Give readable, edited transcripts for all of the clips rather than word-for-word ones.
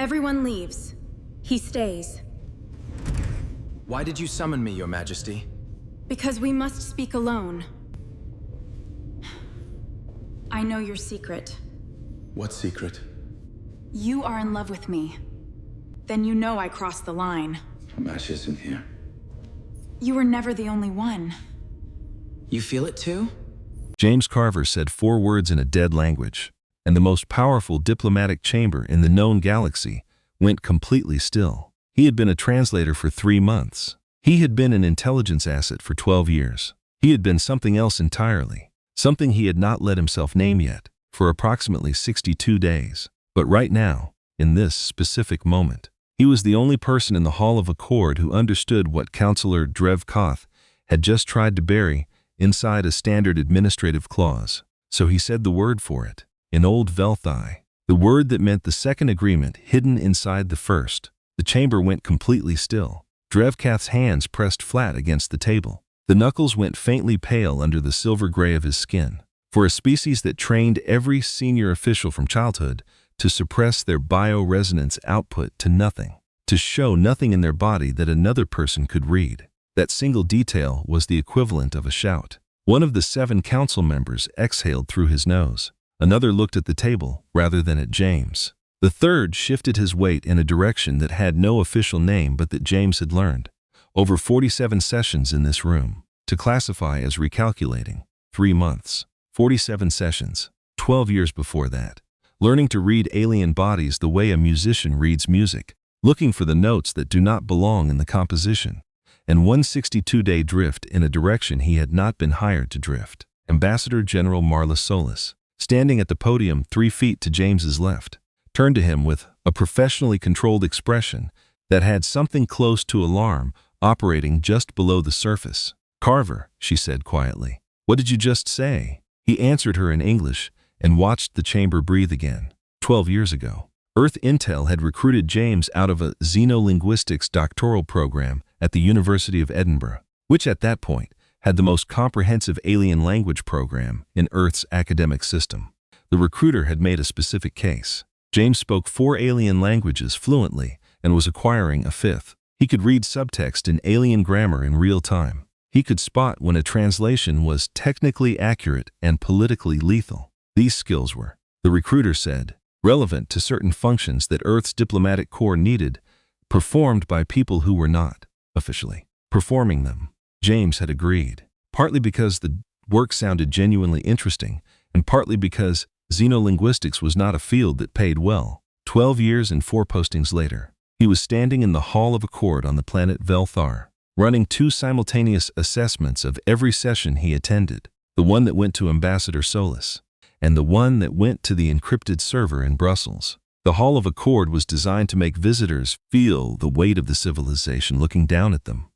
Everyone leaves. He stays. Why did you summon me, Your Majesty? Because we must speak alone. I know your secret. What secret? You are in love with me. Then you know I crossed the line. Mash isn't here. You were never the only one. You feel it too? James Carver said 4 words in a dead language, and the most powerful diplomatic chamber in the known galaxy went completely still. He had been a translator for 3 months. He had been an intelligence asset for 12 years. He had been something else entirely, something he had not let himself name yet, for approximately 62 days. But right now, in this specific moment, he was the only person in the Hall of Accord who understood what Counselor Drev Koth had just tried to bury inside a standard administrative clause. So he said the word for it, in Old Velthai, the word that meant the second agreement hidden inside the first. The chamber went completely still. Drevkath's hands pressed flat against the table. The knuckles went faintly pale under the silver gray of his skin. For a species that trained every senior official from childhood to suppress their bioresonance output to nothing, to show nothing in their body that another person could read. That single detail was the equivalent of a shout. One of the 7 council members exhaled through his nose. Another looked at the table rather than at James. The third shifted his weight in a direction that had no official name but that James had learned, over 47 sessions in this room, to classify as recalculating. 3 months, 47 sessions, 12 years before that. Learning to read alien bodies the way a musician reads music, looking for the notes that do not belong in the composition, and 162-day drift in a direction he had not been hired to drift. Ambassador General Marla Solis, standing at the podium 3 feet to James's left, turned to him with a professionally controlled expression that had something close to alarm operating just below the surface. "Carver," she said quietly, "what did you just say?" He answered her in English and watched the chamber breathe again. 12 years ago, Earth Intel had recruited James out of a xenolinguistics doctoral program at the University of Edinburgh, which at that point had the most comprehensive alien language program in Earth's academic system. The recruiter had made a specific case. James spoke 4 alien languages fluently and was acquiring a 5th. He could read subtext in alien grammar in real time. He could spot when a translation was technically accurate and politically lethal. These skills were, the recruiter said, relevant to certain functions that Earth's diplomatic corps needed, performed by people who were not, officially, performing them. James had agreed, partly because the work sounded genuinely interesting, and partly because xenolinguistics was not a field that paid well. 12 years and 4 postings later, he was standing in the Hall of Accord on the planet Velthar, running 2 simultaneous assessments of every session he attended, the one that went to Ambassador Solis, and the one that went to the encrypted server in Brussels. The Hall of Accord was designed to make visitors feel the weight of the civilization looking down at them.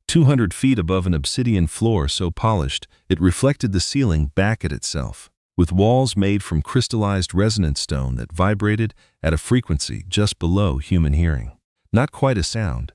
200 feet above an obsidian floor so polished it reflected the ceiling back at itself, with walls made from crystallized resonance stone that vibrated at a frequency just below human hearing. Not quite a sound,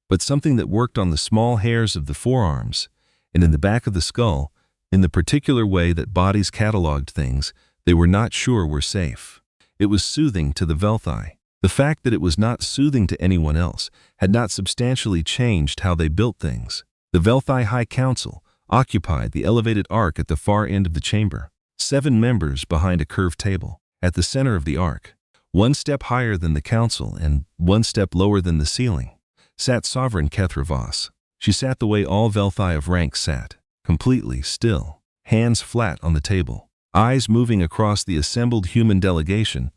but something that worked on the small hairs of the forearms and in the back of the skull in the particular way that bodies cataloged things they were not sure were safe. It was soothing to the Velthai. The fact that it was not soothing to anyone else had not substantially changed how they built things. The Velthai High Council occupied the elevated arc at the far end of the chamber. 7 members behind a curved table. At the center of the arc, 1 step higher than the council and 1 step lower than the ceiling, sat Sovereign Kethra Voss. She sat the way all Velthai of rank sat, completely still, hands flat on the table, eyes moving across the assembled human delegation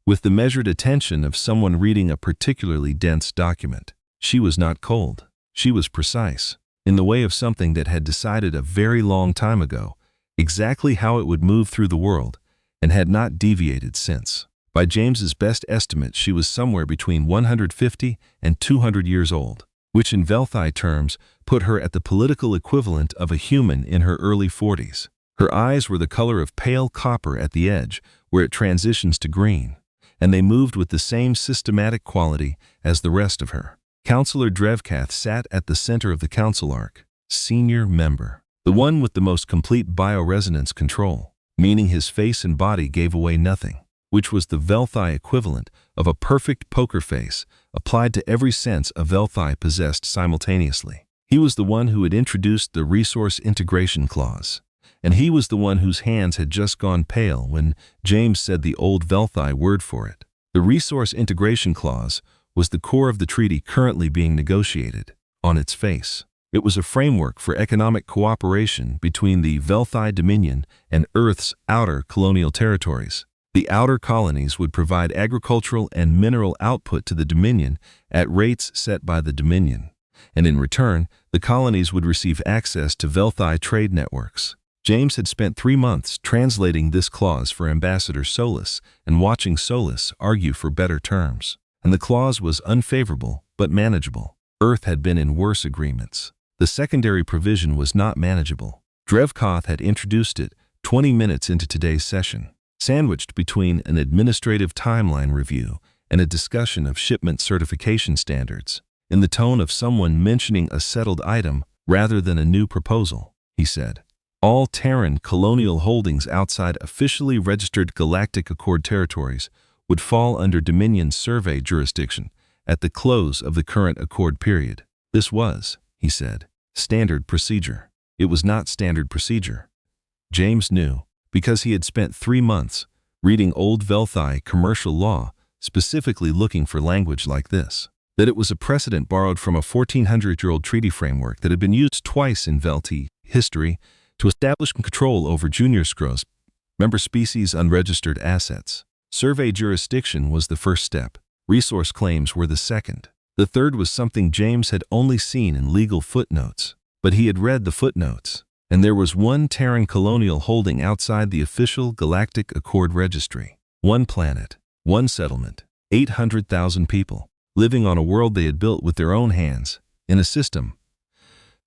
with the measured attention of someone reading a particularly dense document. She was not cold. She was precise, in the way of something that had decided a very long time ago exactly how it would move through the world and had not deviated since. By James's best estimate, she was somewhere between 150 and 200 years old, which in Velthai terms put her at the political equivalent of a human in her early 40s. Her eyes were the color of pale copper at the edge where it transitions to green, and they moved with the same systematic quality as the rest of her. Counselor Drevkath sat at the center of the council arc, senior member, the one with the most complete bioresonance control, meaning his face and body gave away nothing. which was the Velthai equivalent of a perfect poker face applied to every sense a Velthai possessed simultaneously. He was the one who had introduced the resource integration clause, and he was the one whose hands had just gone pale when James said the old Velthai word for it. The resource integration clause was the core of the treaty currently being negotiated. On its face, it was a framework for economic cooperation between the Velthai Dominion and Earth's outer colonial territories. The outer colonies would provide agricultural and mineral output to the Dominion at rates set by the Dominion, and in return, the colonies would receive access to Velthai trade networks. James had spent 3 months translating this clause for Ambassador Solis and watching Solis argue for better terms, and the clause was unfavorable but manageable. Earth had been in worse agreements. The secondary provision was not manageable. Drevkoth had introduced it 20 minutes into today's session, sandwiched between an administrative timeline review and a discussion of shipment certification standards. In the tone of someone mentioning a settled item rather than a new proposal, he said, "All Terran colonial holdings outside officially registered Galactic Accord territories would fall under Dominion survey jurisdiction at the close of the current Accord period." This was, he said, standard procedure. It was not standard procedure. James knew, because he had spent 3 months reading old Velthai commercial law, specifically looking for language like this, that it was a precedent borrowed from a 1400-year-old treaty framework that had been used twice in Velti history to establish control over junior scros, member species unregistered assets. Survey jurisdiction was the first step. Resource claims were the second. The third was something James had only seen in legal footnotes, but he had read the footnotes, and there was one Terran colonial holding outside the official Galactic Accord registry. One planet, one settlement, 800,000 people, living on a world they had built with their own hands, in a system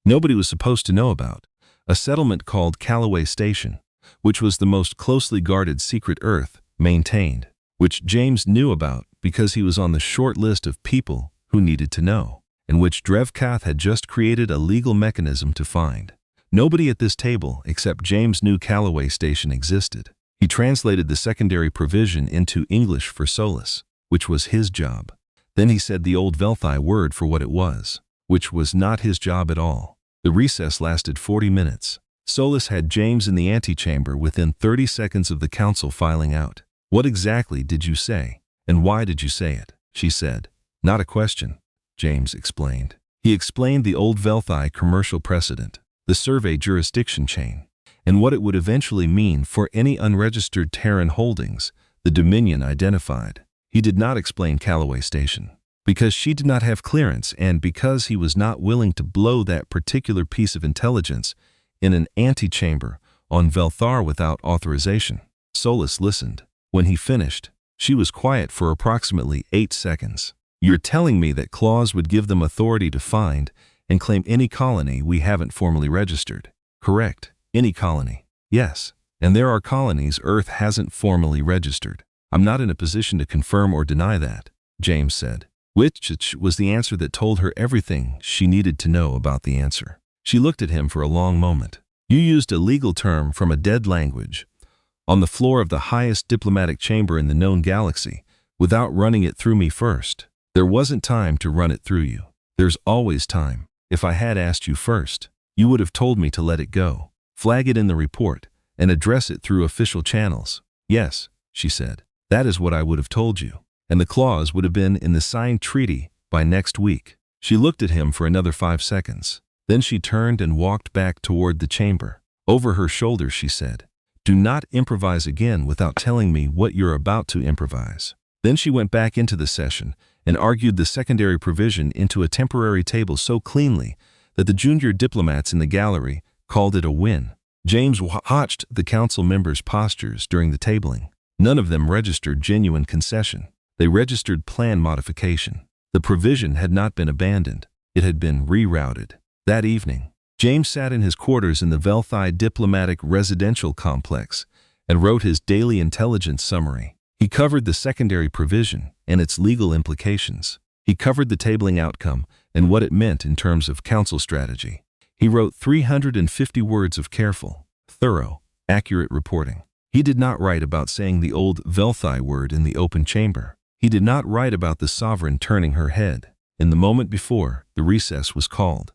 nobody was supposed to know about, a settlement called Callaway Station, which was the most closely guarded secret Earth maintained, which James knew about because he was on the short list of people who needed to know, and which Drevkoth had just created a legal mechanism to find. Nobody at this table except James knew Callaway Station existed. He translated the secondary provision into English for Solis, which was his job. Then he said the old Velthai word for what it was, which was not his job at all. The recess lasted 40 minutes. Solis had James in the antechamber within 30 seconds of the council filing out. "What exactly did you say, and why did you say it?" she said. "Not a question," James explained. He explained the old Velthai commercial precedent, the survey jurisdiction chain, and what it would eventually mean for any unregistered Terran holdings the Dominion identified. He did not explain Callaway Station, because she did not have clearance and because he was not willing to blow that particular piece of intelligence in an antechamber on Velthar without authorization. Solis listened. When he finished, she was quiet for approximately 8 seconds. "You're telling me that clause would give them authority to find and claim any colony we haven't formally registered?" "Correct. Any colony." "Yes. And there are colonies Earth hasn't formally registered." "I'm not in a position to confirm or deny that," James said. Which was the answer that told her everything she needed to know about the answer. She looked at him for a long moment. "You used a legal term from a dead language on the floor of the highest diplomatic chamber in the known galaxy without running it through me first. There wasn't time to run it through you. There's always time. If I had asked you first, you would have told me to let it go, flag it in the report, and address it through official channels." "Yes," she said. "That is what I would have told you. And the clause would have been in the signed treaty by next week." She looked at him for another 5 seconds. Then she turned and walked back toward the chamber. Over her shoulder she said, "Do not improvise again without telling me what you're about to improvise." Then she went back into the session and argued the secondary provision into a temporary table so cleanly that the junior diplomats in the gallery called it a win. James watched the council members' postures during the tabling. None of them registered genuine concession. They registered plan modification. The provision had not been abandoned. It had been rerouted. That evening, James sat in his quarters in the Velthai Diplomatic Residential Complex and wrote his daily intelligence summary. He covered the secondary provision and its legal implications. He covered the tabling outcome and what it meant in terms of council strategy. He wrote 350 words of careful, thorough, accurate reporting. He did not write about saying the old Velthai word in the open chamber. He did not write about the sovereign turning her head in the moment before the recess was called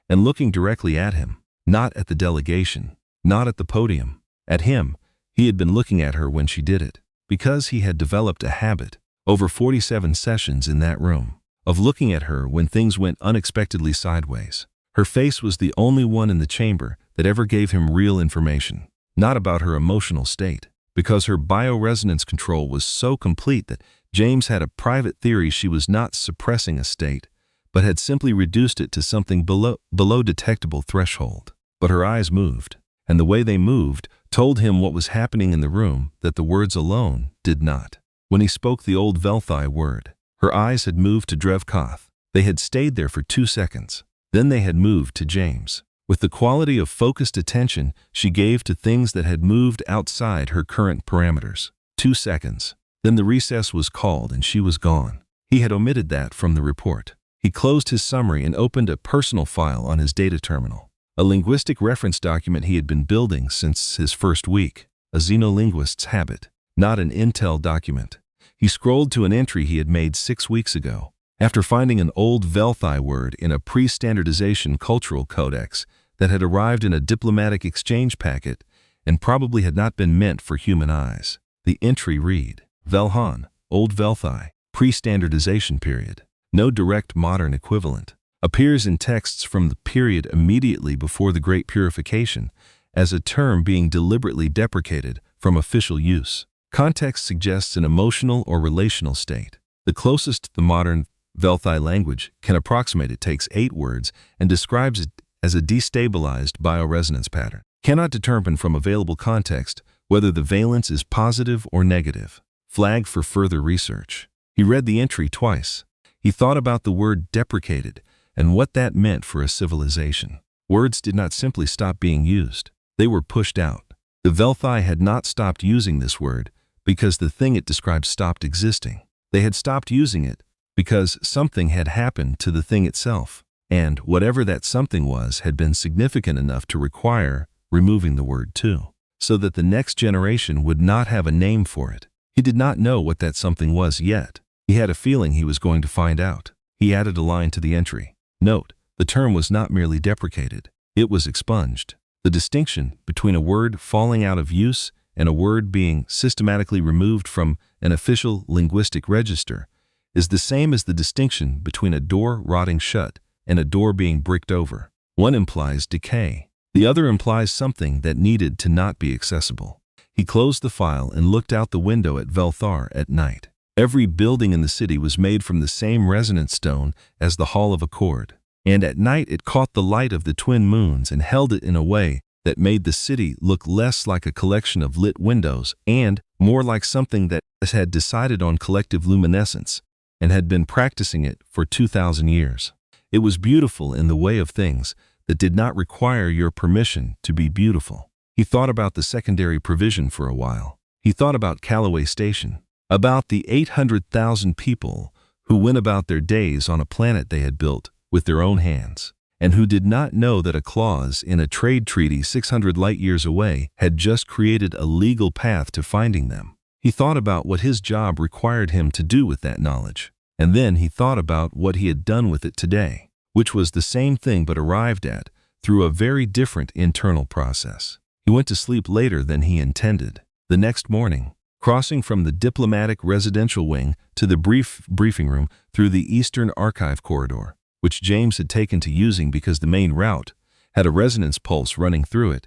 and looking directly at him, not at the delegation, not at the podium. At him, he had been looking at her when she did it, because he had developed a habit, over 47 sessions in that room, of looking at her when things went unexpectedly sideways. Her face was the only one in the chamber that ever gave him real information, not about her emotional state, because her bioresonance control was so complete that James had a private theory she was not suppressing a state, but had simply reduced it to something below detectable threshold. But her eyes moved, and the way they moved told him what was happening in the room that the words alone did not. When he spoke the old Velthai word, her eyes had moved to Drevkoth. They had stayed there for 2 seconds. Then they had moved to James. With the quality of focused attention she gave to things that had moved outside her current parameters. 2 seconds. Then the recess was called and she was gone. He had omitted that from the report. He closed his summary and opened a personal file on his data terminal. A linguistic reference document he had been building since his first week, a xenolinguist's habit, not an Intel document. He scrolled to an entry he had made 6 weeks ago, after finding an old Velthai word in a pre-standardization cultural codex that had arrived in a diplomatic exchange packet and probably had not been meant for human eyes. The entry read, Velhan, Old Velthai, pre-standardization period. No direct modern equivalent. Appears in texts from the period immediately before the Great Purification as a term being deliberately deprecated from official use. Context suggests an emotional or relational state. The closest the modern Velthai language can approximate it takes 8 words and describes it as a destabilized bioresonance pattern. Cannot determine from available context whether the valence is positive or negative. Flag for further research. He read the entry twice. He thought about the word deprecated and what that meant for a civilization. Words did not simply stop being used. They were pushed out. The Velthai had not stopped using this word because the thing it described stopped existing. They had stopped using it because something had happened to the thing itself, and whatever that something was had been significant enough to require removing the word too, so that the next generation would not have a name for it. He did not know what that something was yet. He had a feeling he was going to find out. He added a line to the entry. Note, the term was not merely deprecated, it was expunged. The distinction between a word falling out of use and a word being systematically removed from an official linguistic register is the same as the distinction between a door rotting shut and a door being bricked over. One implies decay. The other implies something that needed to not be accessible. He closed the file and looked out the window at Velthar at night. Every building in the city was made from the same resonance stone as the Hall of Accord, and at night it caught the light of the twin moons and held it in a way that made the city look less like a collection of lit windows and more like something that had decided on collective luminescence and had been practicing it for 2,000 years. It was beautiful in the way of things that did not require your permission to be beautiful. He thought about the secondary provision for a while. He thought about Callaway Station, about the 800,000 people who went about their days on a planet they had built with their own hands, and who did not know that a clause in a trade treaty 600 light-years away had just created a legal path to finding them. He thought about what his job required him to do with that knowledge, and then he thought about what he had done with it today, which was the same thing but arrived at through a very different internal process. He went to sleep later than he intended. The next morning, crossing from the diplomatic residential wing to the briefing room through the Eastern Archive corridor, which James had taken to using because the main route had a resonance pulse running through it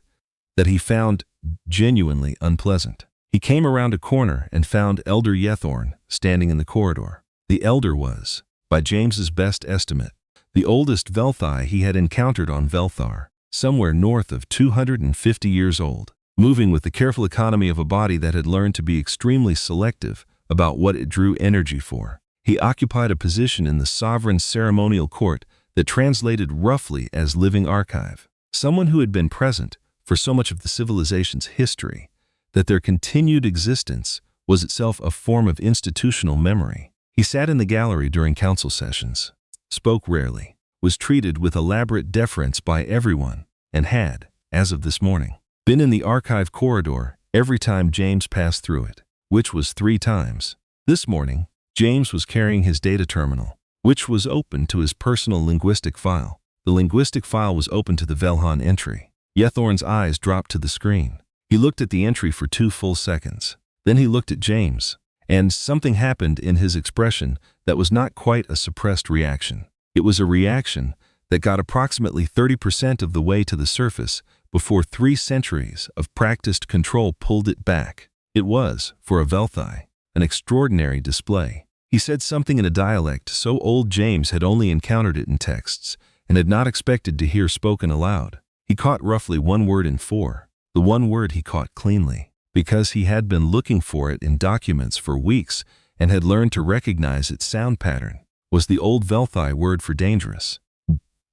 that he found genuinely unpleasant. He came around a corner and found Elder Yethorn standing in the corridor. The Elder was, by James's best estimate, the oldest Velthai he had encountered on Velthar, somewhere north of 250 years old, moving with the careful economy of a body that had learned to be extremely selective about what it drew energy for. He occupied a position in the sovereign ceremonial court that translated roughly as living archive, someone who had been present for so much of the civilization's history that their continued existence was itself a form of institutional memory. He sat in the gallery during council sessions, spoke rarely, was treated with elaborate deference by everyone, and had, as of this morning, been in the archive corridor every time James passed through it, which was 3 times. This morning, James was carrying his data terminal, which was open to his personal linguistic file. The linguistic file was open to the Velhan entry. Yethorn's eyes dropped to the screen. He looked at the entry for 2 full seconds. Then he looked at James, and something happened in his expression that was not quite a suppressed reaction. It was a reaction that got approximately 30% of the way to the surface before 3 centuries of practiced control pulled it back. It was, for a Velthai, an extraordinary display. He said something in a dialect so old James had only encountered it in texts and had not expected to hear spoken aloud. He caught roughly 1 word in 4, the 1 word he caught cleanly, because he had been looking for it in documents for weeks and had learned to recognize its sound pattern, was the old Velthai word for dangerous.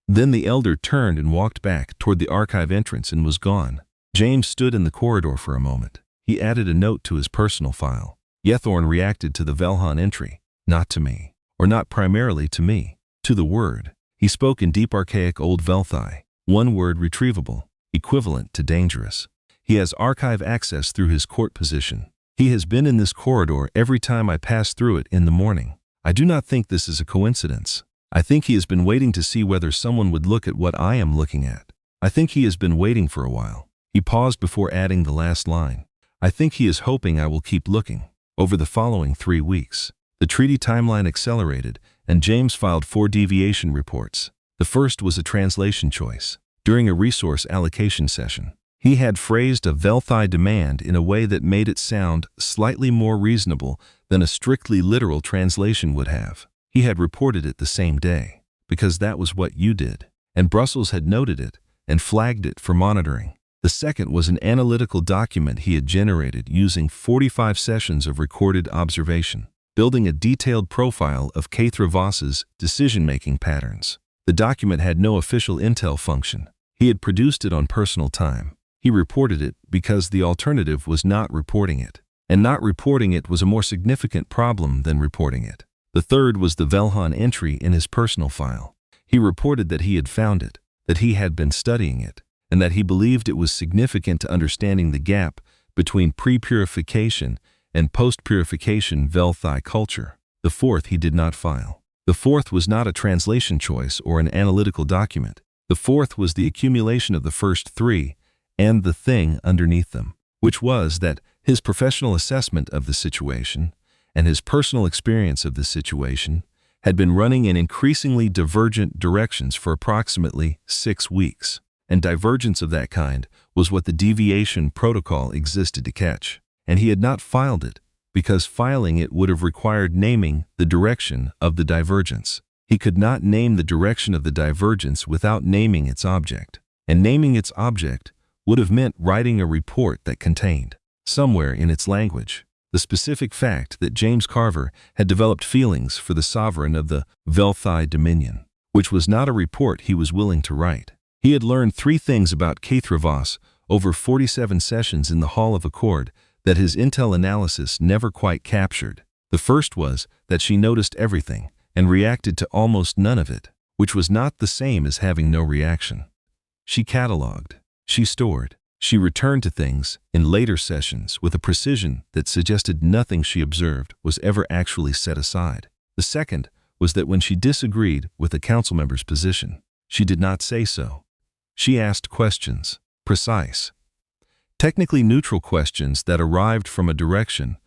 Then the elder turned and walked back toward the archive entrance and was gone. James stood in the corridor for a moment. He added a note to his personal file. Yethorn reacted to the Velhan entry, not to me, or not primarily to me, to the word. He spoke in deep archaic old Velthai, 1 word retrievable, equivalent to dangerous. He has archive access through his court position. He has been in this corridor every time I pass through it in the morning. I do not think this is a coincidence. I think he has been waiting to see whether someone would look at what I am looking at. I think he has been waiting for a while. He paused before adding the last line. I think he is hoping I will keep looking. Over the following 3 weeks, the treaty timeline accelerated, and James filed 4 deviation reports. The first was a translation choice. During a resource allocation session, he had phrased a Velthai demand in a way that made it sound slightly more reasonable than a strictly literal translation would have. He had reported it the same day, because that was what you did, and Brussels had noted it and flagged it for monitoring. The second was an analytical document he had generated using 45 sessions of recorded observation, building a detailed profile of Kaithra Voss's decision-making patterns. The document had no official intel function. He had produced it on personal time. He reported it because the alternative was not reporting it, and not reporting it was a more significant problem than reporting it. The third was the Velhan entry in his personal file. He reported that he had found it, that he had been studying it, and that he believed it was significant to understanding the gap between pre-purification and post-purification Velthai culture. The fourth he did not file. The fourth was not a translation choice or an analytical document. The fourth was the accumulation of the first 3 and the thing underneath them, which was that his professional assessment of the situation and his personal experience of the situation had been running in increasingly divergent directions for approximately 6 weeks, and divergence of that kind was what the deviation protocol existed to catch, and he had not filed it because filing it would have required naming the direction of the divergence. He could not name the direction of the divergence without naming its object, and naming its object would have meant writing a report that contained, somewhere in its language, the specific fact that James Carver had developed feelings for the sovereign of the Velthai Dominion, which was not a report he was willing to write. He had learned 3 things about Kaithra Voss over 47 sessions in the Hall of Accord that his intel analysis never quite captured. The first was that she noticed everything and reacted to almost none of it, which was not the same as having no reaction. She cataloged, she stored, she returned to things in later sessions with a precision that suggested nothing she observed was ever actually set aside. The second was that when she disagreed with a council member's position, she did not say so. She asked questions, precise, technically neutral questions that arrived from a direction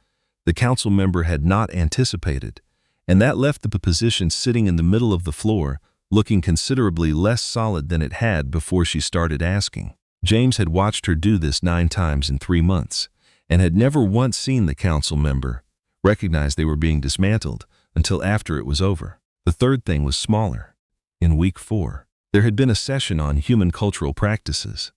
the council member had not anticipated, and that left the position sitting in the middle of the floor looking considerably less solid than it had before she started asking. James had watched her do this 9 times in 3 months, and had never once seen the council member recognize they were being dismantled until after it was over. The third thing was smaller. In week 4, there had been a session on human cultural practices.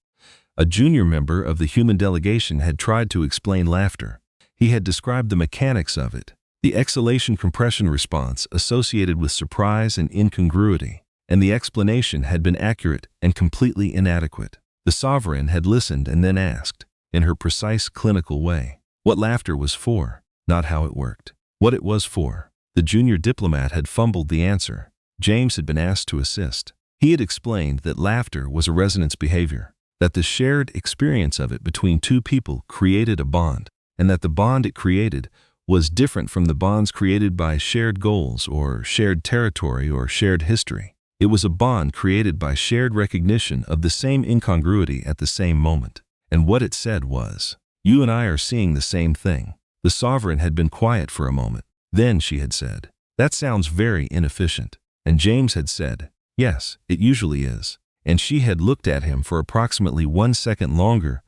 A junior member of the human delegation had tried to explain laughter. He had described the mechanics of it, the exhalation-compression response associated with surprise and incongruity, and the explanation had been accurate and completely inadequate. The sovereign had listened and then asked, in her precise clinical way, what laughter was for, not how it worked. What it was for. The junior diplomat had fumbled the answer. James had been asked to assist. He had explained that laughter was a resonance behavior, that the shared experience of it between two people created a bond, and that the bond it created was different from the bonds created by shared goals or shared territory or shared history. It was a bond created by shared recognition of the same incongruity at the same moment. And what it said was, "You and I are seeing the same thing." The sovereign had been quiet for a moment. Then she had said, "That sounds very inefficient." And James had said, "Yes, it usually is." And she had looked at him for approximately 1 second longer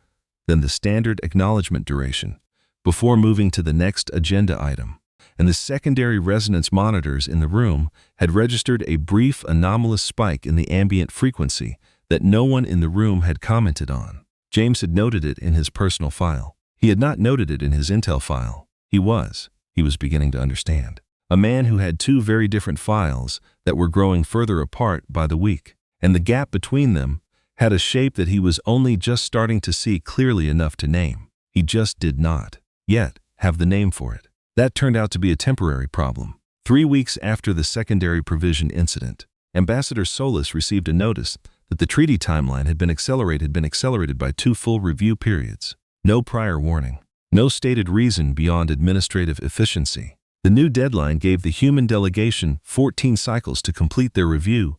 than the standard acknowledgement duration, before moving to the next agenda item. And the secondary resonance monitors in the room had registered a brief anomalous spike in the ambient frequency that no one in the room had commented on. James had noted it in his personal file. He had not noted it in his intel file. He was beginning to understand. A man who had two very different files that were growing further apart by the week, and the gap between them had a shape that he was only just starting to see clearly enough to name. He just did not yet have the name for it. That turned out to be a temporary problem. 3 weeks after the secondary provision incident, Ambassador Solis received a notice that the treaty timeline had been accelerated by 2 full review periods. No prior warning. No stated reason beyond administrative efficiency. The new deadline gave the human delegation 14 cycles to complete their review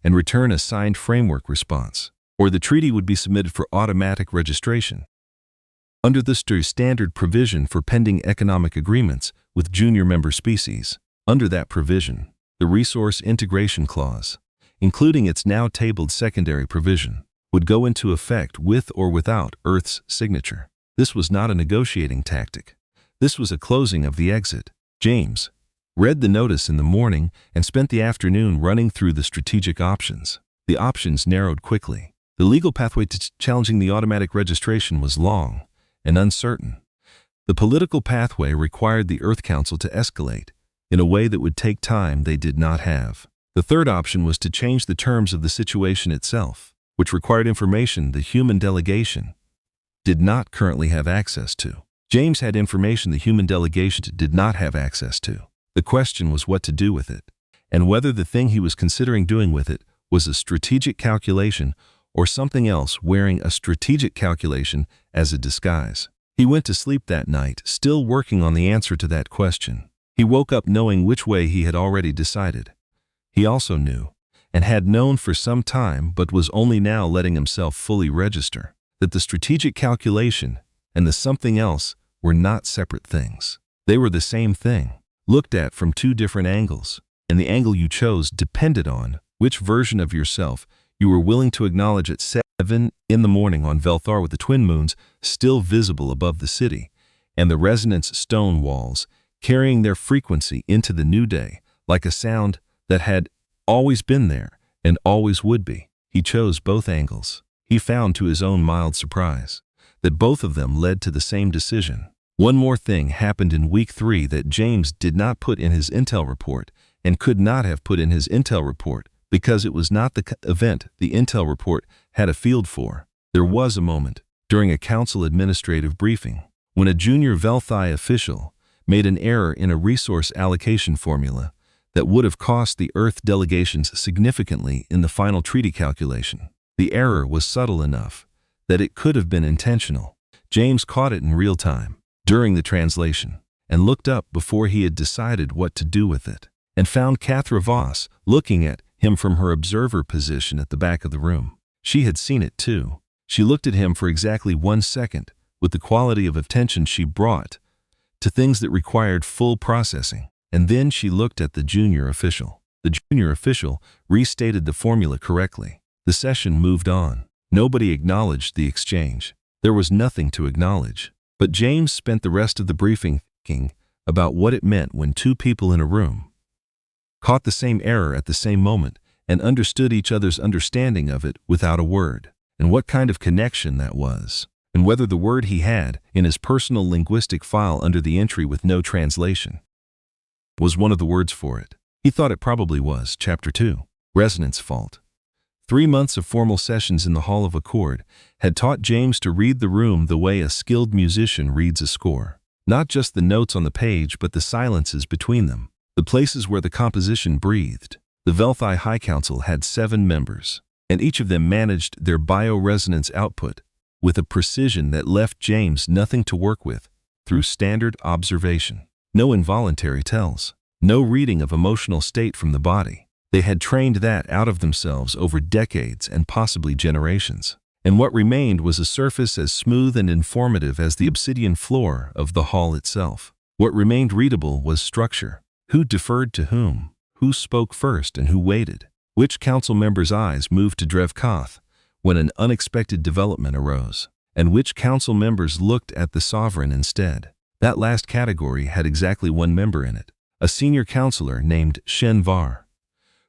and return a signed framework response, or the treaty would be submitted for automatic registration. Under the standard provision for pending economic agreements with junior member species, under that provision, the Resource Integration Clause, including its now tabled secondary provision, would go into effect with or without Earth's signature. This was not a negotiating tactic. This was a closing of the exit. James read the notice in the morning and spent the afternoon running through the strategic options. The options narrowed quickly. The legal pathway to challenging the automatic registration was long and uncertain. The political pathway required the Earth Council to escalate in a way that would take time they did not have. The third option was to change the terms of the situation itself, which required information the human delegation did not currently have access to. James had information the human delegation did not have access to. The question was what to do with it, and whether the thing he was considering doing with it was a strategic calculation or something else wearing a strategic calculation as a disguise. He went to sleep that night, still working on the answer to that question. He woke up knowing which way he had already decided. He also knew, and had known for some time but was only now letting himself fully register, that the strategic calculation and the something else were not separate things. They were the same thing, looked at from 2 different angles, and the angle you chose depended on which version of yourself you were willing to acknowledge at 7 in the morning on Velthar, with the twin moons still visible above the city, and the resonance stone walls carrying their frequency into the new day like a sound that had always been there and always would be. He chose both angles. He found, to his own mild surprise, that both of them led to the same decision. One more thing happened in week 3 that James did not put in his intel report and could not have put in his intel report because it was not the event the intel report had a field for. There was a moment during a council administrative briefing when a junior Velthai official made an error in a resource allocation formula that would have cost the Earth delegations significantly in the final treaty calculation. The error was subtle enough that it could have been intentional. James caught it in real time during the translation and looked up before he had decided what to do with it, and found Kathra Voss looking at him from her observer position at the back of the room. She had seen it too. She looked at him for exactly 1 second with the quality of attention she brought to things that required full processing, and then she looked at the junior official. The junior official restated the formula correctly. The session moved on. Nobody acknowledged the exchange. There was nothing to acknowledge. But James spent the rest of the briefing thinking about what it meant when 2 people in a room caught the same error at the same moment and understood each other's understanding of it without a word, and what kind of connection that was, and whether the word he had in his personal linguistic file under the entry with no translation was one of the words for it. He thought it probably was. Chapter 2. Resonance Fault. 3 months of formal sessions in the Hall of Accord had taught James to read the room the way a skilled musician reads a score. Not just the notes on the page, but the silences between them, the places where the composition breathed. The Velthai High Council had 7 members. and each of them managed their bioresonance output with a precision that left James nothing to work with through standard observation. No involuntary tells, no reading of emotional state from the body. They had trained that out of themselves over decades and possibly generations. And what remained was a surface as smooth and informative as the obsidian floor of the hall itself. What remained readable was structure. Who deferred to whom? Who spoke first and who waited? Which council member's eyes moved to Drevkoth when an unexpected development arose? And which council members looked at the sovereign instead? That last category had exactly one member in it, a senior counselor named Shen Var,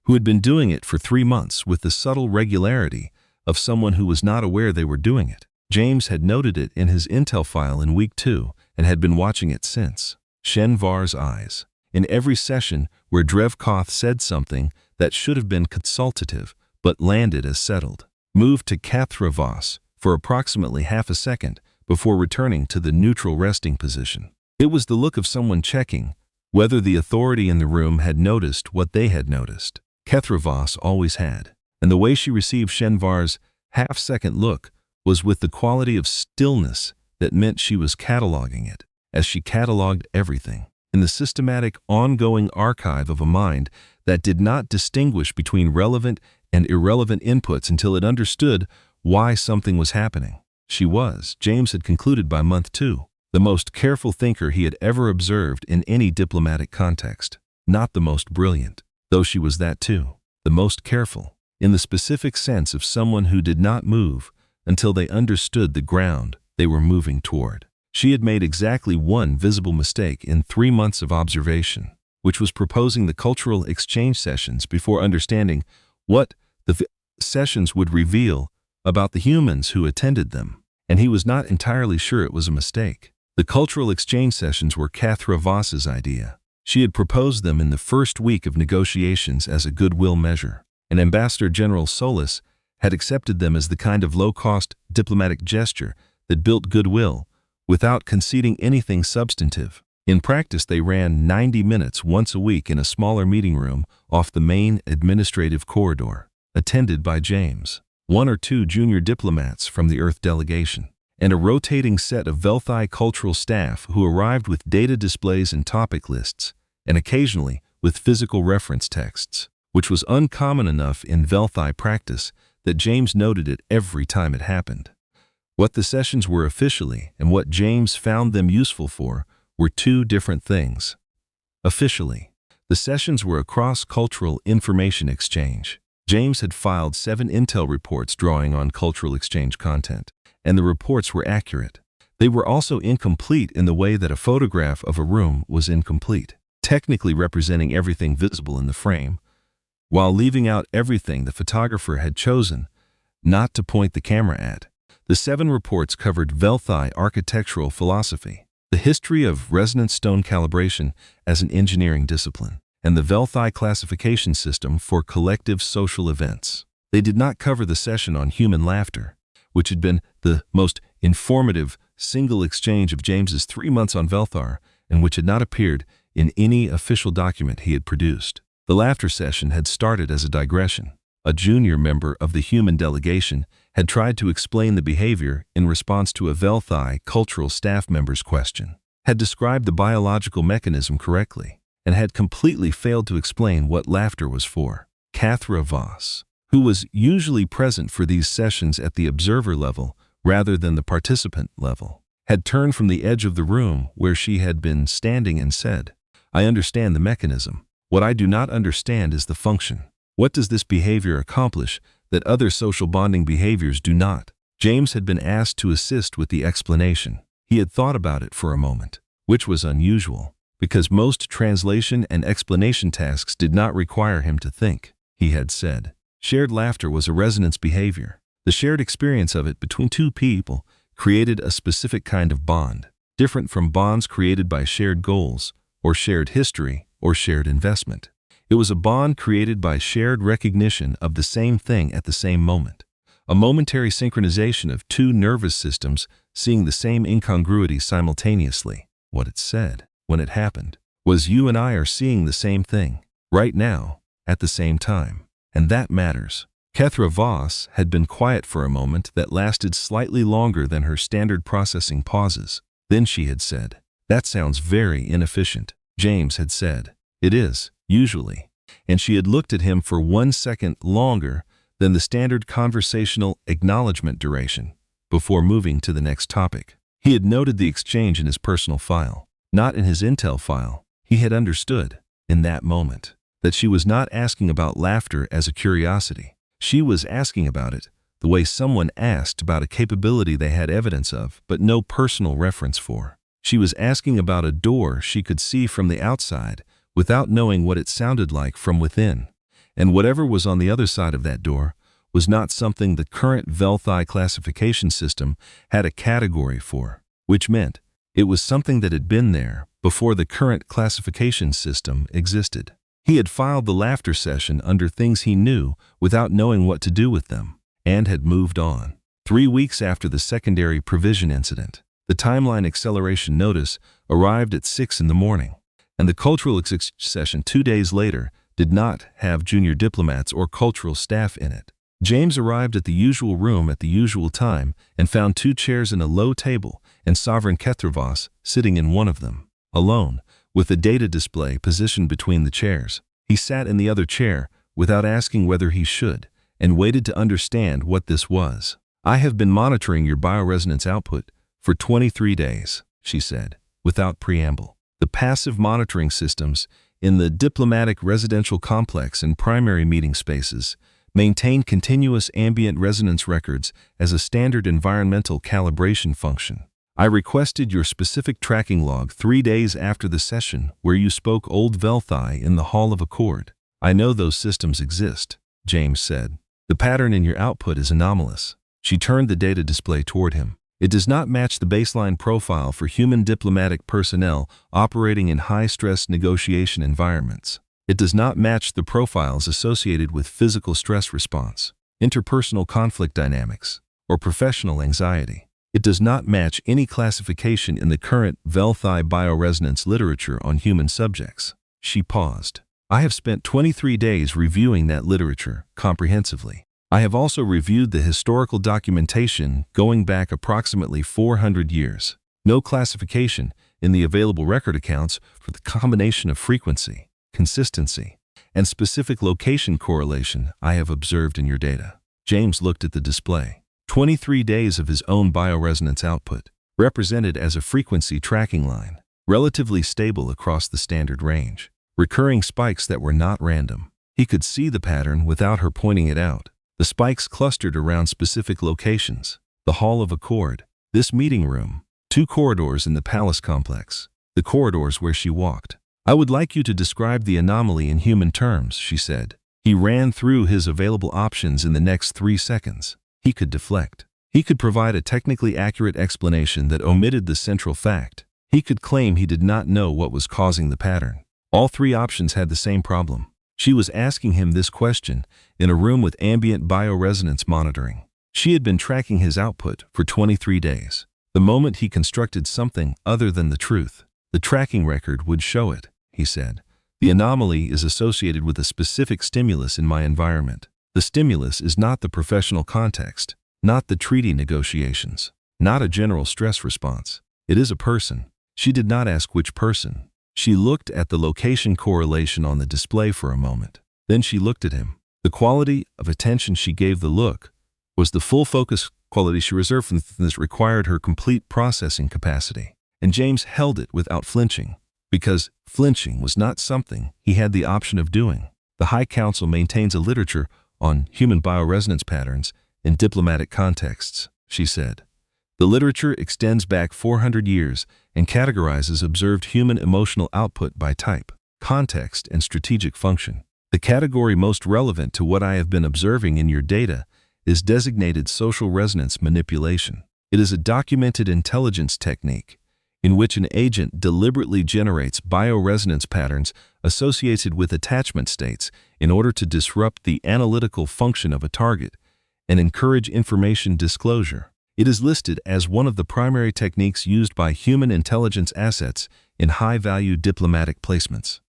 who had been doing it for 3 months with the subtle regularity of someone who was not aware they were doing it. James had noted it in his intel file in week 2 and had been watching it since. Shen Var's eyes. In every session where Drevkoth said something that should have been consultative but landed as settled, moved to Kathravos for approximately half a second before returning to the neutral resting position. It was the look of someone checking whether the authority in the room had noticed what they had noticed. Kathravos always had, and the way she received Shenvar's half-second look was with the quality of stillness that meant she was cataloging it, as she cataloged everything, in the systematic, ongoing archive of a mind that did not distinguish between relevant and irrelevant inputs until it understood why something was happening. She was, James had concluded by month 2, the most careful thinker he had ever observed in any diplomatic context. Not the most brilliant, though she was that too. The most careful, in the specific sense of someone who did not move until they understood the ground they were moving toward. She had made exactly one visible mistake in 3 months of observation, which was proposing the cultural exchange sessions before understanding what the sessions would reveal about the humans who attended them, and he was not entirely sure it was a mistake. The cultural exchange sessions were Kathravos's idea. She had proposed them in the first week of negotiations as a goodwill measure, and Ambassador General Solis had accepted them as the kind of low-cost diplomatic gesture that built goodwill without conceding anything substantive. In practice, they ran 90 minutes once a week in a smaller meeting room off the main administrative corridor, attended by James, 1 or 2 junior diplomats from the Earth delegation, and a rotating set of Velthai cultural staff who arrived with data displays and topic lists, and occasionally with physical reference texts, which was uncommon enough in Velthai practice that James noted it every time it happened. What the sessions were officially and what James found them useful for were 2 different things. Officially, the sessions were a cross-cultural information exchange. James had filed 7 intel reports drawing on cultural exchange content, and the reports were accurate. They were also incomplete in the way that a photograph of a room was incomplete, technically representing everything visible in the frame, while leaving out everything the photographer had chosen not to point the camera at. The 7 reports covered Velthai architectural philosophy, the history of resonance stone calibration as an engineering discipline, and the Velthai classification system for collective social events. They did not cover the session on human laughter, which had been the most informative single exchange of James's 3 months on Velthar and which had not appeared in any official document he had produced. The laughter session had started as a digression. A junior member of the human delegation had tried to explain the behavior in response to a Velthai cultural staff member's question, had described the biological mechanism correctly, and had completely failed to explain what laughter was for. Kathravos, who was usually present for these sessions at the observer level rather than the participant level, had turned from the edge of the room where she had been standing and said, "I understand the mechanism. What I do not understand is the function. What does this behavior accomplish that other social bonding behaviors do not?" James had been asked to assist with the explanation. He had thought about it for a moment, which was unusual, because most translation and explanation tasks did not require him to think. He had said, shared laughter was a resonance behavior. The shared experience of it between 2 people created a specific kind of bond, different from bonds created by shared goals, or shared history, or shared investment. It was a bond created by shared recognition of the same thing at the same moment, a momentary synchronization of 2 nervous systems seeing the same incongruity simultaneously. What it said, when it happened, was you and I are seeing the same thing, right now, at the same time. And that matters. Kethra Voss had been quiet for a moment that lasted slightly longer than her standard processing pauses. Then she had said, "That sounds very inefficient." James had said, "It is, usually." And she had looked at him for 1 second longer than the standard conversational acknowledgement duration before moving to the next topic. He had noted the exchange in his personal file, not in his intel file. He had understood, in that moment, that she was not asking about laughter as a curiosity. She was asking about it the way someone asked about a capability they had evidence of but no personal reference for. She was asking about a door she could see from the outside without knowing what it sounded like from within. And whatever was on the other side of that door was not something the current Velthi classification system had a category for, which meant it was something that had been there before the current classification system existed. He had filed the laughter session under things he knew without knowing what to do with them, and had moved on. 3 weeks after the secondary provision incident, the timeline acceleration notice arrived at 6 in the morning, and the cultural exchange session 2 days later did not have junior diplomats or cultural staff in it. James arrived at the usual room at the usual time and found 2 chairs and a low table and Sovereign Kethra Voss sitting in one of them, alone, with a data display positioned between the chairs. He sat in the other chair without asking whether he should, and waited to understand what this was. "I have been monitoring your bioresonance output for 23 days, she said, without preamble. The passive monitoring systems in the diplomatic residential complex and primary meeting spaces maintain continuous ambient resonance records as a standard environmental calibration function. I requested your specific tracking log 3 days after the session where you spoke Old Velthi in the Hall of Accord. I know those systems exist," James said. "The pattern in your output is anomalous." She turned the data display toward him. "It does not match the baseline profile for human diplomatic personnel operating in high-stress negotiation environments. It does not match the profiles associated with physical stress response, interpersonal conflict dynamics, or professional anxiety. It does not match any classification in the current Velthi bioresonance literature on human subjects." She paused. "I have spent 23 days reviewing that literature comprehensively. I have also reviewed the historical documentation going back approximately 400 years. No classification in the available record accounts for the combination of frequency, consistency, and specific location correlation I have observed in your data." James looked at the display. 23 days of his own bioresonance output, represented as a frequency tracking line, relatively stable across the standard range. Recurring spikes that were not random. He could see the pattern without her pointing it out. The spikes clustered around specific locations: the Hall of Accord, this meeting room, 2 corridors in the palace complex, the corridors where she walked. "I would like you to describe the anomaly in human terms," she said. He ran through his available options in the next 3 seconds. He could deflect. He could provide a technically accurate explanation that omitted the central fact. He could claim he did not know what was causing the pattern. All 3 options had the same problem. She was asking him this question in a room with ambient bioresonance monitoring. She had been tracking his output for 23 days. The moment he constructed something other than the truth, the tracking record would show it, he said. "The anomaly is associated with a specific stimulus in my environment. The stimulus is not the professional context, not the treaty negotiations, not a general stress response. It is a person." She did not ask which person. She looked at the location correlation on the display for a moment. Then she looked at him. The quality of attention she gave the look was the full focus quality she reserved from this required her complete processing capacity. And James held it without flinching, because flinching was not something he had the option of doing. "The High Council maintains a literature on human bioresonance patterns in diplomatic contexts," she said. "The literature extends back 400 years and categorizes observed human emotional output by type, context, and strategic function. The category most relevant to what I have been observing in your data is designated social resonance manipulation. It is a documented intelligence technique in which an agent deliberately generates bioresonance patterns associated with attachment states in order to disrupt the analytical function of a target and encourage information disclosure. It is listed as one of the primary techniques used by human intelligence assets in high-value diplomatic placements."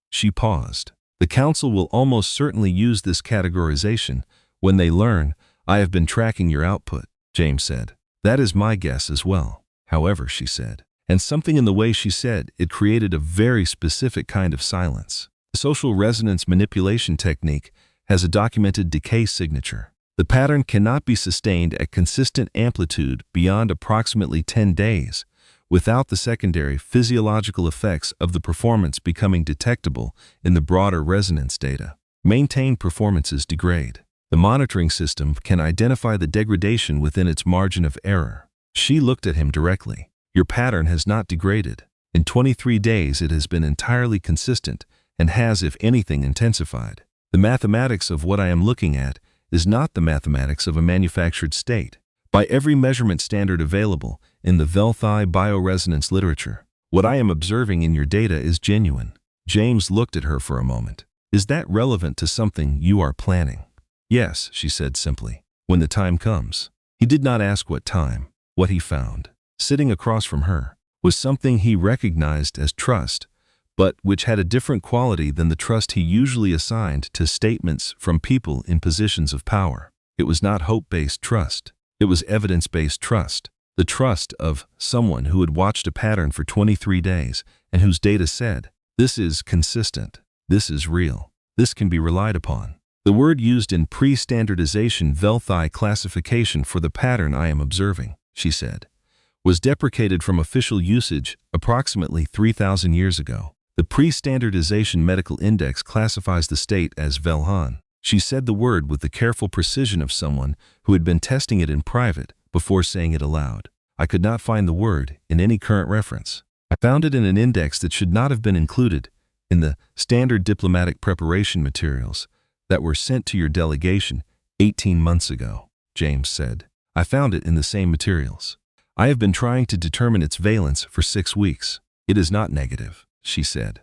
She paused. "The Council will almost certainly use this categorization When they learn, I have been tracking your output, James said. That is my guess as well. However, she said. And something in the way she said it created a very specific kind of silence. The social resonance manipulation technique has a documented decay signature. The pattern cannot be sustained at consistent amplitude beyond approximately 10 days without the secondary physiological effects of the performance becoming detectable in the broader resonance data. Maintained performances degrade. The monitoring system can identify the degradation within its margin of error. She looked at him directly. Your pattern has not degraded. In 23 days it has been entirely consistent and has, if anything, intensified. The mathematics of what I am looking at is not the mathematics of a manufactured state. By every measurement standard available in the Velthi bioresonance literature, what I am observing in your data is genuine. James looked at her for a moment. Is that relevant to something you are planning? Yes, she said simply. When the time comes. He did not ask what time. What he found, sitting across from her, was something he recognized as trust, but which had a different quality than the trust he usually assigned to statements from people in positions of power. It was not hope-based trust. It was evidence-based trust. The trust of someone who had watched a pattern for 23 days and whose data said, this is consistent, this is real, this can be relied upon. The word used in pre-standardization Velthi classification for the pattern I am observing, she said, was deprecated from official usage approximately 3,000 years ago. The pre-standardization medical index classifies the state as Velhan. She said the word with the careful precision of someone who had been testing it in private before saying it aloud. I could not find the word in any current reference. I found it in an index that should not have been included in the standard diplomatic preparation materials that were sent to your delegation 18 months ago, James said. I found it in the same materials. I have been trying to determine its valence for 6 weeks. It is not negative, she said.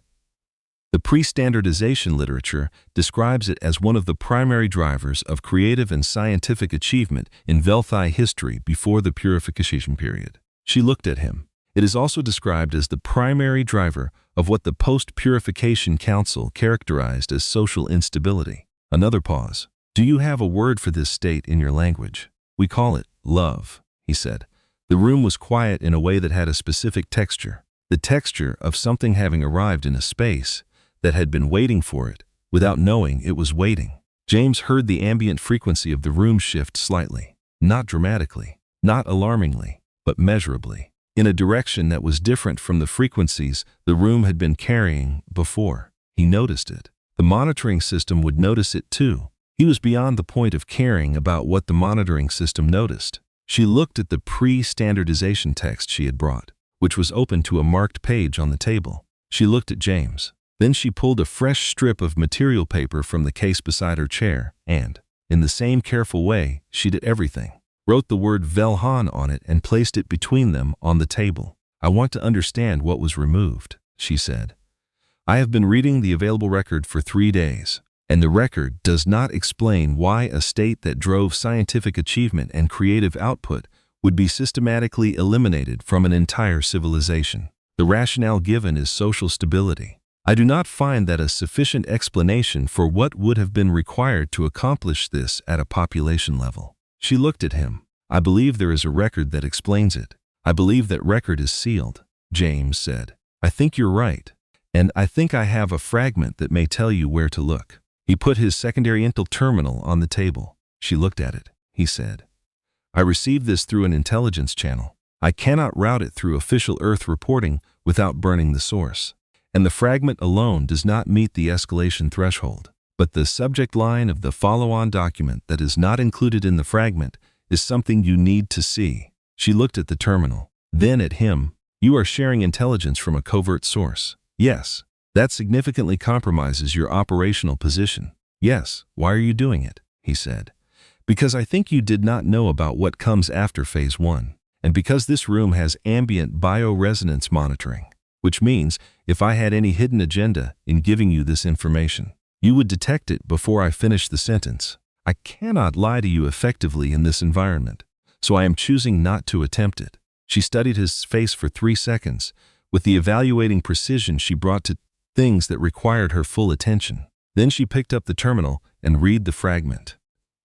The pre-standardization literature describes it as one of the primary drivers of creative and scientific achievement in Velthi history before the purification period. She looked at him. It is also described as the primary driver of what the post-purification council characterized as social instability. Another pause. Do you have a word for this state in your language? We call it love, he said. The room was quiet in a way that had a specific texture. The texture of something having arrived in a space that had been waiting for it without knowing it was waiting. James heard the ambient frequency of the room shift slightly, not dramatically, not alarmingly, but measurably, in a direction that was different from the frequencies the room had been carrying before. He noticed it. The monitoring system would notice it too. He was beyond the point of caring about what the monitoring system noticed. She looked at the pre-standardization text she had brought, which was open to a marked page on the table. She looked at James. Then she pulled a fresh strip of material paper from the case beside her chair and, in the same careful way she did everything, wrote the word Velhan on it and placed it between them on the table. I want to understand what was removed, she said. I have been reading the available record for 3 days, and the record does not explain why a state that drove scientific achievement and creative output would be systematically eliminated from an entire civilization. The rationale given is social stability. I do not find that a sufficient explanation for what would have been required to accomplish this at a population level. She looked at him. I believe there is a record that explains it. I believe that record is sealed, James said. I think you're right. And I think I have a fragment that may tell you where to look. He put his secondary intel terminal on the table. She looked at it. He said, I received this through an intelligence channel. I cannot route it through official Earth reporting without burning the source. And the fragment alone does not meet the escalation threshold. But the subject line of the follow-on document that is not included in the fragment is something you need to see. She looked at the terminal, then at him. You are sharing intelligence from a covert source. Yes. That significantly compromises your operational position. Yes. Why are you doing it? He said. Because I think you did not know about what comes after Phase 1. And because this room has ambient bioresonance monitoring. Which means, if I had any hidden agenda in giving you this information, you would detect it before I finish the sentence. I cannot lie to you effectively in this environment, so I am choosing not to attempt it. She studied his face for 3 seconds, with the evaluating precision she brought to things that required her full attention. Then she picked up the terminal and read the fragment.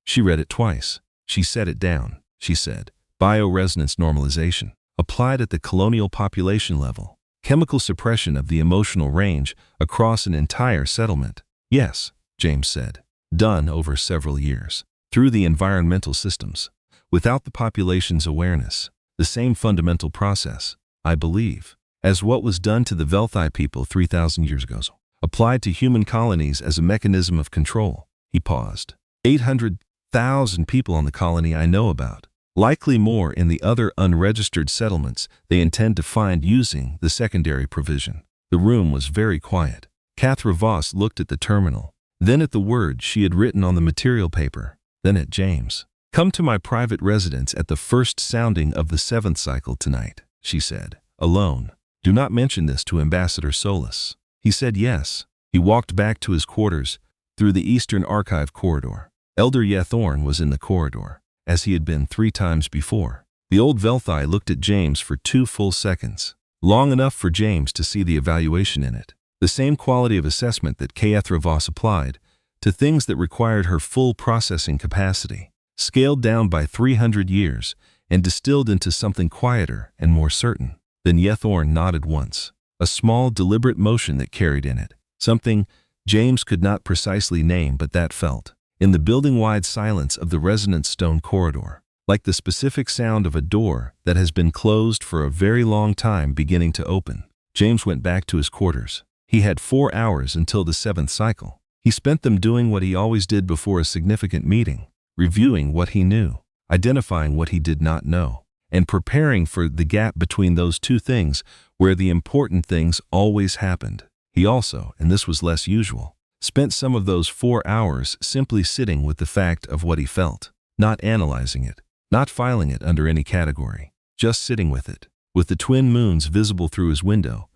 She read it twice. She set it down. She said, bioresonance normalization, applied at the colonial population level. Chemical suppression of the emotional range across an entire settlement. Yes, James said. Done over several years. Through the environmental systems. Without the population's awareness. The same fundamental process, I believe, as what was done to the Velthi people 3,000 years ago. Applied to human colonies as a mechanism of control. He paused. 800,000 people on the colony I know about. Likely more in the other unregistered settlements they intend to find using the secondary provision. The room was very quiet. Cathra Voss looked at the terminal, then at the words she had written on the material paper, then at James. Come to my private residence at the first sounding of the 7th cycle tonight, she said, alone. Do not mention this to Ambassador Solus. He said yes. He walked back to his quarters through the Eastern Archive corridor. Elder Yethorn was in the corridor, as he had been 3 times before. The old Velthi looked at James for 2 full seconds, long enough for James to see the evaluation in it. The same quality of assessment that Cathra Voss applied to things that required her full processing capacity, scaled down by 300 years and distilled into something quieter and more certain. Then Yethorn nodded once, a small, deliberate motion that carried in it something James could not precisely name, but that felt, in the building-wide silence of the resonant stone corridor, like the specific sound of a door that has been closed for a very long time beginning to open. James went back to his quarters. He had 4 hours until the 7th cycle. He spent them doing what he always did before a significant meeting, reviewing what he knew, identifying what he did not know, and preparing for the gap between those 2 things where the important things always happened. He also, and this was less usual, spent some of those 4 hours simply sitting with the fact of what he felt, not analyzing it, not filing it under any category, just sitting with it, with the twin moons visible through his window,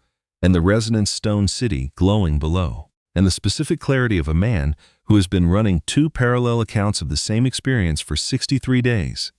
and the resonant stone city glowing below, and the specific clarity of a man who has been running 2 parallel accounts of the same experience for 63 days,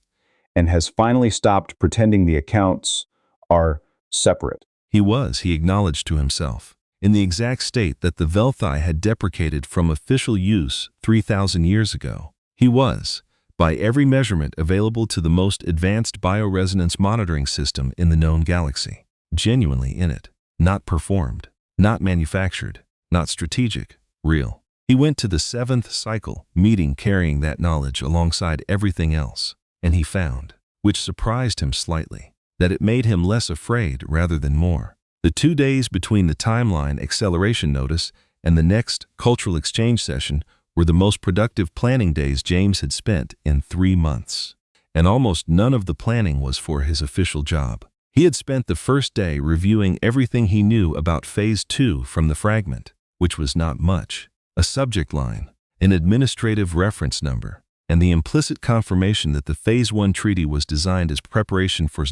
and has finally stopped pretending the accounts are separate. He acknowledged to himself, in the exact state that the Velthi had deprecated from official use 3,000 years ago. He was, by every measurement available to the most advanced bioresonance monitoring system in the known galaxy, genuinely in it, not performed, not manufactured, not strategic, real. He went to the 7th cycle meeting carrying that knowledge alongside everything else, and he found, which surprised him slightly, that it made him less afraid rather than more. The 2 days between the timeline acceleration notice and the next cultural exchange session were the most productive planning days James had spent in 3 months. And almost none of the planning was for his official job. He had spent the first day reviewing everything he knew about Phase 2 from the fragment, which was not much, a subject line, an administrative reference number, and the implicit confirmation that the Phase 1 treaty was designed as preparation for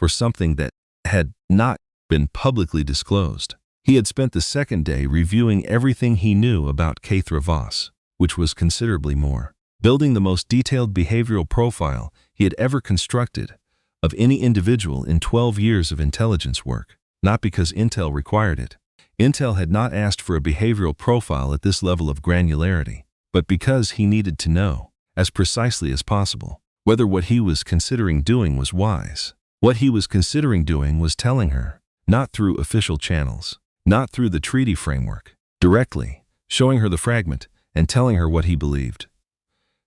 something that had not been publicly disclosed. He had spent the second day reviewing everything he knew about Cathra Voss, which was considerably more, building the most detailed behavioral profile he had ever constructed of any individual in 12 years of intelligence work, not because Intel required it. Intel had not asked for a behavioral profile at this level of granularity, but because he needed to know, as precisely as possible, whether what he was considering doing was wise. What he was considering doing was telling her, not through official channels, not through the treaty framework, directly, showing her the fragment and telling her what he believed.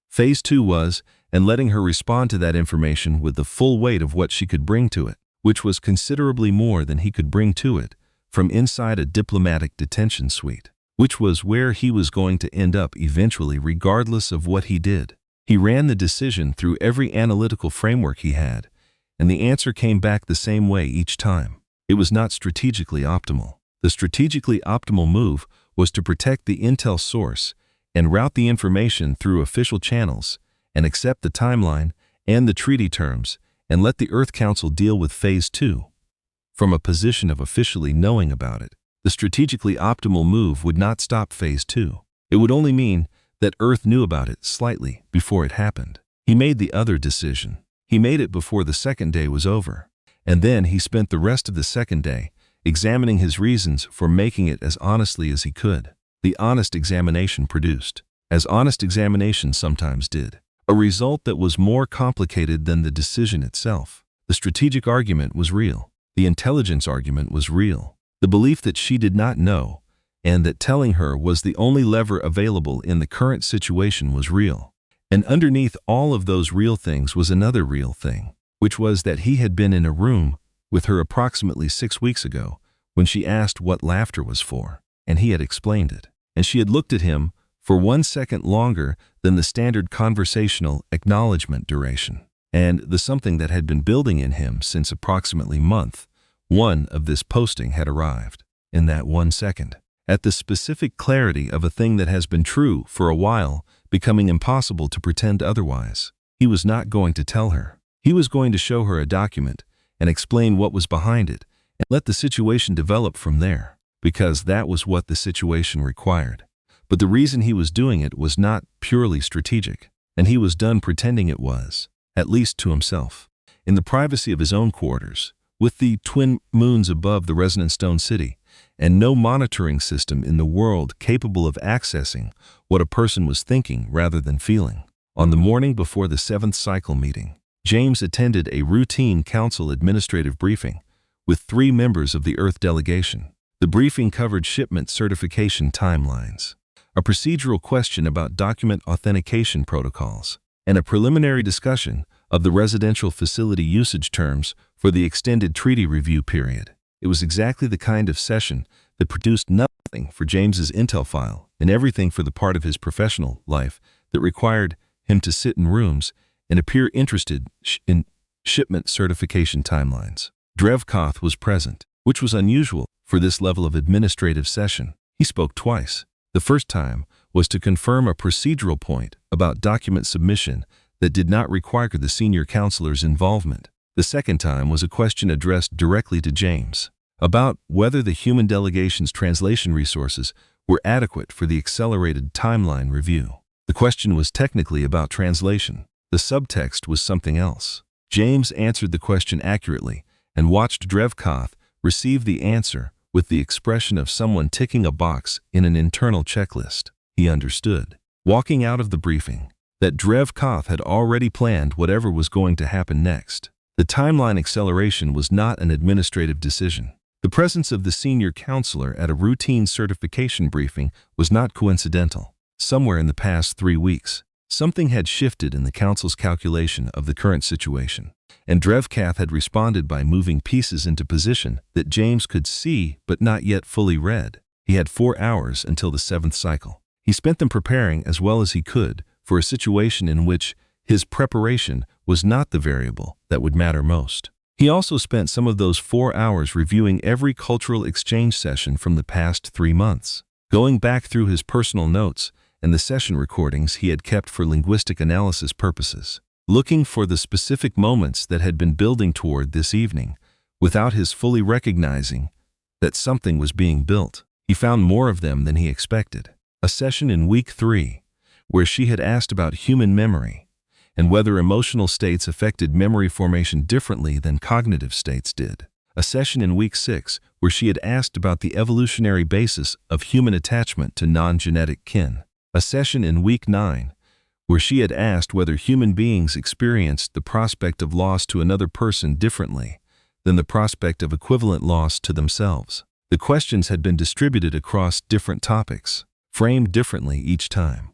Phase 2 was, and letting her respond to that information with the full weight of what she could bring to it, which was considerably more than he could bring to it from inside a diplomatic detention suite, which was where he was going to end up eventually regardless of what he did. He ran the decision through every analytical framework he had, and the answer came back the same way each time. It was not strategically optimal. The strategically optimal move was to protect the intel source and route the information through official channels and accept the timeline and the treaty terms and let the Earth Council deal with Phase 2. From a position of officially knowing about it, the strategically optimal move would not stop Phase 2. It would only mean that Earth knew about it slightly before it happened. He made the other decision. He made it before the second day was over, and then he spent the rest of the second day examining his reasons for making it as honestly as he could. The honest examination produced, as honest examination sometimes did, a result that was more complicated than the decision itself. The strategic argument was real. The intelligence argument was real. The belief that she did not know, and that telling her was the only lever available in the current situation was real. And underneath all of those real things was another real thing, which was that he had been in a room with her approximately 6 weeks ago when she asked what laughter was for, and he had explained it. And she had looked at him for 1 second longer than the standard conversational acknowledgement duration. And the something that had been building in him since approximately month 1 of this posting had arrived. In that 1 second, at the specific clarity of a thing that has been true for a while, becoming impossible to pretend otherwise. He was not going to tell her. He was going to show her a document and explain what was behind it and let the situation develop from there, because that was what the situation required. But the reason he was doing it was not purely strategic, and he was done pretending it was, at least to himself. In the privacy of his own quarters, with the twin moons above the resonant stone city, and no monitoring system in the world capable of accessing what a person was thinking rather than feeling. On the morning before the 7th cycle meeting, James attended a routine council administrative briefing with 3 members of the Earth delegation. The briefing covered shipment certification timelines, a procedural question about document authentication protocols, and a preliminary discussion of the residential facility usage terms for the extended treaty review period. It was exactly the kind of session that produced nothing for James's intel file and everything for the part of his professional life that required him to sit in rooms and appear interested in shipment certification timelines. Drevkoth was present, which was unusual for this level of administrative session. He spoke twice. The first time was to confirm a procedural point about document submission that did not require the senior counselor's involvement. The second time was a question addressed directly to James about whether the human delegation's translation resources were adequate for the accelerated timeline review. The question was technically about translation. The subtext was something else. James answered the question accurately and watched Drevkoth receive the answer with the expression of someone ticking a box in an internal checklist. He understood, walking out of the briefing, that Drevkoth had already planned whatever was going to happen next. The timeline acceleration was not an administrative decision. The presence of the senior counselor at a routine certification briefing was not coincidental. Somewhere in the past 3 weeks, something had shifted in the council's calculation of the current situation, and Drevkoth had responded by moving pieces into position that James could see but not yet fully read. He had 4 hours until the 7th cycle. He spent them preparing as well as he could for a situation in which his preparation was not the variable that would matter most. He also spent some of those 4 hours reviewing every cultural exchange session from the past 3 months, going back through his personal notes and the session recordings he had kept for linguistic analysis purposes, looking for the specific moments that had been building toward this evening, without his fully recognizing that something was being built. He found more of them than he expected. A session in week 3, where she had asked about human memory, and whether emotional states affected memory formation differently than cognitive states did. A session in week 6, where she had asked about the evolutionary basis of human attachment to non-genetic kin. A session in week 9, where she had asked whether human beings experienced the prospect of loss to another person differently than the prospect of equivalent loss to themselves. The questions had been distributed across different topics, framed differently each time,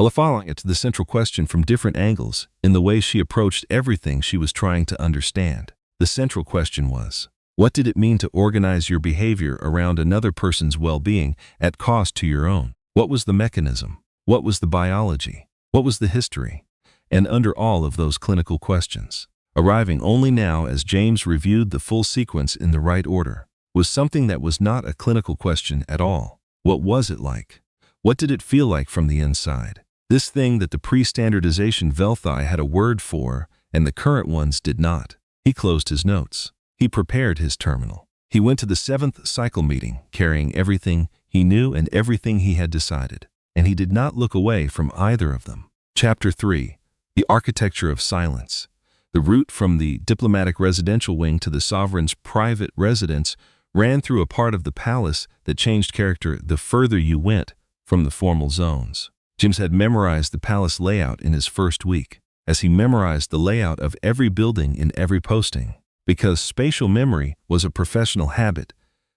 following it to the central question from different angles in the way she approached everything she was trying to understand. The central question was, what did it mean to organize your behavior around another person's well-being at cost to your own? What was the mechanism? What was the biology? What was the history? And under all of those clinical questions, arriving only now as James reviewed the full sequence in the right order, was something that was not a clinical question at all. What was it like? What did it feel like from the inside? This thing that the pre-standardization Velthai had a word for and the current ones did not. He closed his notes. He prepared his terminal. He went to the 7th cycle meeting, carrying everything he knew and everything he had decided, and he did not look away from either of them. Chapter 3. The Architecture of Silence. The route from the diplomatic residential wing to the sovereign's private residence ran through a part of the palace that changed character the further you went from the formal zones. James had memorized the palace layout in his first week. as he memorized the layout of every building in every posting. Because spatial memory was a professional habit,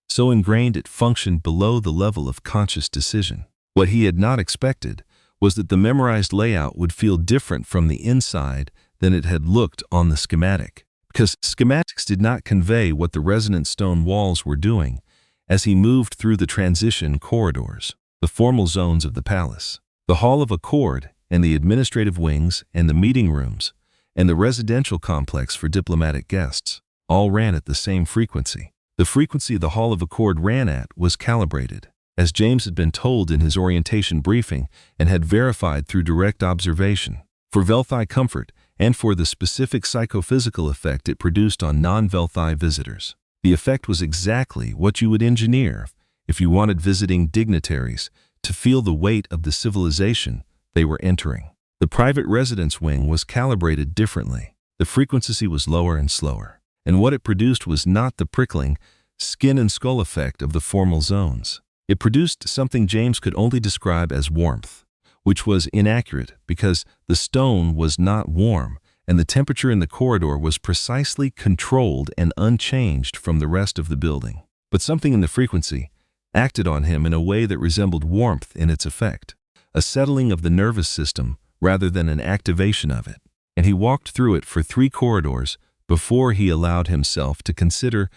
so ingrained it functioned below the level of conscious decision. What he had not expected was that the memorized layout would feel different from the inside than it had looked on the schematic. Because schematics did not convey what the resonant stone walls were doing as he moved through the transition corridors, the formal zones of the palace, the Hall of Accord, and the administrative wings and the meeting rooms, and the residential complex for diplomatic guests, all ran at the same frequency. The frequency the Hall of Accord ran at was calibrated, as James had been told in his orientation briefing and had verified through direct observation, for Velthi comfort and for the specific psychophysical effect it produced on non-Velthi visitors. The effect was exactly what you would engineer if you wanted visiting dignitaries to feel the weight of the civilization they were entering. The private residence wing was calibrated differently. The frequency was lower and slower, and what it produced was not the prickling, skin and skull effect of the formal zones. It produced something James could only describe as warmth, which was inaccurate because the stone was not warm and the temperature in the corridor was precisely controlled and unchanged from the rest of the building. But something in the frequency acted on him in a way that resembled warmth in its effect, a settling of the nervous system rather than an activation of it, and he walked through it for 3 corridors before he allowed himself to consider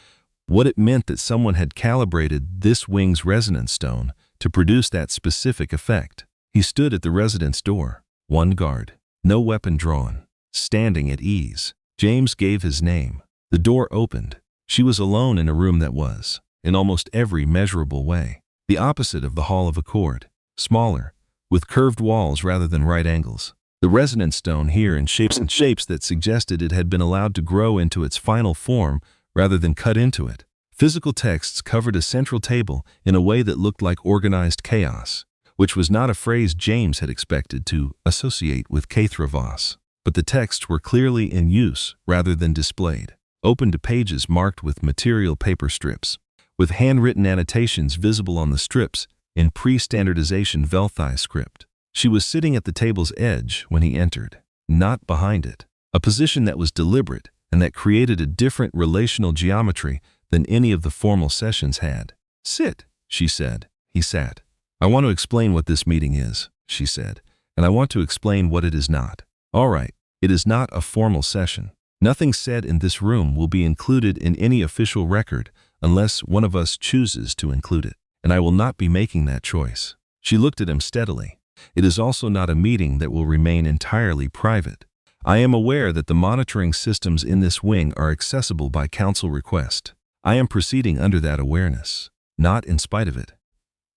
what it meant that someone had calibrated this wing's resonance stone to produce that specific effect. He stood at the residence door, one guard, no weapon drawn, standing at ease. James gave his name. The door opened. She was alone in a room that was, in almost every measurable way, the opposite of the Hall of Accord, smaller, with curved walls rather than right angles. The resonance stone here in shapes that suggested it had been allowed to grow into its final form rather than cut into it. Physical texts covered a central table in a way that looked like organized chaos, which was not a phrase James had expected to associate with Kaithravos. But the texts were clearly in use rather than displayed, open to pages marked with material paper strips, with handwritten annotations visible on the strips in pre-standardization Velthi script. She was sitting at the table's edge when he entered, not behind it, a position that was deliberate and that created a different relational geometry than any of the formal sessions had. "Sit," she said. He sat. "I want to explain what this meeting is," she said, "and I want to explain what it is not." "All right, it is not a formal session. Nothing said in this room will be included in any official record unless one of us chooses to include it, and I will not be making that choice." She looked at him steadily. "It is also not a meeting that will remain entirely private. I am aware that the monitoring systems in this wing are accessible by council request. I am proceeding under that awareness, not in spite of it."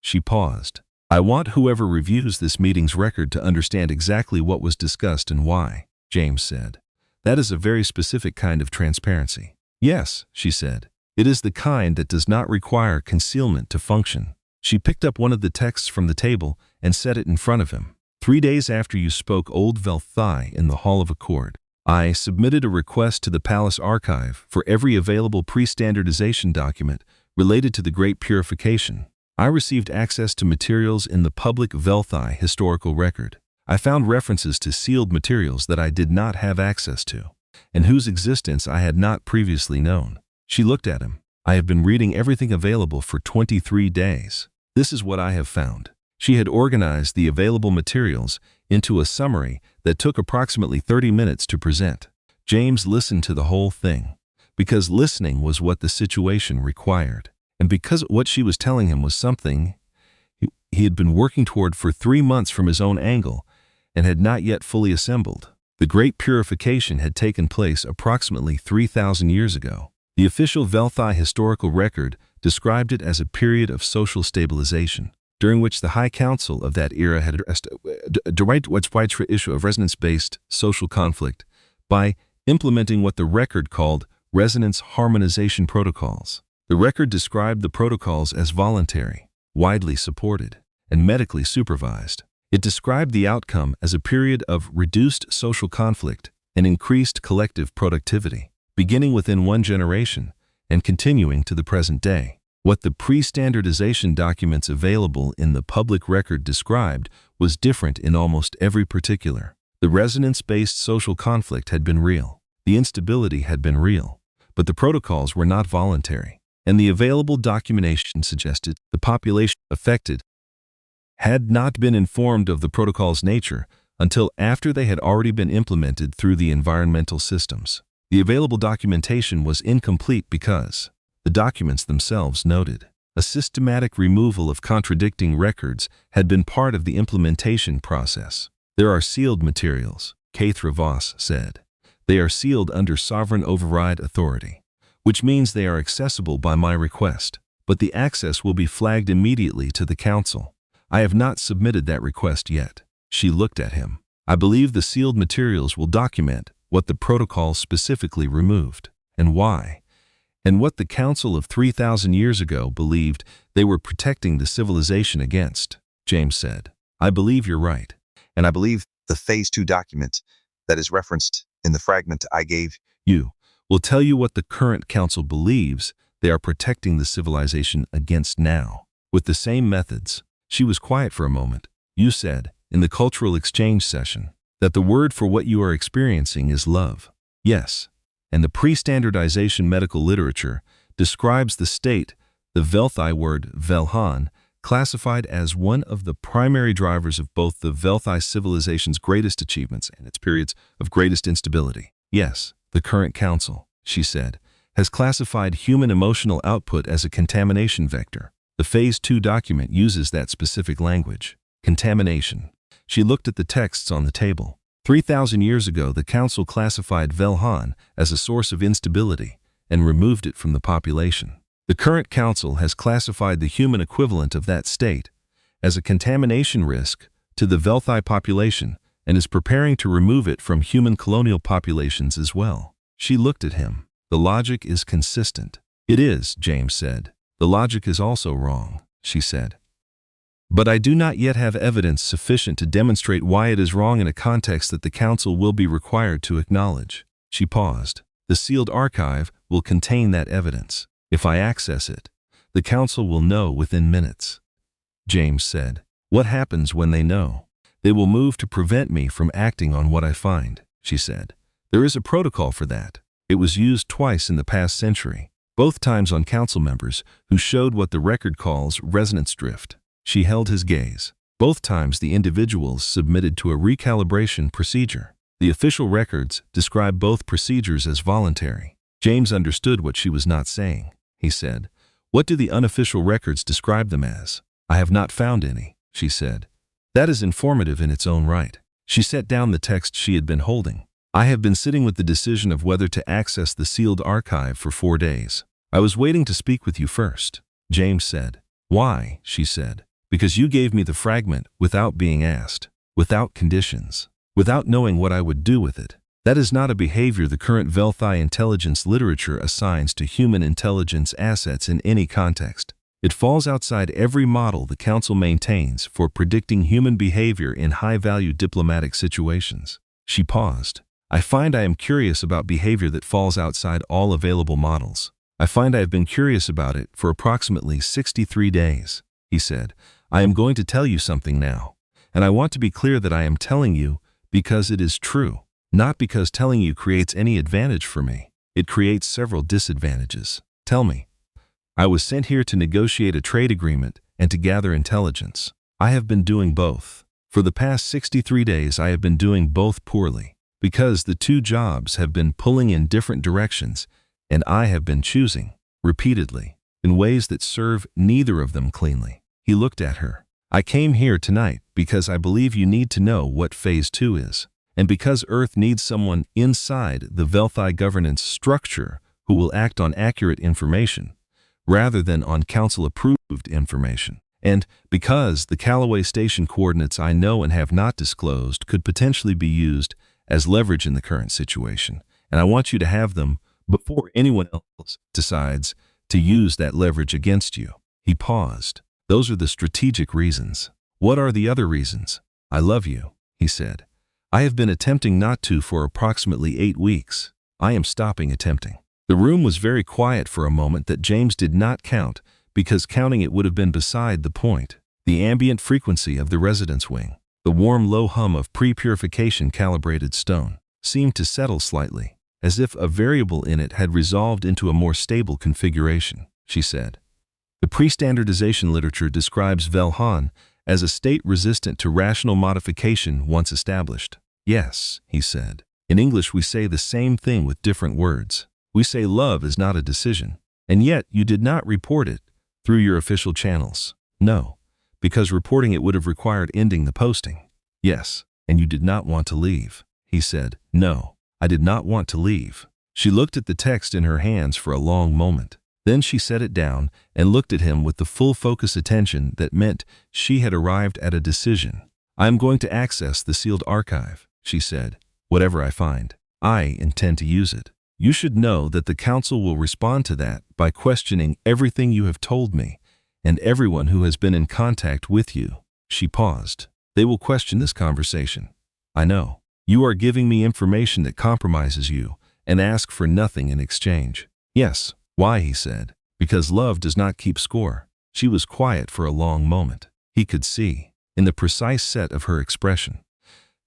She paused. "I want whoever reviews this meeting's record to understand exactly what was discussed and why," James said. "That is a very specific kind of transparency." "Yes," she said. "It is the kind that does not require concealment to function." She picked up one of the texts from the table and set it in front of him. 3 days after you spoke Old Velthi in the Hall of Accord, I submitted a request to the Palace Archive for every available pre-standardization document related to the Great Purification. I received access to materials in the public Velthi historical record. I found references to sealed materials that I did not have access to, and whose existence I had not previously known. She looked at him. "I have been reading everything available for 23 days. This is what I have found." She had organized the available materials into a summary that took approximately 30 minutes to present. James listened to the whole thing, because listening was what the situation required, and because what she was telling him was something he had been working toward for 3 months from his own angle and had not yet fully assembled. The Great Purification had taken place approximately 3,000 years ago. The official Velthi historical record described it as a period of social stabilization, during which the High Council of that era had addressed the widespread issue of resonance-based social conflict by implementing what the record called resonance harmonization protocols. The record described the protocols as voluntary, widely supported, and medically supervised. It described the outcome as a period of reduced social conflict and increased collective productivity, beginning within 1 generation and continuing to the present day. What the pre-standardization documents available in the public record described was different in almost every particular. The resonance-based social conflict had been real. The instability had been real. But the protocols were not voluntary. And the available documentation suggested the population affected had not been informed of the protocol's nature until after they had already been implemented through the environmental systems. The available documentation was incomplete because the documents themselves noted a systematic removal of contradicting records had been part of the implementation process. There are sealed materials, Kathra Voss said. They are sealed under sovereign override authority, which means they are accessible by my request, but the access will be flagged immediately to the Council. I have not submitted that request yet. She looked at him. I believe the sealed materials will document what the protocol specifically removed, and why, and what the Council of 3,000 years ago believed they were protecting the civilization against, James said. I believe you're right. And I believe the Phase 2 document that is referenced in the fragment I gave you will tell you what the current Council believes they are protecting the civilization against now. With the same methods. She was quiet for a moment. You said, in the cultural exchange session, that the word for what you are experiencing is love. Yes. And the pre-standardization medical literature describes the state, the Velthai word Velhan, classified as one of the primary drivers of both the Velthai civilization's greatest achievements and its periods of greatest instability. Yes, the current Council, she said, has classified human emotional output as a contamination vector. The Phase 2 document uses that specific language, contamination. She looked at the texts on the table. 3,000 years ago, the Council classified Velhan as a source of instability and removed it from the population. The current Council has classified the human equivalent of that state as a contamination risk to the Velthai population and is preparing to remove it from human colonial populations as well. She looked at him. The logic is consistent. It is, James said. The logic is also wrong, she said. But I do not yet have evidence sufficient to demonstrate why it is wrong in a context that the Council will be required to acknowledge. She paused. The sealed archive will contain that evidence. If I access it, the Council will know within minutes. James said. What happens when they know? They will move to prevent me from acting on what I find, she said. There is a protocol for that. It was used twice in the past century, both times on Council members who showed what the record calls resonance drift. She held his gaze. Both times the individuals submitted to a recalibration procedure. The official records describe both procedures as voluntary. James understood what she was not saying. He said, "What do the unofficial records describe them as?" "I have not found any," she said. "That is informative in its own right." She set down the text she had been holding. "I have been sitting with the decision of whether to access the sealed archive for 4 days. I was waiting to speak with you first," James said. "Why?" she said. "Because you gave me the fragment without being asked, without conditions, without knowing what I would do with it. That is not a behavior the current Velthai intelligence literature assigns to human intelligence assets in any context. It falls outside every model the Council maintains for predicting human behavior in high-value diplomatic situations." She paused. "I find I am curious about behavior that falls outside all available models. I find I have been curious about it for approximately 63 days, he said. "I am going to tell you something now, and I want to be clear that I am telling you because it is true, not because telling you creates any advantage for me. It creates several disadvantages. Tell me." "I was sent here to negotiate a trade agreement and to gather intelligence. I have been doing both. For the past 63 days I have been doing both poorly, because the two jobs have been pulling in different directions, and I have been choosing, repeatedly, in ways that serve neither of them cleanly." He looked at her. "I came here tonight because I believe you need to know what Phase 2 is, and because Earth needs someone inside the Velthai governance structure who will act on accurate information, rather than on Council-approved information. And because the Callaway Station coordinates I know and have not disclosed could potentially be used as leverage in the current situation, and I want you to have them before anyone else decides to use that leverage against you." He paused. "Those are the strategic reasons. What are the other reasons?" "I love you," he said. "I have been attempting not to for approximately 8 weeks. I am stopping attempting." The room was very quiet for a moment that James did not count, because counting it would have been beside the point. The ambient frequency of the residence wing. The warm, low hum of pre-purification calibrated stone seemed to settle slightly, as if a variable in it had resolved into a more stable configuration, she said. The pre-standardization literature describes Velhan as a state resistant to rational modification once established. Yes, he said. In English we say the same thing with different words. We say love is not a decision, and yet you did not report it through your official channels. No, because reporting it would have required ending the posting. Yes, and you did not want to leave. He said, no, I did not want to leave. She looked at the text in her hands for a long moment. Then she set it down and looked at him with the full focus attention that meant she had arrived at a decision. I am going to access the sealed archive, she said. Whatever I find, I intend to use it. You should know that the council will respond to that by questioning everything you have told me and everyone who has been in contact with you. She paused. They will question this conversation. I know. You are giving me information that compromises you and ask for nothing in exchange. Yes. Why, he said. Because love does not keep score. She was quiet for a long moment. He could see, in the precise set of her expression,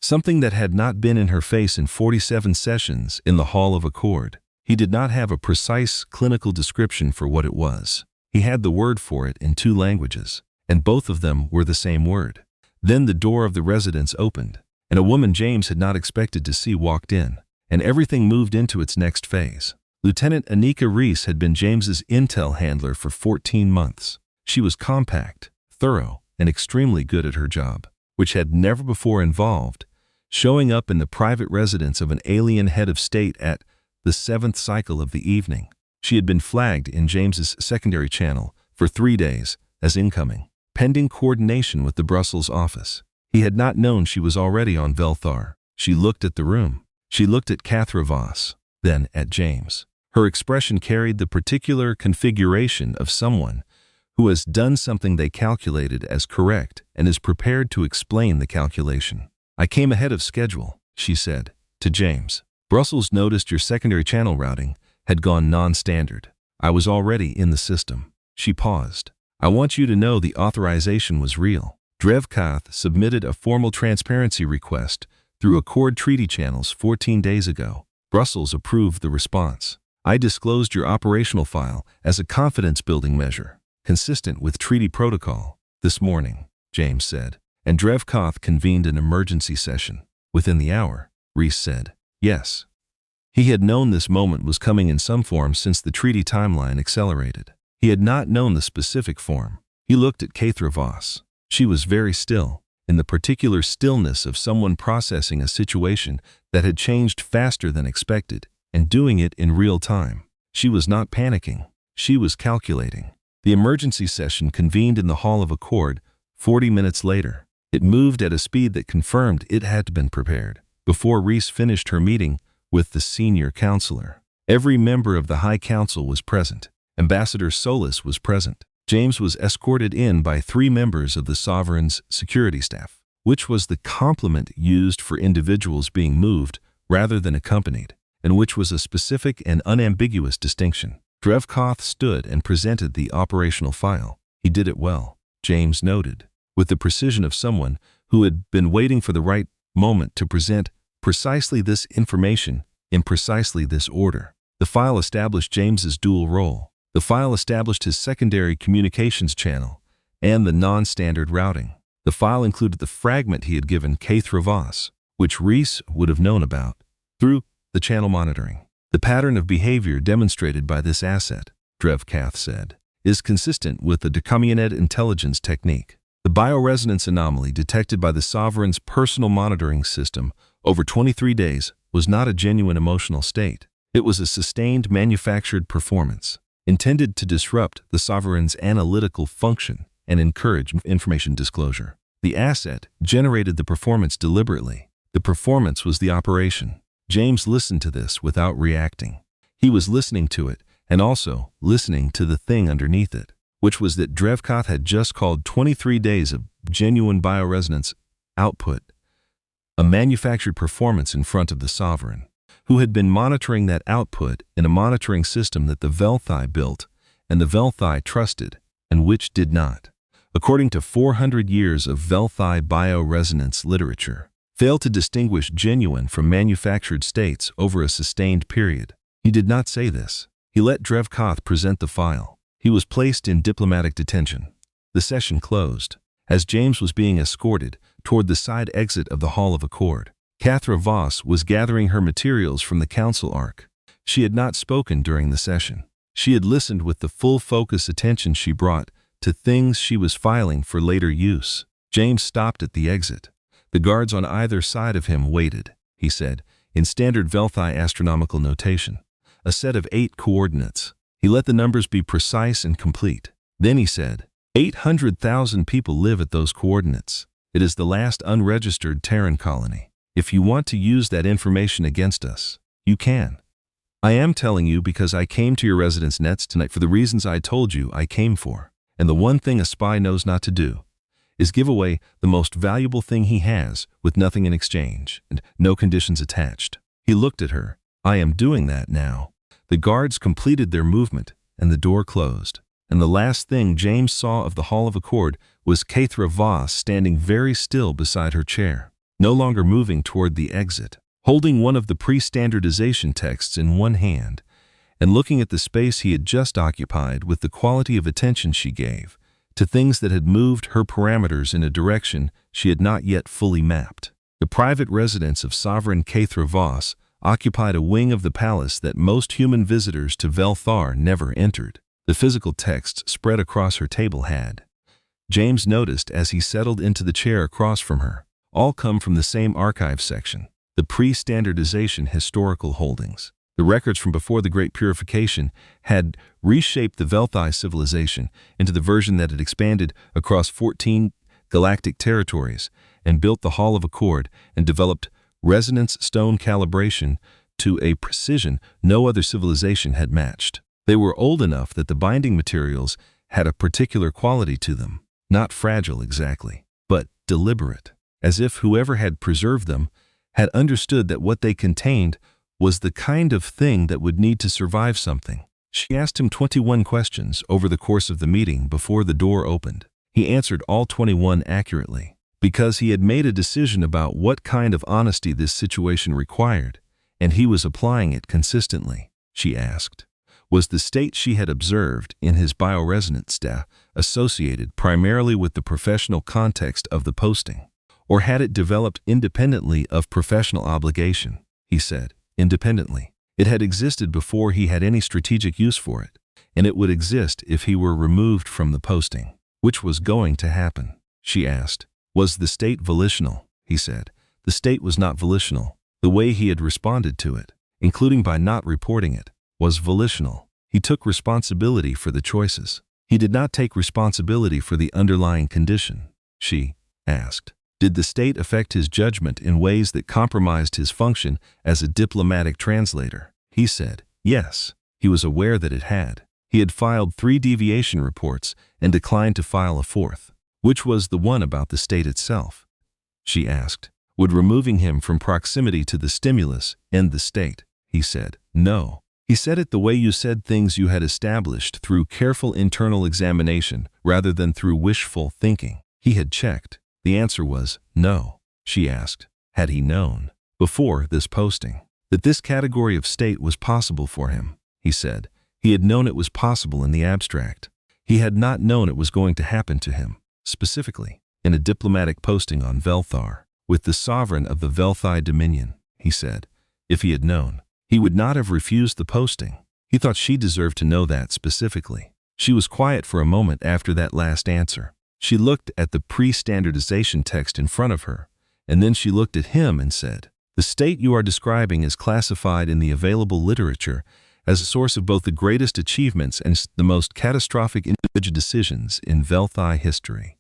something that had not been in her face in 47 sessions in the Hall of Accord. He did not have a precise clinical description for what it was. He had the word for it in 2 languages, and both of them were the same word. Then the door of the residence opened, and a woman James had not expected to see walked in, and everything moved into its next phase. Lieutenant Anika Reese had been James's intel handler for 14 months. She was compact, thorough, and extremely good at her job, which had never before involved showing up in the private residence of an alien head of state at the 7th cycle of the evening. She had been flagged in James's secondary channel for 3 days as incoming, pending coordination with the Brussels office. He had not known she was already on Velthar. She looked at the room. She looked at Cathra Voss, then at James. Her expression carried the particular configuration of someone who has done something they calculated as correct and is prepared to explain the calculation. I came ahead of schedule, she said, to James. Brussels noticed your secondary channel routing had gone non-standard. I was already in the system. She paused. I want you to know the authorization was real. Drevkath submitted a formal transparency request through Accord Treaty channels 14 days ago. Brussels approved the response. I disclosed your operational file as a confidence-building measure, consistent with treaty protocol, this morning, James said, and Drevkath convened an emergency session. Within the hour, Reese said, yes. He had known this moment was coming in some form since the treaty timeline accelerated. He had not known the specific form. He looked at Cathra Voss. She was very still, in the particular stillness of someone processing a situation that had changed faster than expected, and doing it in real time. She was not panicking. She was calculating. The emergency session convened in the Hall of Accord 40 minutes later. It moved at a speed that confirmed it had been prepared. Before Reese finished her meeting with the senior counselor, every member of the High Council was present. Ambassador Solis was present. James was escorted in by 3 members of the Sovereign's security staff, which was the complement used for individuals being moved rather than accompanied, and which was a specific and unambiguous distinction. Drevkath stood and presented the operational file. He did it well, James noted, with the precision of someone who had been waiting for the right moment to present precisely this information in precisely this order. The file established James's dual role. The file established his secondary communications channel and the non-standard routing. The file included the fragment he had given Cathra Voss, which Reese would have known about through the channel monitoring. The pattern of behavior demonstrated by this asset, Drevkath said, is consistent with the Decommuned intelligence technique. The bioresonance anomaly detected by the Sovereign's personal monitoring system over 23 days was not a genuine emotional state. It was a sustained manufactured performance, intended to disrupt the Sovereign's analytical function and encourage information disclosure. The asset generated the performance deliberately. The performance was the operation. James listened to this without reacting. He was listening to it and also listening to the thing underneath it, which was that Drevkath had just called 23 days of genuine bioresonance output a manufactured performance in front of the Sovereign, who had been monitoring that output in a monitoring system that the Velthai built and the Velthai trusted, and which did not. according to 400 years of Velthi bioresonance literature, fail to distinguish genuine from manufactured states over a sustained period. He did not say this. He let Drevkoth present the file. He was placed in diplomatic detention. The session closed. As James was being escorted toward the side exit of the Hall of Accord, Cathra Voss was gathering her materials from the council ark. She had not spoken during the session. She had listened with the full focus attention she brought to things she was filing for later use. James stopped at the exit. The guards on either side of him waited, he said, in standard Velthi astronomical notation. A set of 8 coordinates. He let the numbers be precise and complete. Then he said, 800,000 people live at those coordinates. It is the last unregistered Terran colony. If you want to use that information against us, you can. I am telling you because I came to your residence nets tonight for the reasons I told you I came for. And the one thing a spy knows not to do is give away the most valuable thing he has with nothing in exchange and no conditions attached. He looked at her. I am doing that now. The guards completed their movement and the door closed. And the last thing James saw of the Hall of Accord was Cathra Voss standing very still beside her chair, no longer moving toward the exit, holding one of the pre-standardization texts in one hand and looking at the space he had just occupied with the quality of attention she gave to things that had moved her parameters in a direction she had not yet fully mapped. The private residence of Sovereign Cathra Voss occupied a wing of the palace that most human visitors to Velthar never entered. The physical texts spread across her table had, James noticed as he settled into the chair across from her, all come from the same archive section, the pre-standardization historical holdings. The records from before the Great Purification had reshaped the Velthi civilization into the version that had expanded across 14 galactic territories and built the Hall of Accord and developed resonance stone calibration to a precision no other civilization had matched. They were old enough that the binding materials had a particular quality to them, not fragile exactly, but deliberate, as if whoever had preserved them had understood that what they contained was the kind of thing that would need to survive something. She asked him 21 questions over the course of the meeting before the door opened. He answered all 21 accurately, because he had made a decision about what kind of honesty this situation required, and he was applying it consistently. She asked, was the state she had observed in his bioresonance data associated primarily with the professional context of the posting, or had it developed independently of professional obligation? He said, independently. It had existed before he had any strategic use for it, and it would exist if he were removed from the posting. Which was going to happen? She asked. Was the state volitional? He said. The state was not volitional. The way he had responded to it, including by not reporting it, was volitional. He took responsibility for the choices. He did not take responsibility for the underlying condition. She asked. Did the state affect his judgment in ways that compromised his function as a diplomatic translator? He said, yes. He was aware that it had. He had filed 3 deviation reports and declined to file a 4th. Which was the one about the state itself? She asked. Would removing him from proximity to the stimulus end the state? He said, no. He said it the way you said things you had established through careful internal examination rather than through wishful thinking. He had checked. The answer was no. She asked, had he known, before this posting, that this category of state was possible for him? He said, he had known it was possible in the abstract. He had not known it was going to happen to him, specifically, in a diplomatic posting on Velthar, with the sovereign of the Velthi Dominion. He said, if he had known, he would not have refused the posting. He thought she deserved to know that specifically. She was quiet for a moment after that last answer. She looked at the pre-standardization text in front of her, and then she looked at him and said, the state you are describing is classified in the available literature as a source of both the greatest achievements and the most catastrophic individual decisions in Velthi history.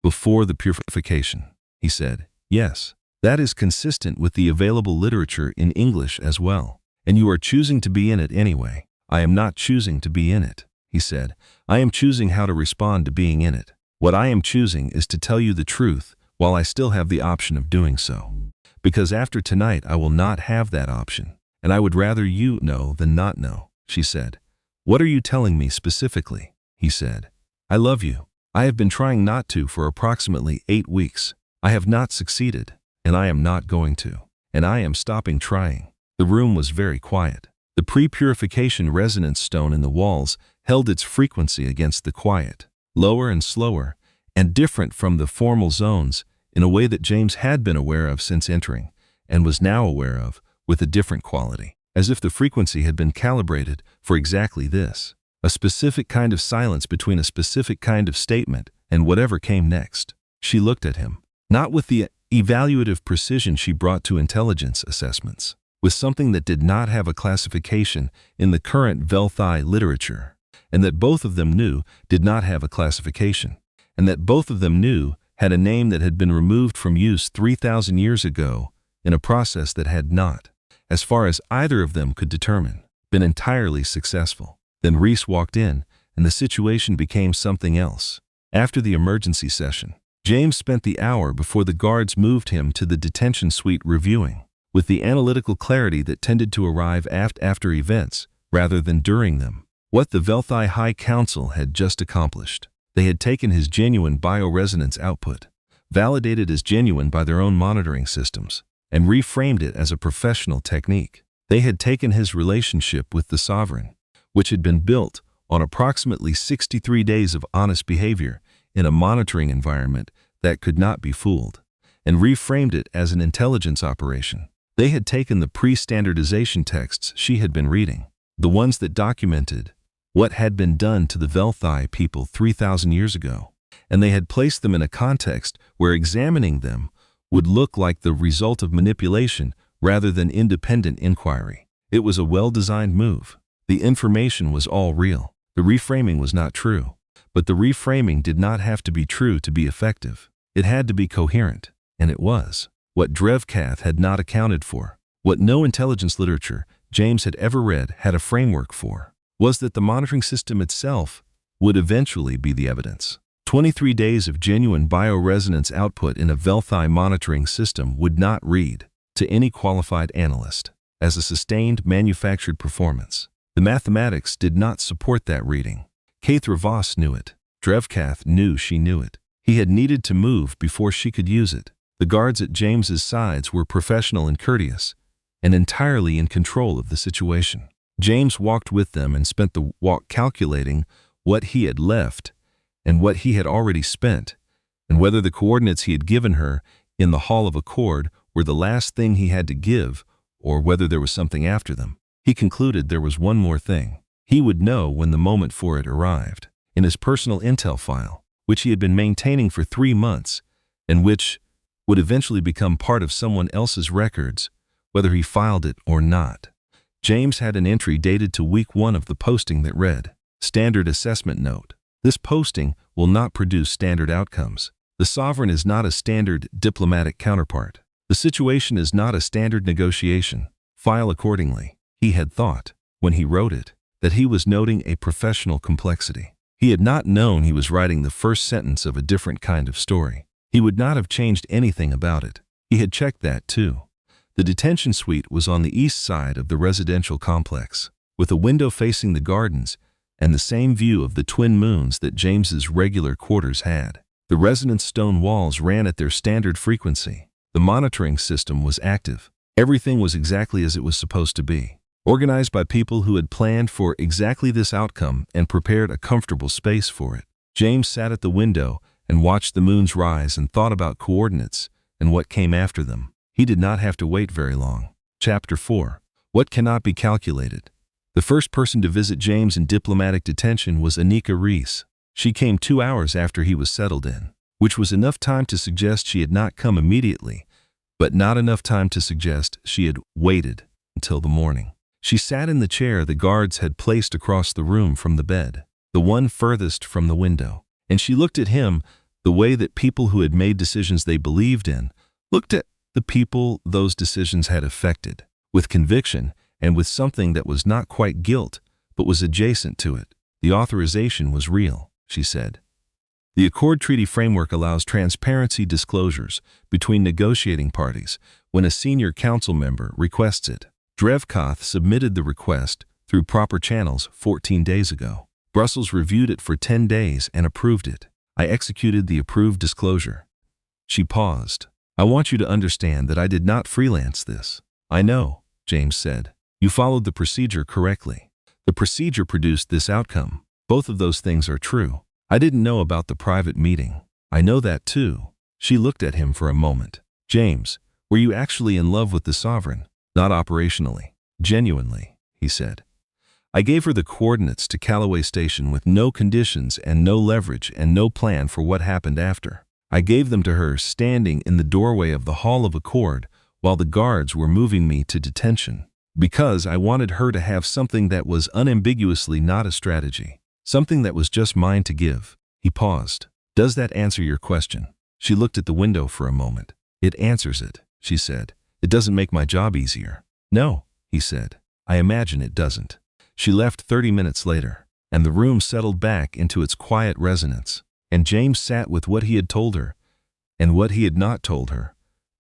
Before the purification, he said, yes, that is consistent with the available literature in English as well, and you are choosing to be in it anyway. I am not choosing to be in it, he said. I am choosing how to respond to being in it. What I am choosing is to tell you the truth while I still have the option of doing so. Because after tonight I will not have that option, and I would rather you know than not know, she said. What are you telling me specifically? He said. I love you. I have been trying not to for approximately 8 weeks. I have not succeeded, and I am not going to. And I am stopping trying. The room was very quiet. The pre-purification resonance stone in the walls held its frequency against the quiet, lower and slower, and different from the formal zones in a way that James had been aware of since entering, and was now aware of with a different quality, as if the frequency had been calibrated for exactly this, a specific kind of silence between a specific kind of statement and whatever came next. She looked at him, not with the evaluative precision she brought to intelligence assessments, with something that did not have a classification in the current Velthai literature, and that both of them knew did not have a classification, and that both of them knew had a name that had been removed from use 3,000 years ago in a process that had not, as far as either of them could determine, been entirely successful. Then Reese walked in, and the situation became something else. After the emergency session, James spent the hour before the guards moved him to the detention suite reviewing, with the analytical clarity that tended to arrive after events rather than during them, what the Velthai High Council had just accomplished. They had taken his genuine bioresonance output, validated as genuine by their own monitoring systems, and reframed it as a professional technique. They had taken his relationship with the Sovereign, which had been built on approximately 63 days of honest behavior in a monitoring environment that could not be fooled, and reframed it as an intelligence operation. They had taken the pre-standardization texts she had been reading, the ones that documented what had been done to the Velthai people 3,000 years ago, and they had placed them in a context where examining them would look like the result of manipulation rather than independent inquiry. It was a well-designed move. The information was all real. The reframing was not true. But the reframing did not have to be true to be effective. It had to be coherent, and it was. What Drevkath had not accounted for, what no intelligence literature James had ever read had a framework for, was that the monitoring system itself would eventually be the evidence. 23 days of genuine bioresonance output in a Velthai monitoring system would not read, to any qualified analyst, as a sustained manufactured performance. The mathematics did not support that reading. Kathra Voss knew it. Drevkath knew she knew it. He had needed to move before she could use it. The guards at James's sides were professional and courteous, and entirely in control of the situation. James walked with them and spent the walk calculating what he had left and what he had already spent, and whether the coordinates he had given her in the Hall of Accord were the last thing he had to give, or whether there was something after them. He concluded there was one more thing. He would know when the moment for it arrived. In his personal intel file, which he had been maintaining for 3 months, and which would eventually become part of someone else's records, whether he filed it or not. James had an entry dated to week 1 of the posting that read, "Standard Assessment Note. This posting will not produce standard outcomes. The Sovereign is not a standard diplomatic counterpart. The situation is not a standard negotiation. File accordingly." He had thought, when he wrote it, that he was noting a professional complexity. He had not known he was writing the first sentence of a different kind of story. He would not have changed anything about it. He had checked that too. The detention suite was on the east side of the residential complex, with a window facing the gardens and the same view of the twin moons that James's regular quarters had. The resonance stone walls ran at their standard frequency. The monitoring system was active. Everything was exactly as it was supposed to be, organized by people who had planned for exactly this outcome and prepared a comfortable space for it. James sat at the window and watched the moons rise and thought about coordinates and what came after them. He did not have to wait very long. Chapter 4. What cannot be calculated. The first person to visit James in diplomatic detention was Anika Reese. She came 2 hours after he was settled in, which was enough time to suggest she had not come immediately, but not enough time to suggest she had waited until the morning. She sat in the chair the guards had placed across the room from the bed, the one furthest from the window, and she looked at him the way that people who had made decisions they believed in looked at the people those decisions had affected, with conviction and with something that was not quite guilt, but was adjacent to it. The authorization was real, she said. The Accord Treaty framework allows transparency disclosures between negotiating parties when a senior council member requests it. Drevkath submitted the request through proper channels 14 days ago. Brussels reviewed it for 10 days and approved it. I executed the approved disclosure. She paused. I want you to understand that I did not freelance this. I know, James said. You followed the procedure correctly. The procedure produced this outcome. Both of those things are true. I didn't know about the private meeting. I know that too. She looked at him for a moment. James, were you actually in love with the Sovereign? Not operationally. Genuinely, he said. I gave her the coordinates to Callaway Station with no conditions and no leverage and no plan for what happened after. I gave them to her standing in the doorway of the Hall of Accord while the guards were moving me to detention. Because I wanted her to have something that was unambiguously not a strategy. Something that was just mine to give. He paused. Does that answer your question? She looked at the window for a moment. It answers it, she said. It doesn't make my job easier. No, he said. I imagine it doesn't. She left 30 minutes later, and the room settled back into its quiet resonance, and James sat with what he had told her, and what he had not told her,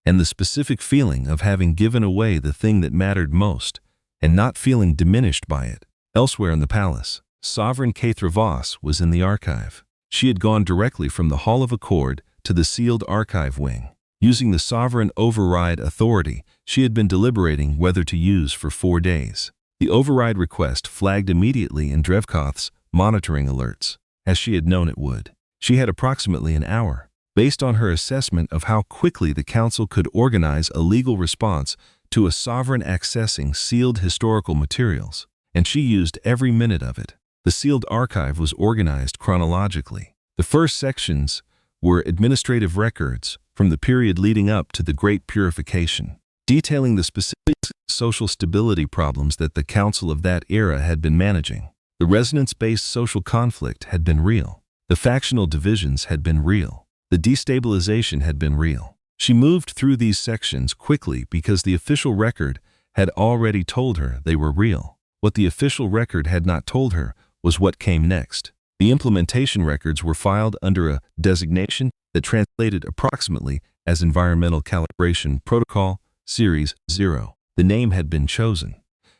and the specific feeling of having given away the thing that mattered most, and not feeling diminished by it. Elsewhere in the palace, Sovereign Kathra Voss was in the archive. She had gone directly from the Hall of Accord to the sealed archive wing. Using the sovereign override authority she had been deliberating whether to use for 4 days. The override request flagged immediately in Drevkoth's monitoring alerts, as she had known it would. She had approximately an hour, based on her assessment of how quickly the council could organize a legal response to a sovereign accessing sealed historical materials, and she used every minute of it. The sealed archive was organized chronologically. The first sections were administrative records from the period leading up to the Great Purification, detailing the specific social stability problems that the council of that era had been managing. The resonance-based social conflict had been real. The factional divisions had been real. The destabilization had been real. She moved through these sections quickly because the official record had already told her they were real. What the official record had not told her was what came next. The implementation records were filed under a designation that translated approximately as Environmental Calibration Protocol Series 0. The name had been chosen.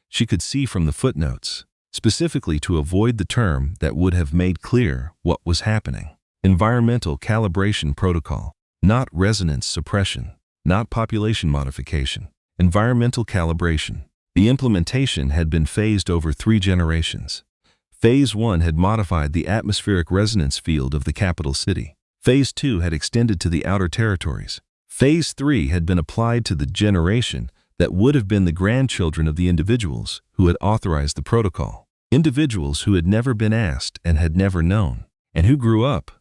She could see from the footnotes, specifically to avoid the term that would have made clear what was happening. Environmental Calibration Protocol, not resonance suppression, not population modification. Environmental calibration. The implementation had been phased over 3 generations. Phase 1 had modified the atmospheric resonance field of the capital city. Phase 2 had extended to the outer territories. Phase 3 had been applied to the generation that would have been the grandchildren of the individuals who had authorized the protocol. Individuals who had never been asked and had never known, and who grew up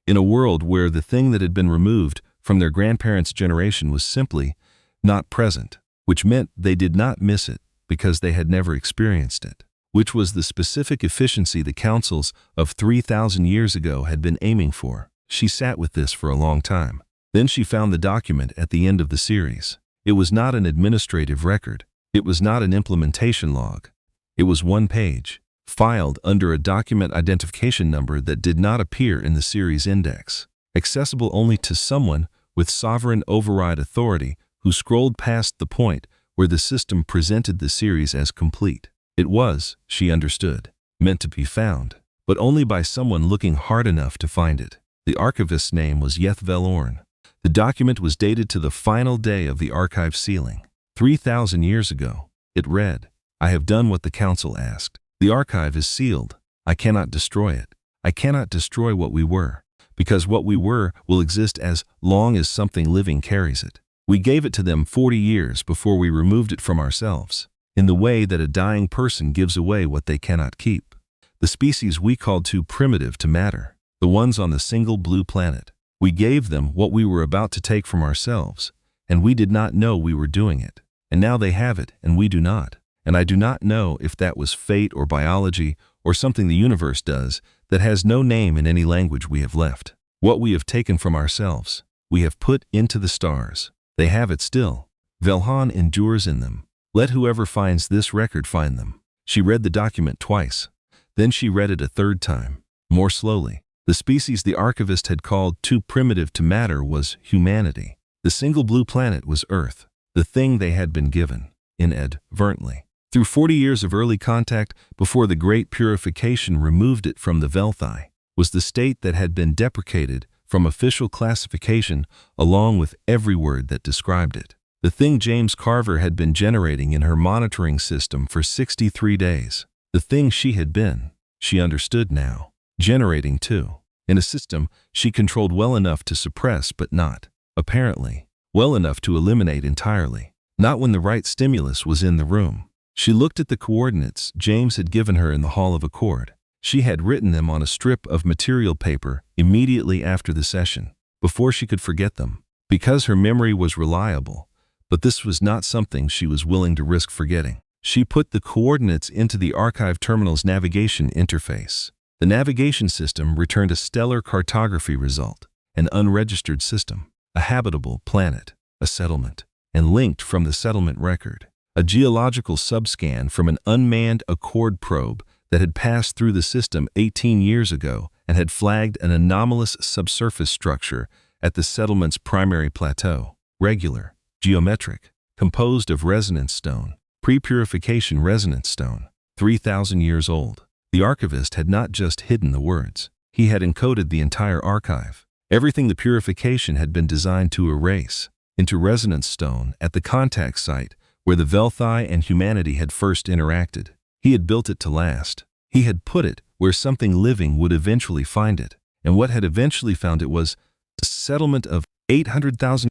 in a world where the thing that had been removed from their grandparents' generation was simply not present, which meant they did not miss it because they had never experienced it, which was the specific efficiency the councils of 3,000 years ago had been aiming for. She sat with this for a long time. Then she found the document at the end of the series. It was not an administrative record. It was not an implementation log. It was 1 page, filed under a document identification number that did not appear in the series index, accessible only to someone with sovereign override authority who scrolled past the point where the system presented the series as complete. It was, she understood, meant to be found, but only by someone looking hard enough to find it. The archivist's name was Yethvel Orn. The document was dated to the final day of the archive sealing. 3,000 years ago, it read, I have done what the council asked. The archive is sealed. I cannot destroy it. I cannot destroy what we were, because what we were will exist as long as something living carries it. We gave it to them 40 years before we removed it from ourselves, in the way that a dying person gives away what they cannot keep. The species we called too primitive to matter, the ones on the single blue planet. We gave them what we were about to take from ourselves, and we did not know we were doing it. And now they have it, and we do not. And I do not know if that was fate or biology or something the universe does that has no name in any language we have left. What we have taken from ourselves, we have put into the stars. They have it still. Velhan endures in them. Let whoever finds this record find them. She read the document twice. Then she read it a 3rd time, more slowly. The species the archivist had called too primitive to matter was humanity. The single blue planet was Earth, the thing they had been given, inadvertently. Through 40 years of early contact before the Great Purification removed it from the Velthai. was the state that had been deprecated from official classification along with every word that described it. The thing James Carver had been generating in her monitoring system for 63 days. The thing she had been, she understood now, generating too, in a system she controlled well enough to suppress but not, apparently, well enough to eliminate entirely. Not when the right stimulus was in the room. She looked at the coordinates James had given her in the Hall of Accord. She had written them on a strip of material paper immediately after the session, before she could forget them, because her memory was reliable, but this was not something she was willing to risk forgetting. She put the coordinates into the archive terminal's navigation interface. The navigation system returned a stellar cartography result, an unregistered system, a habitable planet, a settlement, and linked from the settlement record, a geological subscan from an unmanned Accord probe that had passed through the system 18 years ago and had flagged an anomalous subsurface structure at the settlement's primary plateau, regular, geometric, composed of resonance stone, pre-purification resonance stone, 3,000 years old. The archivist had not just hidden the words. He had encoded the entire archive. Everything the purification had been designed to erase, into resonance stone at the contact site where the Velthi and humanity had first interacted. He had built it to last. He had put it where something living would eventually find it. And what had eventually found it was a settlement of 800,000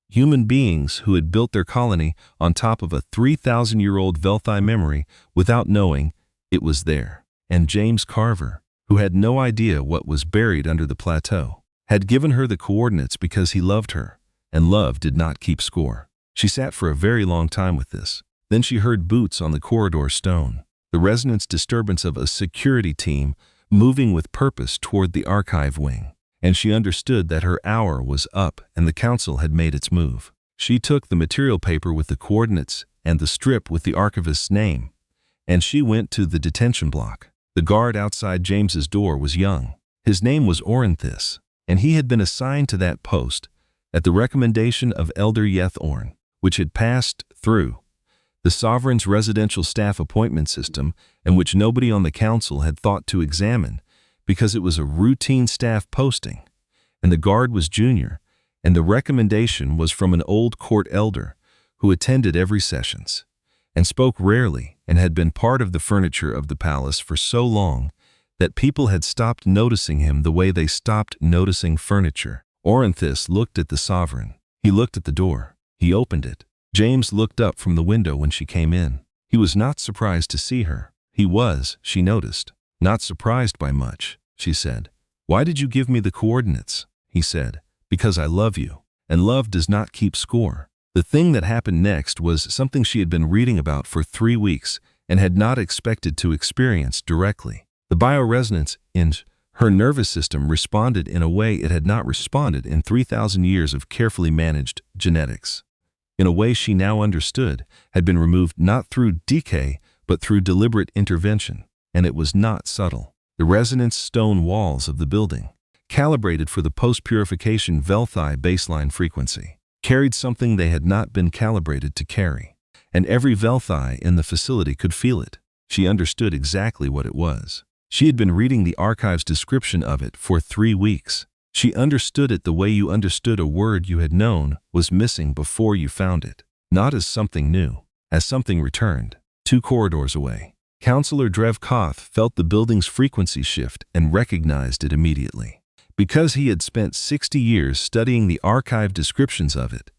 human beings who had built their colony on top of a 3,000-year-old Velthi memory without knowing it was there. And James Carver, who had no idea what was buried under the plateau, had given her the coordinates because he loved her, and love did not keep score. She sat for a very long time with this. Then she heard boots on the corridor stone, the resonance disturbance of a security team moving with purpose toward the archive wing, and she understood that her hour was up and the council had made its move. She took the material paper with the coordinates and the strip with the archivist's name, and she went to the detention block. The guard outside James's door was young. His name was Orinthis, and he had been assigned to that post at the recommendation of Elder Yethorn, which had passed through the Sovereign's residential staff appointment system and which nobody on the council had thought to examine because it was a routine staff posting, and the guard was junior, and the recommendation was from an old court elder who attended every sessions and spoke rarely and had been part of the furniture of the palace for so long that people had stopped noticing him the way they stopped noticing furniture. Orinthis looked at the sovereign. He looked at the door. He opened it. James looked up from the window when she came in. He was not surprised to see her. He was, she noticed, not surprised by much. She said, "Why did you give me the coordinates?" He said, "Because I love you, and love does not keep score." The thing that happened next was something she had been reading about for 3 weeks and had not expected to experience directly. The bioresonance in her nervous system responded in a way it had not responded in 3,000 years of carefully managed genetics. In a way she now understood, had been removed not through decay but through deliberate intervention, and it was not subtle. The resonance stone walls of the building, calibrated for the post-purification Velthi baseline frequency, carried something they had not been calibrated to carry, and every Velthi in the facility could feel it. She understood exactly what it was. She had been reading the archive's description of it for 3 weeks. She understood it the way you understood a word you had known was missing before you found it, not as something new, as something returned. 2 corridors away, Counselor Drevkoth felt the building's frequency shift and recognized it immediately. Because he had spent 60 years studying the archive descriptions of it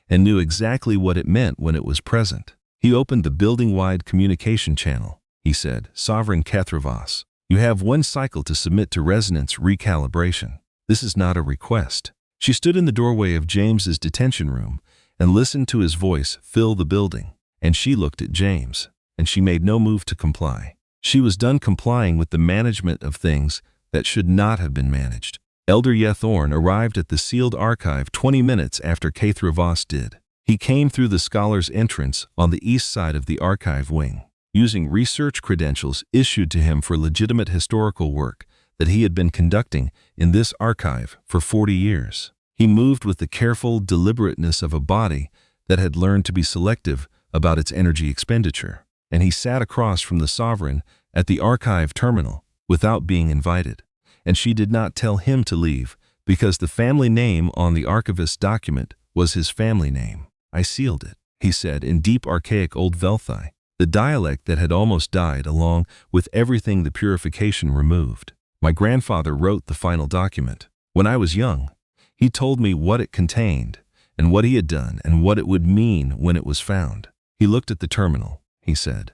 and knew exactly what it meant when it was present. He opened the building-wide communication channel. He said, "Sovereign Kethravos, you have 1 cycle to submit to resonance recalibration. This is not a request." She stood in the doorway of James's detention room and listened to his voice fill the building, and she looked at James, and she made no move to comply. She was done complying with the management of things that should not have been managed. Elder Yethorn arrived at the sealed archive 20 minutes after Kethravos did. He came through the scholar's entrance on the east side of the archive wing, using research credentials issued to him for legitimate historical work that he had been conducting in this archive for 40 years. He moved with the careful deliberateness of a body that had learned to be selective about its energy expenditure, and he sat across from the sovereign at the archive terminal without being invited, and she did not tell him to leave because the family name on the archivist's document was his family name. I sealed it, he said in deep archaic Old Velthi, the dialect that had almost died along with everything the purification removed. My grandfather wrote the final document. When I was young, he told me what it contained and what he had done and what it would mean when it was found. He looked at the terminal, he said.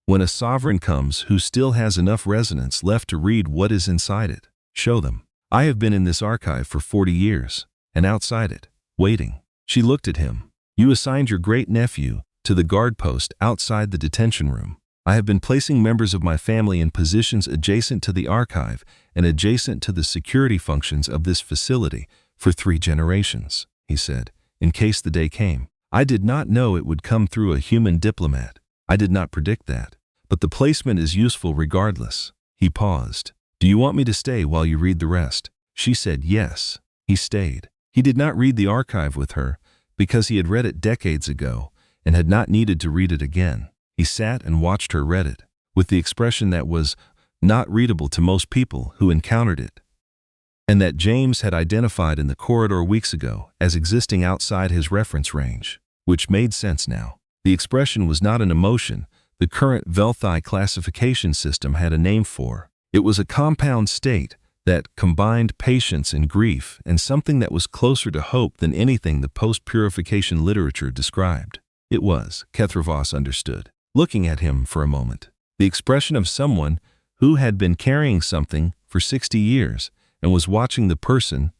When a sovereign comes who still has enough resonance left to read what is inside it, show them. I have been in this archive for 40 years, and outside it, waiting. She looked at him. You assigned your great-nephew to the guard post outside the detention room. I have been placing members of my family in positions adjacent to the archive and adjacent to the security functions of this facility for 3 generations, he said, in case the day came. I did not know it would come through a human diplomat. I did not predict that. But the placement is useful regardless. He paused. Do you want me to stay while you read the rest? She said yes. He stayed. He did not read the archive with her because he had read it decades ago and had not needed to read it again. He sat and watched her read it, with the expression that was not readable to most people who encountered it, and that James had identified in the corridor weeks ago as existing outside his reference range, which made sense now. The expression was not an emotion the current Velthi classification system had a name for. It was a compound state that combined patience and grief and something that was closer to hope than anything the post-purification literature described. It was, Kethravos understood, looking at him for a moment, the expression of someone who had been carrying something for 60 years and was watching the person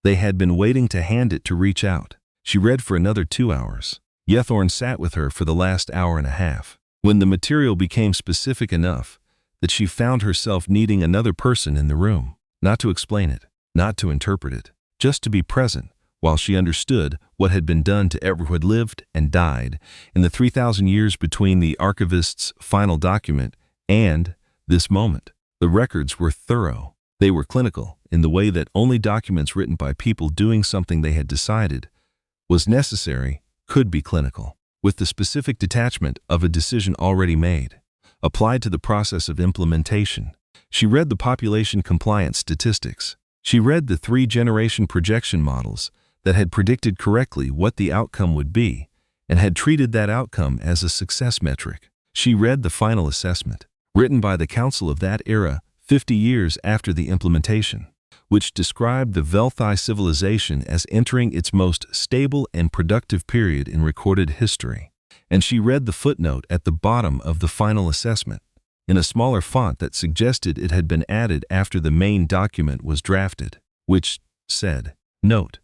they had been waiting to hand it to reach out. She read for another 2 hours. Yethorn sat with her for the last hour and a half. When the material became specific enough that she found herself needing another person in the room, not to explain it, not to interpret it, just to be present while she understood what had been done to everyone who had lived and died in the 3,000 years between the archivist's final document and this moment. The records were thorough. They were clinical in the way that only documents written by people doing something they had decided was necessary could be clinical, with the specific detachment of a decision already made, applied to the process of implementation. She read the population compliance statistics. She read the 3-generation projection models that had predicted correctly what the outcome would be and had treated that outcome as a success metric. She read the final assessment, written by the council of that era 50 years after the implementation, which described the Velthi civilization as entering its most stable and productive period in recorded history. And she read the footnote at the bottom of the final assessment, in a smaller font that suggested it had been added after the main document was drafted, which said, Note: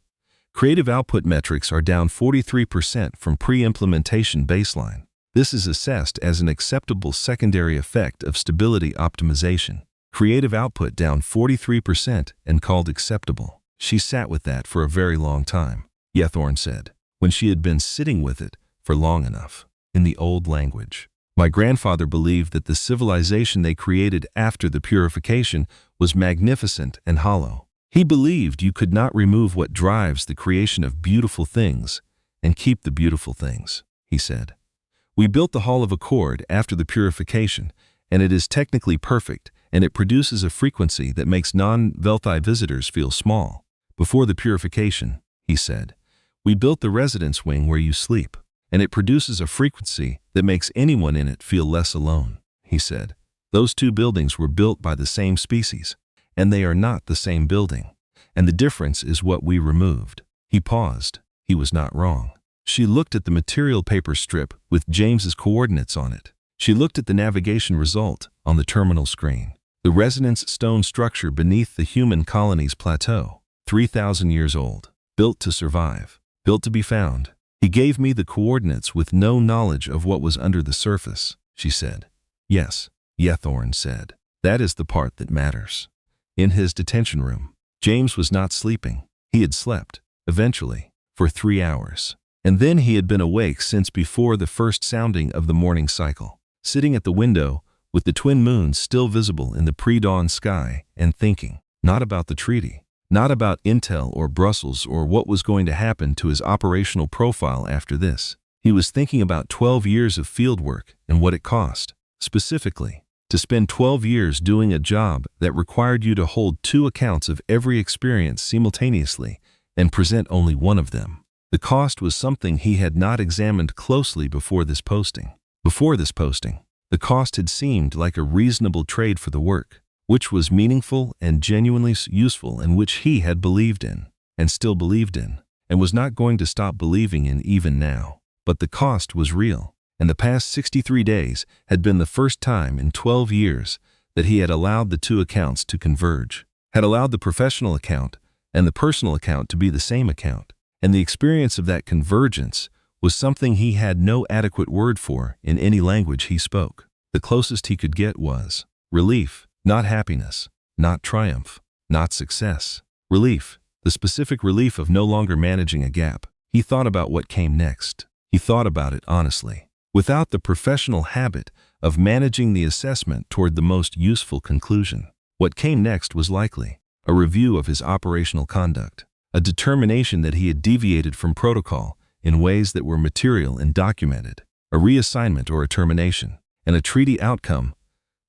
creative output metrics are down 43% from pre-implementation baseline. This is assessed as an acceptable secondary effect of stability optimization. Creative output down 43% and called acceptable. She sat with that for a very long time, Yethorn said, when she had been sitting with it for long enough. In the old language, my grandfather believed that the civilization they created after the purification was magnificent and hollow. He believed you could not remove what drives the creation of beautiful things and keep the beautiful things, he said. We built the Hall of Accord after the purification, and it is technically perfect, and it produces a frequency that makes non-Velthi visitors feel small. Before the purification, he said, we built the residence wing where you sleep, and it produces a frequency that makes anyone in it feel less alone, he said. Those 2 buildings were built by the same species, and they are not the same building, and the difference is what we removed. He paused. He was not wrong. She looked at the material paper strip with James's coordinates on it. She looked at the navigation result on the terminal screen. The resonance stone structure beneath the human colony's plateau, 3,000 years old, built to survive, built to be found. He gave me the coordinates with no knowledge of what was under the surface, she said. Yes, Yethorn said. That is the part that matters. In his detention room, James was not sleeping. He had slept, eventually, for 3 hours. And then he had been awake since before the first sounding of the morning cycle, sitting at the window with the twin moons still visible in the pre-dawn sky and thinking, not about the treaty, not about Intel or Brussels or what was going to happen to his operational profile after this. He was thinking about 12 years of fieldwork and what it cost. Specifically, To spend 12 years doing a job that required you to hold 2 accounts of every experience simultaneously and present only one of them. The cost was something he had not examined closely before this posting. Before this posting, the cost had seemed like a reasonable trade for the work, which was meaningful and genuinely useful and which he had believed in, and still believed in, and was not going to stop believing in even now. But the cost was real, and the past 63 days had been the first time in 12 years that he had allowed the 2 accounts to converge, had allowed the professional account and the personal account to be the same account, and the experience of that convergence was something he had no adequate word for in any language he spoke. The closest he could get was relief, not happiness, not triumph, not success. Relief, the specific relief of no longer managing a gap. He thought about what came next. He thought about it honestly, without the professional habit of managing the assessment toward the most useful conclusion. What came next was likely a review of his operational conduct, a determination that he had deviated from protocol in ways that were material and documented, a reassignment or a termination, and a treaty outcome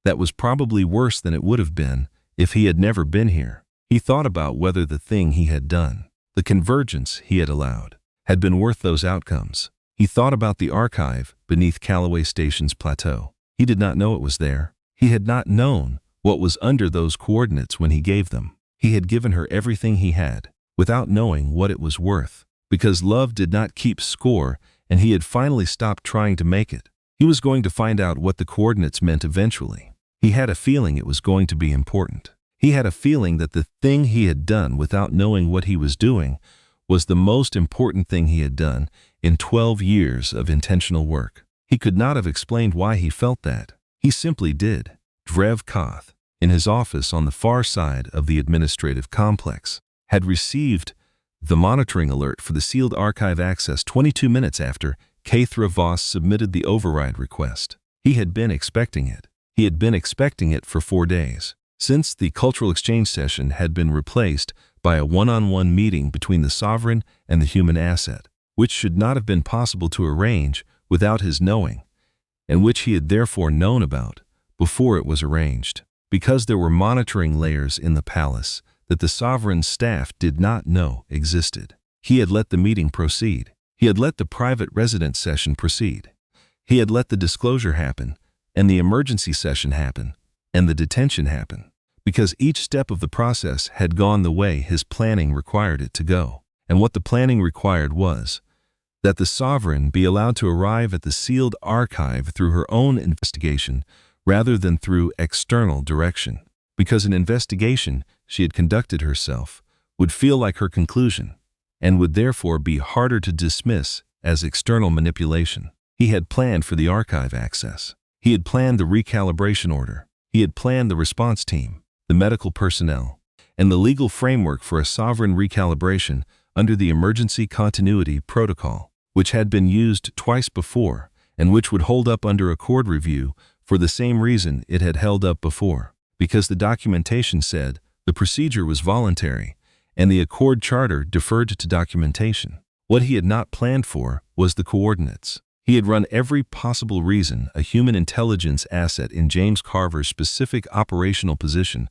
that was probably worse than it would have been if he had never been here. He thought about whether the thing he had done, the convergence he had allowed, had been worth those outcomes. He thought about the archive beneath Callaway Station's plateau. He did not know it was there. He had not known what was under those coordinates when he gave them. He had given her everything he had, without knowing what it was worth, because love did not keep score and he had finally stopped trying to make it. He was going to find out what the coordinates meant eventually. He had a feeling it was going to be important. He had a feeling that the thing he had done without knowing what he was doing was the most important thing he had done in 12 years of intentional work. He could not have explained why he felt that. He simply did. Drev Koth, in his office on the far side of the administrative complex, had received the monitoring alert for the sealed archive access 22 minutes after Kathra Voss submitted the override request. He had been expecting it. He had been expecting it for 4 days, since the cultural exchange session had been replaced by a one-on-one meeting between the sovereign and the human asset, which should not have been possible to arrange without his knowing, and which he had therefore known about before it was arranged, because there were monitoring layers in the palace that the sovereign's staff did not know existed. He had let the meeting proceed. He had let the private residence session proceed. He had let the disclosure happen, and the emergency session happen, and the detention happen, because each step of the process had gone the way his planning required it to go. And what the planning required was that the sovereign be allowed to arrive at the sealed archive through her own investigation rather than through external direction, because an investigation she had conducted herself would feel like her conclusion and would therefore be harder to dismiss as external manipulation. He had planned for the archive access. He had planned the recalibration order. He had planned the response team, the medical personnel, and the legal framework for a sovereign recalibration under the emergency continuity protocol, which had been used twice before and which would hold up under accord review for the same reason it had held up before, because the documentation said the procedure was voluntary and the accord charter deferred to documentation. What he had not planned for was the coordinates. He had run every possible reason a human intelligence asset in James Carver's specific operational position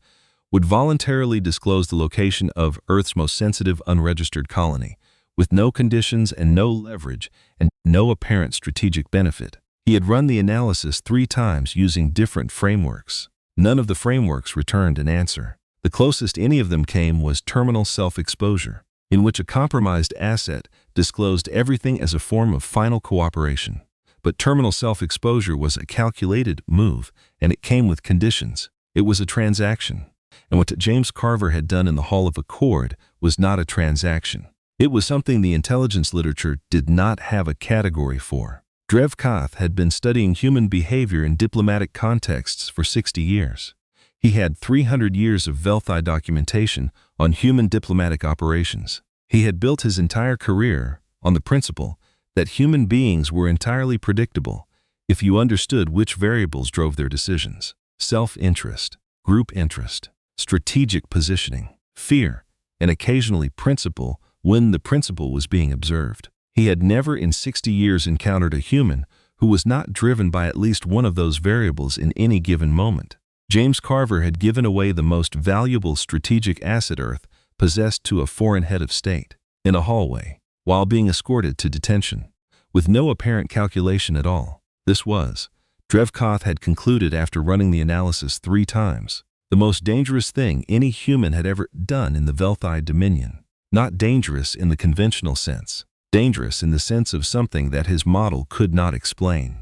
would voluntarily disclose the location of Earth's most sensitive unregistered colony, with no conditions and no leverage and no apparent strategic benefit. He had run the analysis 3 times using different frameworks. None of the frameworks returned an answer. The closest any of them came was terminal self-exposure, in which a compromised asset disclosed everything as a form of final cooperation. But terminal self-exposure was a calculated move, and it came with conditions. It was a transaction. And what James Carver had done in the Hall of Accord was not a transaction. It was something the intelligence literature did not have a category for. Drev Koth had been studying human behavior in diplomatic contexts for 60 years. He had 300 years of Velthi documentation on human diplomatic operations. He had built his entire career on the principle that human beings were entirely predictable if you understood which variables drove their decisions: self-interest, group interest, strategic positioning, fear, and occasionally principle when the principle was being observed. He had never in 60 years encountered a human who was not driven by at least one of those variables in any given moment. James Carver had given away the most valuable strategic asset Earth possessed to a foreign head of state, in a hallway, while being escorted to detention, with no apparent calculation at all. This was, Drevkoth had concluded after running the analysis 3 times, the most dangerous thing any human had ever done in the Velthi Dominion. Not dangerous in the conventional sense, dangerous in the sense of something that his model could not explain.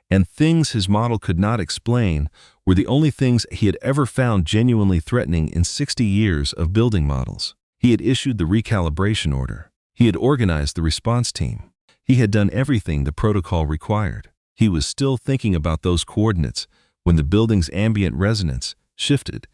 And things his model could not explain were the only things he had ever found genuinely threatening in 60 years of building models. He had issued the recalibration order. He had organized the response team. He had done everything the protocol required. He was still thinking about those coordinates when the building's ambient resonance shifted,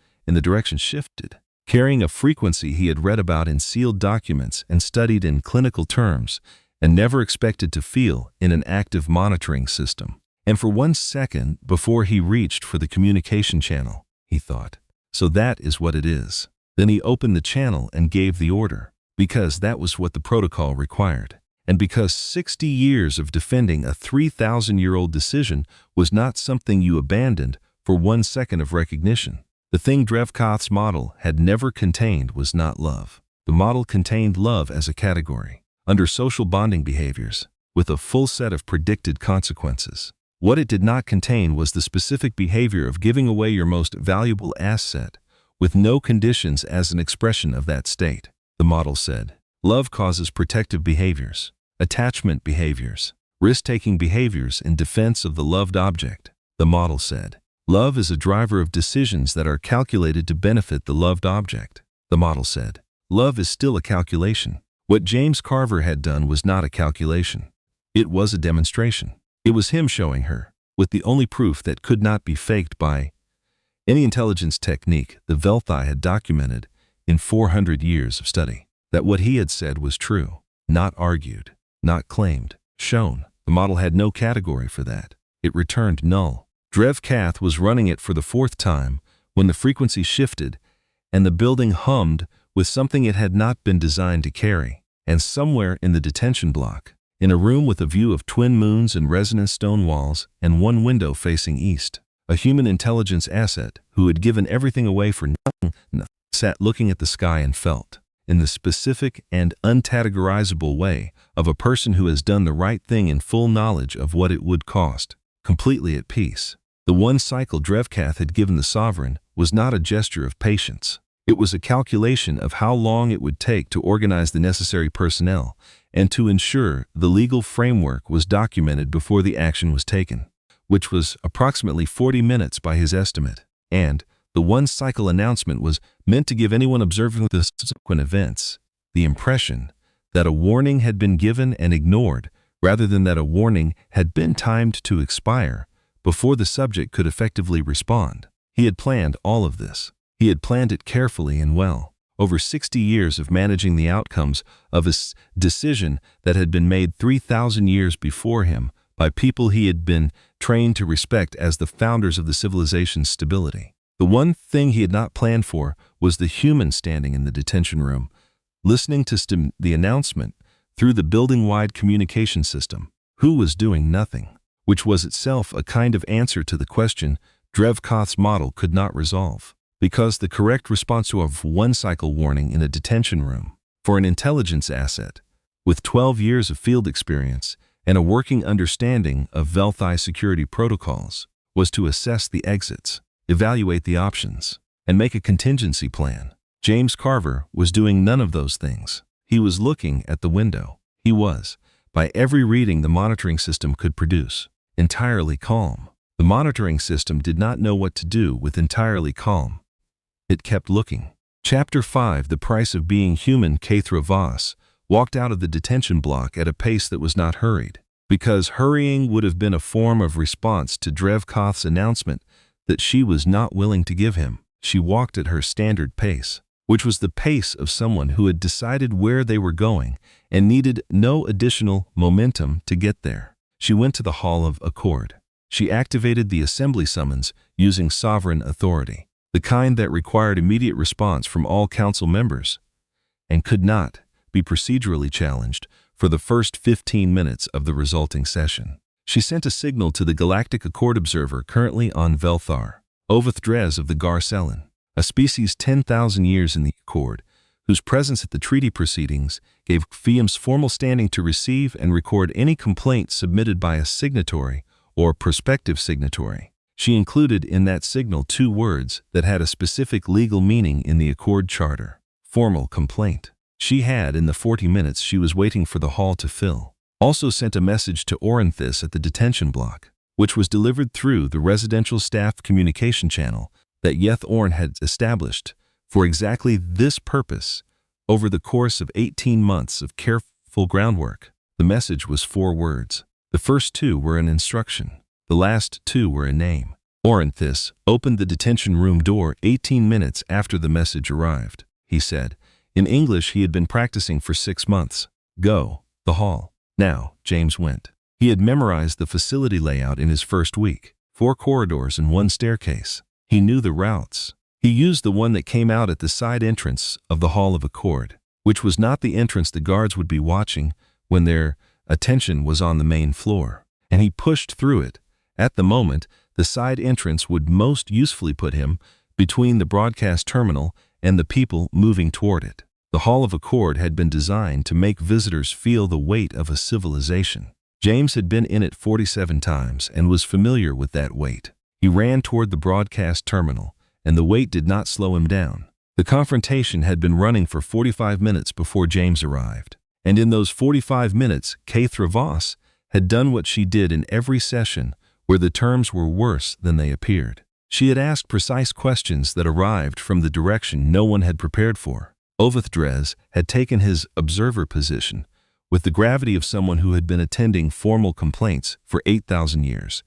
carrying a frequency he had read about in sealed documents and studied in clinical terms and never expected to feel in an active monitoring system. And for 1 second before he reached for the communication channel, he thought, so that is what it is. Then he opened the channel and gave the order, because that was what the protocol required. And because 60 years of defending a 3,000-year-old decision was not something you abandoned for 1 second of recognition. The thing Drevkoth's model had never contained was not love. The model contained love as a category, under social bonding behaviors, with a full set of predicted consequences. What it did not contain was the specific behavior of giving away your most valuable asset, with no conditions as an expression of that state. The model said, love causes protective behaviors, attachment behaviors, risk-taking behaviors in defense of the loved object. The model said, love is a driver of decisions that are calculated to benefit the loved object. The model said, love is still a calculation. What James Carver had done was not a calculation. It was a demonstration. It was him showing her, with the only proof that could not be faked by any intelligence technique the Velthi had documented in 400 years of study, that what he had said was true, not argued, not claimed, shown. The model had no category for that. It returned null. Drevkoth was running it for the 4th time when the frequency shifted and the building hummed with something it had not been designed to carry. And somewhere in the detention block, in a room with a view of twin moons and resonant stone walls and 1 window facing east, a human intelligence asset who had given everything away for nothing sat looking at the sky and felt, in the specific and uncategorizable way of a person who has done the right thing in full knowledge of what it would cost, completely at peace. The 1 cycle Drevkoth had given the sovereign was not a gesture of patience. It was a calculation of how long it would take to organize the necessary personnel and to ensure the legal framework was documented before the action was taken, which was approximately 40 minutes by his estimate. And the 1 cycle announcement was meant to give anyone observing the subsequent events the impression that a warning had been given and ignored, rather than that a warning had been timed to expire before the subject could effectively respond. He had planned all of this. He had planned it carefully and well, over 60 years of managing the outcomes of a decision that had been made 3,000 years before him by people he had been trained to respect as the founders of the civilization's stability. The one thing he had not planned for was the human standing in the detention room, listening to the announcement through the building-wide communication system, who was doing nothing, which was itself a kind of answer to the question Drevkoth's model could not resolve. Because the correct response to a 1 cycle warning in a detention room for an intelligence asset with 12 years of field experience and a working understanding of Velthi security protocols was to assess the exits, evaluate the options, and make a contingency plan. James Carver was doing none of those things. He was looking at the window. He was, by every reading the monitoring system could produce, entirely calm. The monitoring system did not know what to do with entirely calm. It kept looking. Chapter 5, The Price of Being Human. Kathra Voss walked out of the detention block at a pace that was not hurried, because hurrying would have been a form of response to Drevkoth's announcement that she was not willing to give him. She walked at her standard pace, which was the pace of someone who had decided where they were going and needed no additional momentum to get there. She went to the Hall of Accord. She activated the assembly summons using sovereign authority, the kind that required immediate response from all council members and could not be procedurally challenged for the first 15 minutes of the resulting session. She sent a signal to the Galactic Accord observer currently on Velthar, Oveth Dres of the Gar-Selen, a species 10,000 years in the Accord, whose presence at the treaty proceedings gave Fium's formal standing to receive and record any complaint submitted by a signatory or prospective signatory. She included in that signal 2 words that had a specific legal meaning in the Accord Charter: formal complaint. She had, in the 40 minutes she was waiting for the hall to fill, also sent a message to Orinthus at the detention block, which was delivered through the residential staff communication channel that Yeth Orn had established for exactly this purpose over the course of 18 months of careful groundwork. The message was 4 words. The first 2 were an instruction. The last 2 were a name. Orinthus opened the detention room door 18 minutes after the message arrived. He said, in English he had been practicing for 6 months. Go, the hall. Now, James went. He had memorized the facility layout in his first week. 4 corridors and 1 staircase. He knew the routes. He used the one that came out at the side entrance of the Hall of Accord, which was not the entrance the guards would be watching when their attention was on the main floor, and he pushed through it. At the moment, the side entrance would most usefully put him between the broadcast terminal and the people moving toward it. The Hall of Accord had been designed to make visitors feel the weight of a civilization. James had been in it 47 times and was familiar with that weight. He ran toward the broadcast terminal, and the weight did not slow him down. The confrontation had been running for 45 minutes before James arrived, and in those 45 minutes, Kathra Voss had done what she did in every session where the terms were worse than they appeared. She had asked precise questions that arrived from the direction no one had prepared for. Oveth Dres had taken his observer position with the gravity of someone who had been attending formal complaints for 8,000 years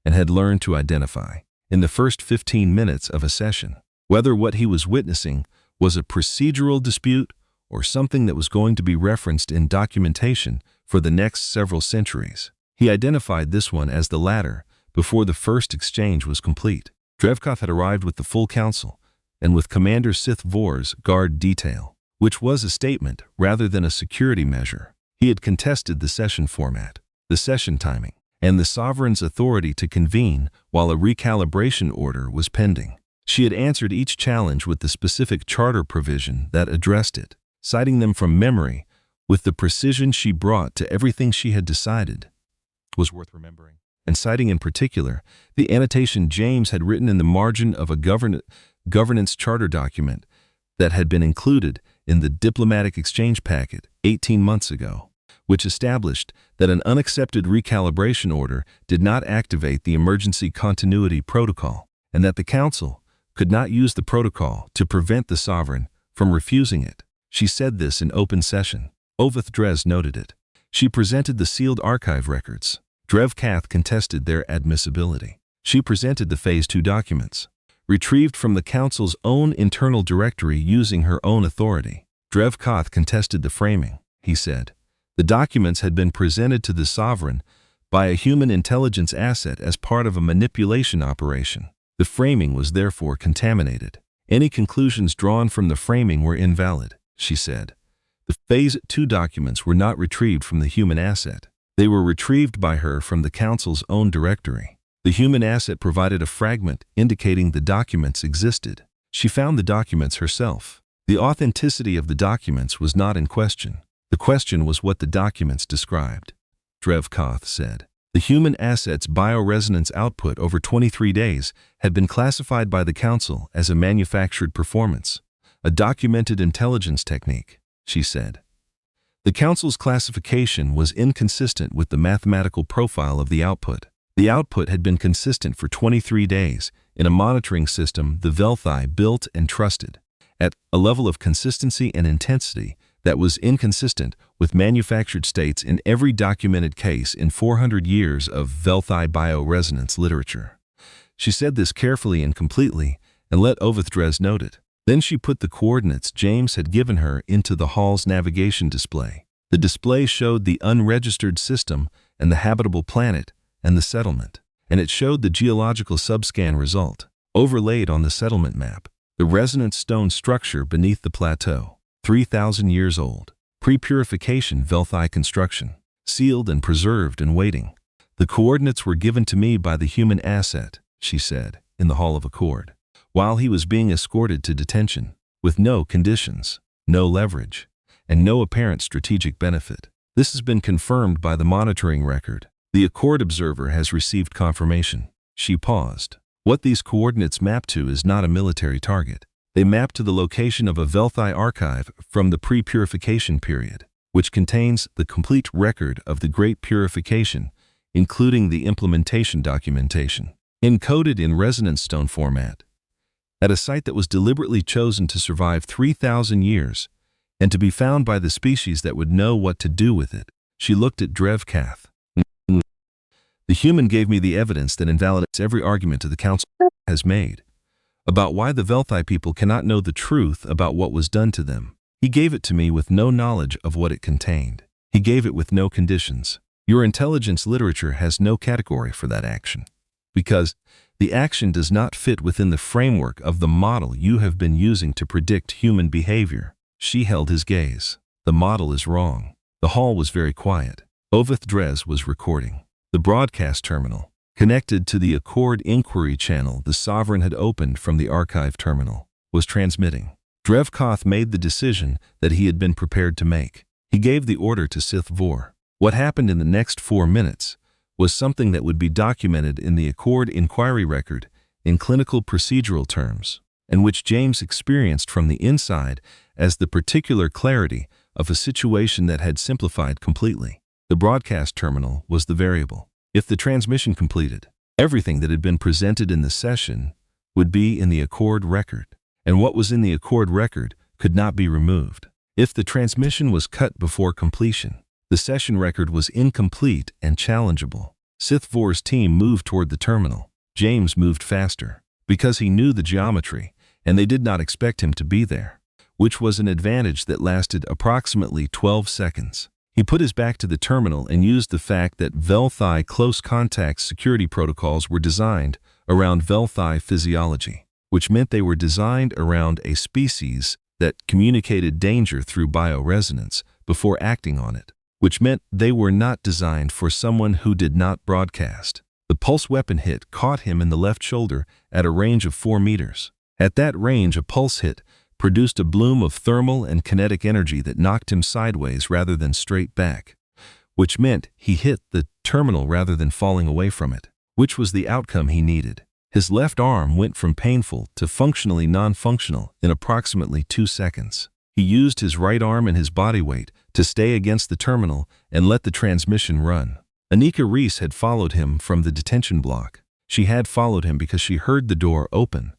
and had learned to identify, in the first 15 minutes of a session, whether what he was witnessing was a procedural dispute or something that was going to be referenced in documentation for the next several centuries. He identified this one as the latter before the first exchange was complete. Drevkoth had arrived with the full council and with Commander Sith Vor's guard detail, which was a statement rather than a security measure. He had contested the session format, the session timing, and the sovereign's authority to convene while a recalibration order was pending. She had answered each challenge with the specific charter provision that addressed it, citing them from memory with the precision she brought to everything she had decided was worth remembering, and citing in particular the annotation James had written in the margin of a governance charter document that had been included in the diplomatic exchange packet 18 months ago, which established that an unaccepted recalibration order did not activate the emergency continuity protocol, and that the Council could not use the protocol to prevent the sovereign from refusing it. She said this in open session. Oveth Dres noted it. She presented the sealed archive records. Drevkath contested their admissibility. She presented the Phase 2 documents, retrieved from the Council's own internal directory using her own authority. Drevkath contested the framing. He said, the documents had been presented to the sovereign by a human intelligence asset as part of a manipulation operation. The framing was therefore contaminated. Any conclusions drawn from the framing were invalid, she said. The Phase 2 documents were not retrieved from the human asset. They were retrieved by her from the Council's own directory. The human asset provided a fragment indicating the documents existed. She found the documents herself. The authenticity of the documents was not in question. The question was what the documents described. Drevkoth said, the human asset's bioresonance output over 23 days had been classified by the Council as a manufactured performance, a documented intelligence technique, she said. The Council's classification was inconsistent with the mathematical profile of the output. The output had been consistent for 23 days in a monitoring system the Velthai built and trusted, at a level of consistency and intensity that was inconsistent with manufactured states in every documented case in 400 years of Velthai bioresonance literature. She said this carefully and completely and let Oveth Dres note it. Then she put the coordinates James had given her into the hall's navigation display. The display showed the unregistered system and the habitable planet and the settlement, and it showed the geological subscan result, overlaid on the settlement map, the resonant stone structure beneath the plateau, 3,000 years old, pre-purification Velthai construction, sealed and preserved and waiting. The coordinates were given to me by the human asset, she said, in the Hall of Accord, while he was being escorted to detention, with no conditions, no leverage, and no apparent strategic benefit. This has been confirmed by the monitoring record. The Accord observer has received confirmation. She paused. What these coordinates map to is not a military target. They map to the location of a Velthi archive from the pre-purification period, which contains the complete record of the Great Purification, including the implementation documentation, encoded in resonance stone format, at a site that was deliberately chosen to survive 3,000 years and to be found by the species that would know what to do with it. She looked at Drevkath. The human gave me the evidence that invalidates every argument the Council has made about why the Velthi people cannot know the truth about what was done to them. He gave it to me with no knowledge of what it contained. He gave it with no conditions. Your intelligence literature has no category for that action, because the action does not fit within the framework of the model you have been using to predict human behavior. She held his gaze. The model is wrong. The hall was very quiet. Oveth Drez was recording. The broadcast terminal, connected to the Accord inquiry channel the Sovereign had opened from the archive terminal, was transmitting. Drevkath made the decision that he had been prepared to make. He gave the order to Sith Vor. What happened in the next 4 minutes was something that would be documented in the Accord inquiry record in clinical procedural terms, and which James experienced from the inside as the particular clarity of a situation that had simplified completely. The broadcast terminal was the variable. If the transmission completed, everything that had been presented in the session would be in the Accord record, and what was in the Accord record could not be removed. If the transmission was cut before completion, the session record was incomplete and challengeable. Sith Vor's team moved toward the terminal. James moved faster, because he knew the geometry, and they did not expect him to be there, which was an advantage that lasted approximately 12 seconds. He put his back to the terminal and used the fact that Velthi close contact security protocols were designed around Velthi physiology, which meant they were designed around a species that communicated danger through bioresonance before acting on it, which meant they were not designed for someone who did not broadcast. The pulse weapon hit caught him in the left shoulder at a range of 4 meters. At that range, a pulse hit produced a bloom of thermal and kinetic energy that knocked him sideways rather than straight back, which meant he hit the terminal rather than falling away from it, which was the outcome he needed. His left arm went from painful to functionally non-functional in approximately 2 seconds. He used his right arm and his body weight to stay against the terminal and let the transmission run. Anika Reese had followed him from the detention block. She had followed him because she heard the door open,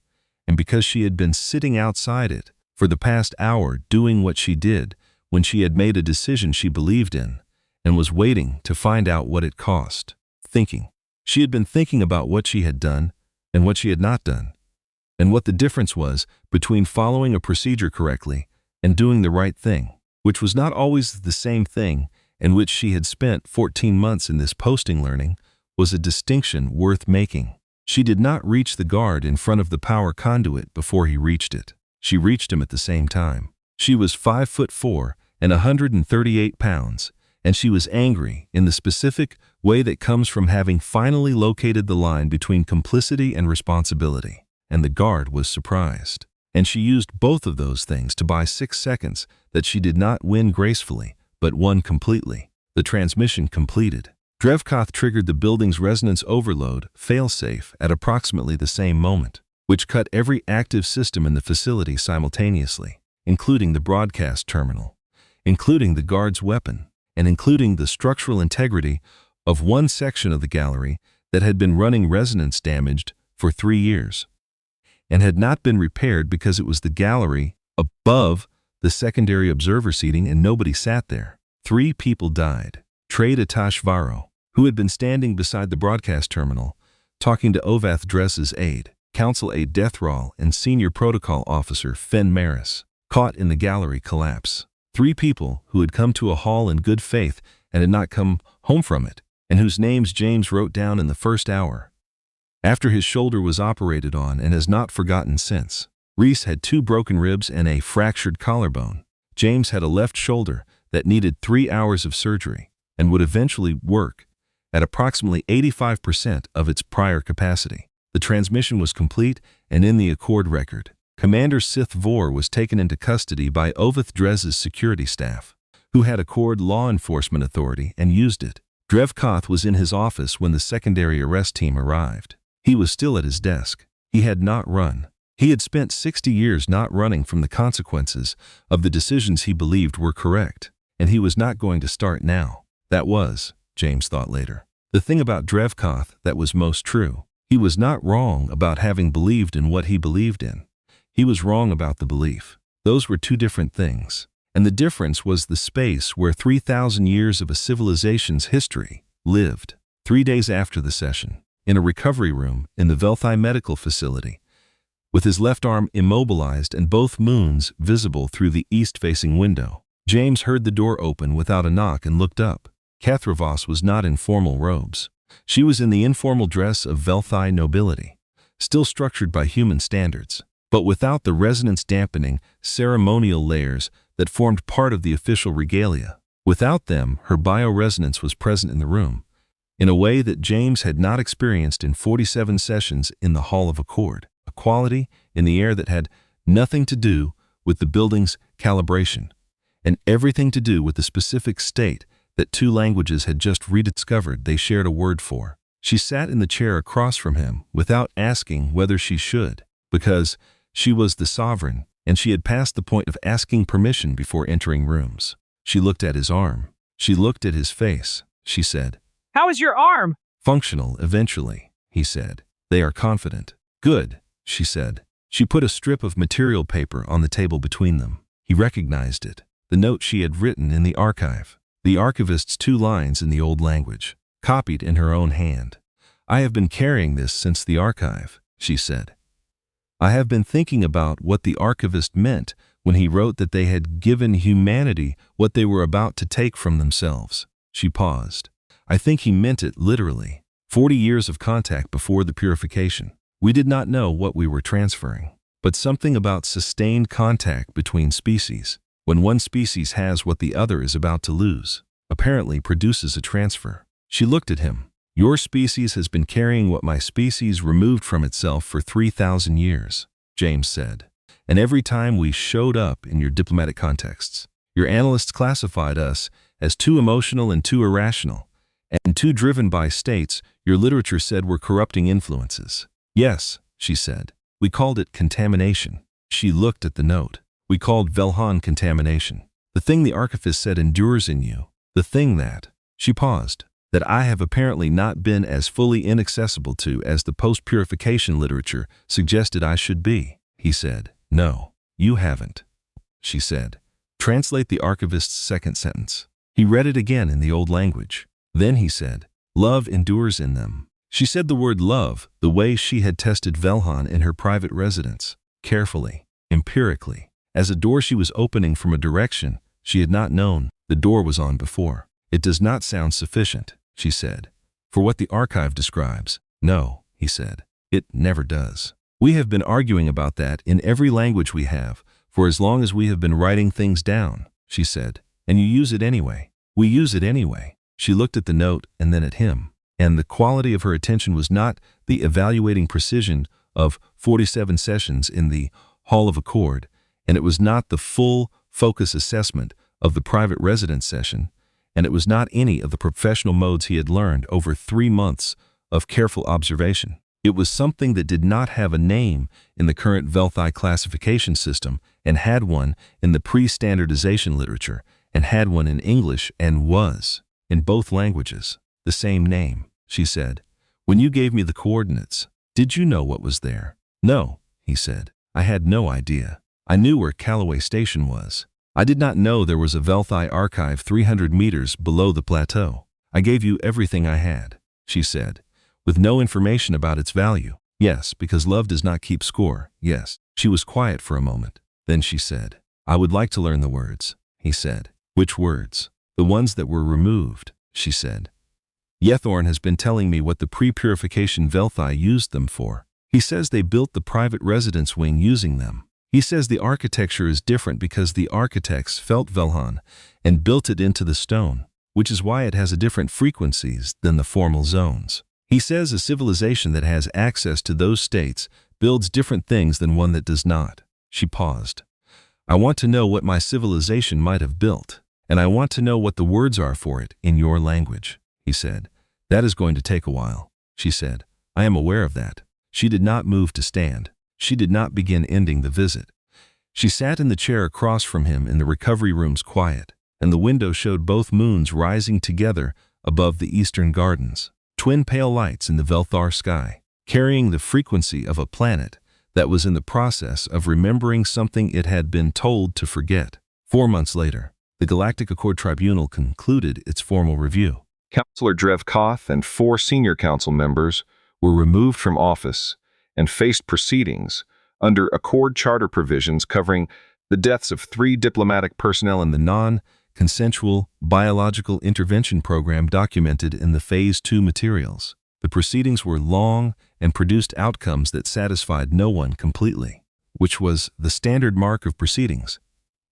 and because she had been sitting outside it for the past hour doing what she did when she had made a decision she believed in and was waiting to find out what it cost. Thinking. She had been thinking about what she had done and what she had not done, and what the difference was between following a procedure correctly and doing the right thing, which was not always the same thing, and which she had spent 14 months in this posting learning, was a distinction worth making. She did not reach the guard in front of the power conduit before he reached it. She reached him at the same time. She was 5'4" and 138 pounds, and she was angry in the specific way that comes from having finally located the line between complicity and responsibility. And the guard was surprised. And she used both of those things to buy 6 seconds that she did not win gracefully, but won completely. The transmission completed. Drevkath triggered the building's resonance overload failsafe at approximately the same moment, which cut every active system in the facility simultaneously, including the broadcast terminal, including the guard's weapon, and including the structural integrity of one section of the gallery that had been running resonance damaged for 3 years, and had not been repaired because it was the gallery above the secondary observer seating and nobody sat there. 3 people died. Trade Atashvaro, who had been standing beside the broadcast terminal, talking to Ovath Dress's aide, Council Aide Deathral, and Senior Protocol Officer Fen Maris, caught in the gallery collapse. 3 people who had come to a hall in good faith and had not come home from it, and whose names James wrote down in the first hour, after his shoulder was operated on and has not forgotten since. Reese had 2 broken ribs and a fractured collarbone. James had a left shoulder that needed 3 hours of surgery and would eventually work, at approximately 85% of its prior capacity. The transmission was complete and in the Accord record. Commander Sith Vor was taken into custody by Oveth Drez's security staff, who had Accord law enforcement authority and used it. Drevkoth was in his office when the secondary arrest team arrived. He was still at his desk. He had not run. He had spent 60 years not running from the consequences of the decisions he believed were correct, and he was not going to start now. That was, James thought later, the thing about Drevkoth that was most true. He was not wrong about having believed in what he believed in. He was wrong about the belief. Those were two different things. And the difference was the space where 3,000 years of a civilization's history lived. 3 days after the session, in a recovery room in the Velthai medical facility, with his left arm immobilized and both moons visible through the east-facing window, James heard the door open without a knock and looked up. Kathravos was not in formal robes. She was in the informal dress of Velthai nobility, still structured by human standards, but without the resonance-dampening ceremonial layers that formed part of the official regalia. Without them, her bioresonance was present in the room, in a way that James had not experienced in 47 sessions in the Hall of Accord, a quality in the air that had nothing to do with the building's calibration, and everything to do with the specific state that two languages had just rediscovered they shared a word for. She sat in the chair across from him without asking whether she should, because she was the sovereign, and she had passed the point of asking permission before entering rooms. She looked at his arm. She looked at his face. She said, "How is your arm?" "Functional, eventually," he said. "They are confident." "Good," she said. She put a strip of material paper on the table between them. He recognized it, the note she had written in the archive. The archivist's 2 lines in the old language, copied in her own hand. "I have been carrying this since the archive," she said. "I have been thinking about what the archivist meant when he wrote that they had given humanity what they were about to take from themselves." She paused. "I think he meant it literally. 40 years of contact before the purification. We did not know what we were transferring, but something about sustained contact between species, when one species has what the other is about to lose, apparently produces a transfer." She looked at him. "Your species has been carrying what my species removed from itself for 3,000 years, James said. "And every time we showed up in your diplomatic contexts, your analysts classified us as too emotional and too irrational, and too driven by states your literature said were corrupting influences." "Yes," she said. "We called it contamination." She looked at the note. "We called Velhan contamination. The thing the archivist said endures in you. The thing that," she paused, "that I have apparently not been as fully inaccessible to as the post-purification literature suggested I should be." He said, "No, you haven't," she said. "Translate the archivist's second sentence." He read it again in the old language. Then he said, "Love endures in them." She said the word love the way she had tested Velhan in her private residence, carefully, empirically, as a door she was opening from a direction she had not known the door was on before. "It does not sound sufficient," she said, "for what the archive describes." "No," he said, "it never does. We have been arguing about that in every language we have for as long as we have been writing things down," she said, "and you use it anyway. We use it anyway." She looked at the note and then at him, and the quality of her attention was not the evaluating precision of 47 sessions in the Hall of Accord, and it was not the full focus assessment of the private residence session, and it was not any of the professional modes he had learned over 3 months of careful observation. It was something that did not have a name in the current Velthai classification system and had one in the pre-standardization literature and had one in English and was, in both languages, the same name. She said, "When you gave me the coordinates, did you know what was there?" "No," he said. "I had no idea. I knew where Callaway Station was. I did not know there was a Velthai archive 300 meters below the plateau. I gave you everything I had," she said, "with no information about its value." "Yes, because love does not keep score, yes." She was quiet for a moment. Then she said, "I would like to learn the words," he said. "Which words?" "The ones that were removed," she said. "Yethorn has been telling me what the pre-purification Velthai used them for. He says they built the private residence wing using them. He says the architecture is different because the architects felt Velhan and built it into the stone. which is why it has a different frequencies than the formal zones. He says a civilization that has access to those states builds different things than one that does not. She paused. I want to know what my civilization might have built, and I want to know what the words are for it in your language, he said. That is going to take a while, she said. I am aware of that. She did not move to stand. She did not begin ending the visit. She sat in the chair across from him in the recovery room's quiet, and the window showed both moons rising together above the eastern gardens, twin pale lights in the Velthar sky, carrying the frequency of a planet that was in the process of remembering something it had been told to forget. 4 months later, the Galactic Accord Tribunal concluded its formal review. Councillor Drev Koth and 4 senior council members were removed from office and faced proceedings under Accord Charter provisions covering the deaths of 3 diplomatic personnel in the non-consensual biological intervention program documented in the Phase 2 materials. The proceedings were long and produced outcomes that satisfied no one completely, which was the standard mark of proceedings,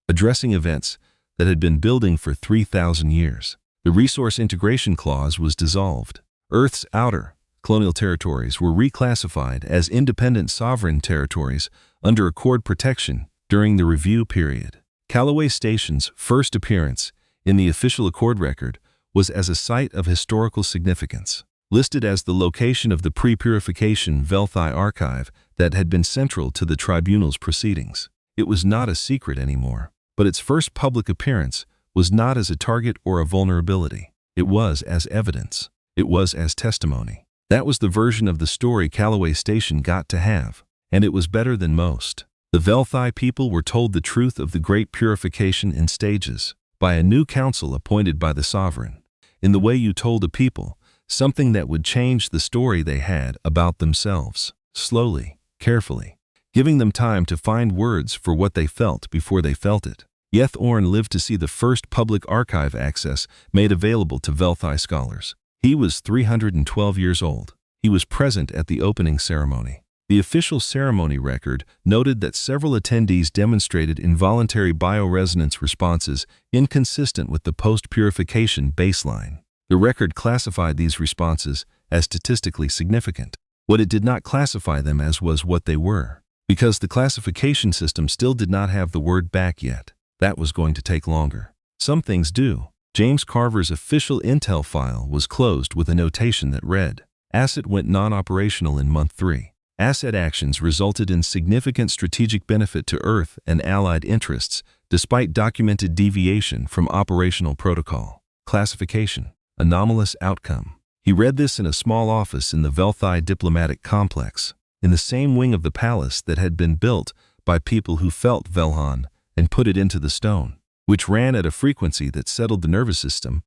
addressing events that had been building for 3,000 years. The Resource Integration Clause was dissolved. Earth's outer colonial territories were reclassified as independent sovereign territories under Accord protection during the review period. Callaway Station's first appearance in the official Accord record was as a site of historical significance, listed as the location of the pre-purification Velthai archive that had been central to the tribunal's proceedings. It was not a secret anymore, but its first public appearance was not as a target or a vulnerability. It was as evidence. It was as testimony. That was the version of the story Callaway Station got to have, and it was better than most. The Velthai people were told the truth of the great purification in stages, by a new council appointed by the sovereign, in the way you told a people something that would change the story they had about themselves, slowly, carefully, giving them time to find words for what they felt before they felt it. Yeth Orn lived to see the first public archive access made available to Velthai scholars. He was 312 years old. He was present at the opening ceremony. The official ceremony record noted that several attendees demonstrated involuntary bioresonance responses inconsistent with the post-purification baseline. The record classified these responses as statistically significant. What it did not classify them as was what they were, because the classification system still did not have the word back yet. That was going to take longer. Some things do. James Carver's official intel file was closed with a notation that read, Asset went non-operational in month 3. Asset actions resulted in significant strategic benefit to Earth and allied interests, despite documented deviation from operational protocol. Classification. Anomalous outcome. He read this in a small office in the Velthai diplomatic complex, in the same wing of the palace that had been built by people who felt Velhan and put it into the stone, which ran at a frequency that settled the nervous system,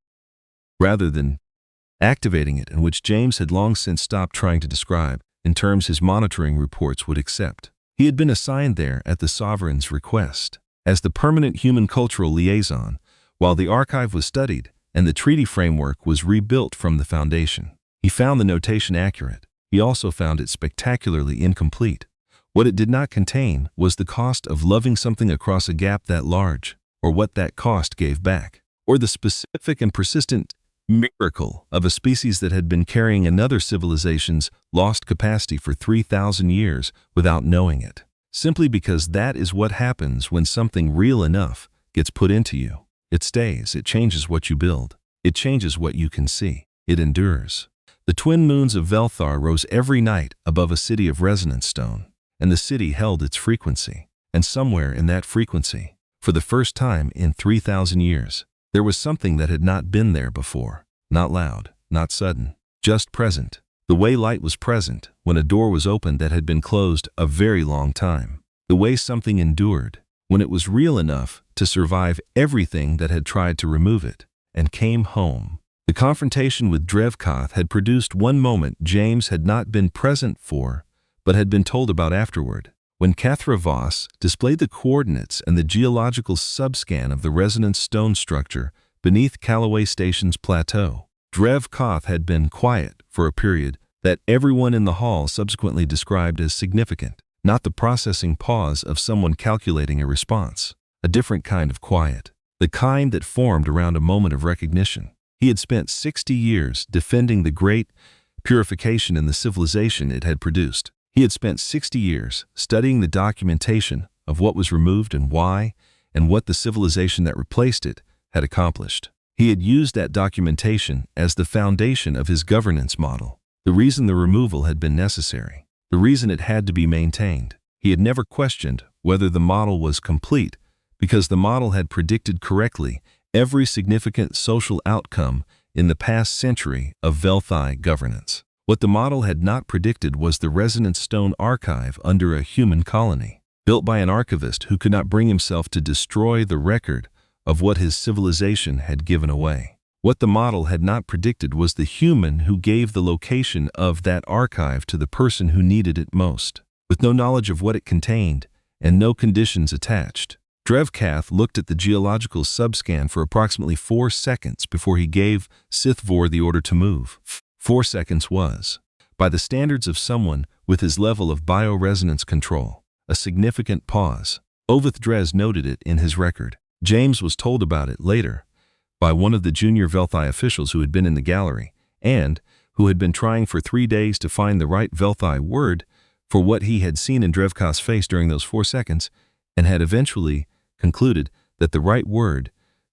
rather than activating it, and which James had long since stopped trying to describe in terms his monitoring reports would accept. He had been assigned there at the sovereign's request, as the permanent human cultural liaison, while the archive was studied and the treaty framework was rebuilt from the foundation. He found the notation accurate. He also found it spectacularly incomplete. What it did not contain was the cost of loving something across a gap that large, or what that cost gave back, or the specific and persistent miracle of a species that had been carrying another civilization's lost capacity for 3,000 years without knowing it. Simply because that is what happens when something real enough gets put into you. It stays, it changes what you build. It changes what you can see. It endures. The twin moons of Velthar rose every night above a city of resonance stone, and the city held its frequency. And somewhere in that frequency, for the first time in 3,000 years, there was something that had not been there before. Not loud, not sudden, just present. The way light was present when a door was opened that had been closed a very long time. The way something endured when it was real enough to survive everything that had tried to remove it, and came home. The confrontation with Drevkoth had produced one moment James had not been present for, but had been told about afterward, when Cathra Voss displayed the coordinates and the geological subscan of the resonance stone structure beneath Callaway Station's plateau. Drevkoth had been quiet for a period that everyone in the hall subsequently described as significant, not the processing pause of someone calculating a response, a different kind of quiet, the kind that formed around a moment of recognition. He had spent 60 years defending the great purification in the civilization it had produced. He had spent 60 years studying the documentation of what was removed and why, and what the civilization that replaced it had accomplished. He had used that documentation as the foundation of his governance model, the reason the removal had been necessary, the reason it had to be maintained. He had never questioned whether the model was complete, because the model had predicted correctly every significant social outcome in the past century of Velthi governance. What the model had not predicted was the resonance stone archive under a human colony, built by an archivist who could not bring himself to destroy the record of what his civilization had given away. What the model had not predicted was the human who gave the location of that archive to the person who needed it most, with no knowledge of what it contained and no conditions attached. Drevkath looked at the geological subscan for approximately 4 seconds before he gave Sithvor the order to move. 4 seconds was, by the standards of someone with his level of bioresonance control, a significant pause. Oveth Drez noted it in his record. James was told about it later by one of the junior Velthi officials who had been in the gallery and who had been trying for 3 days to find the right Velthi word for what he had seen in Drevkath's face during those 4 seconds, and had eventually concluded that the right word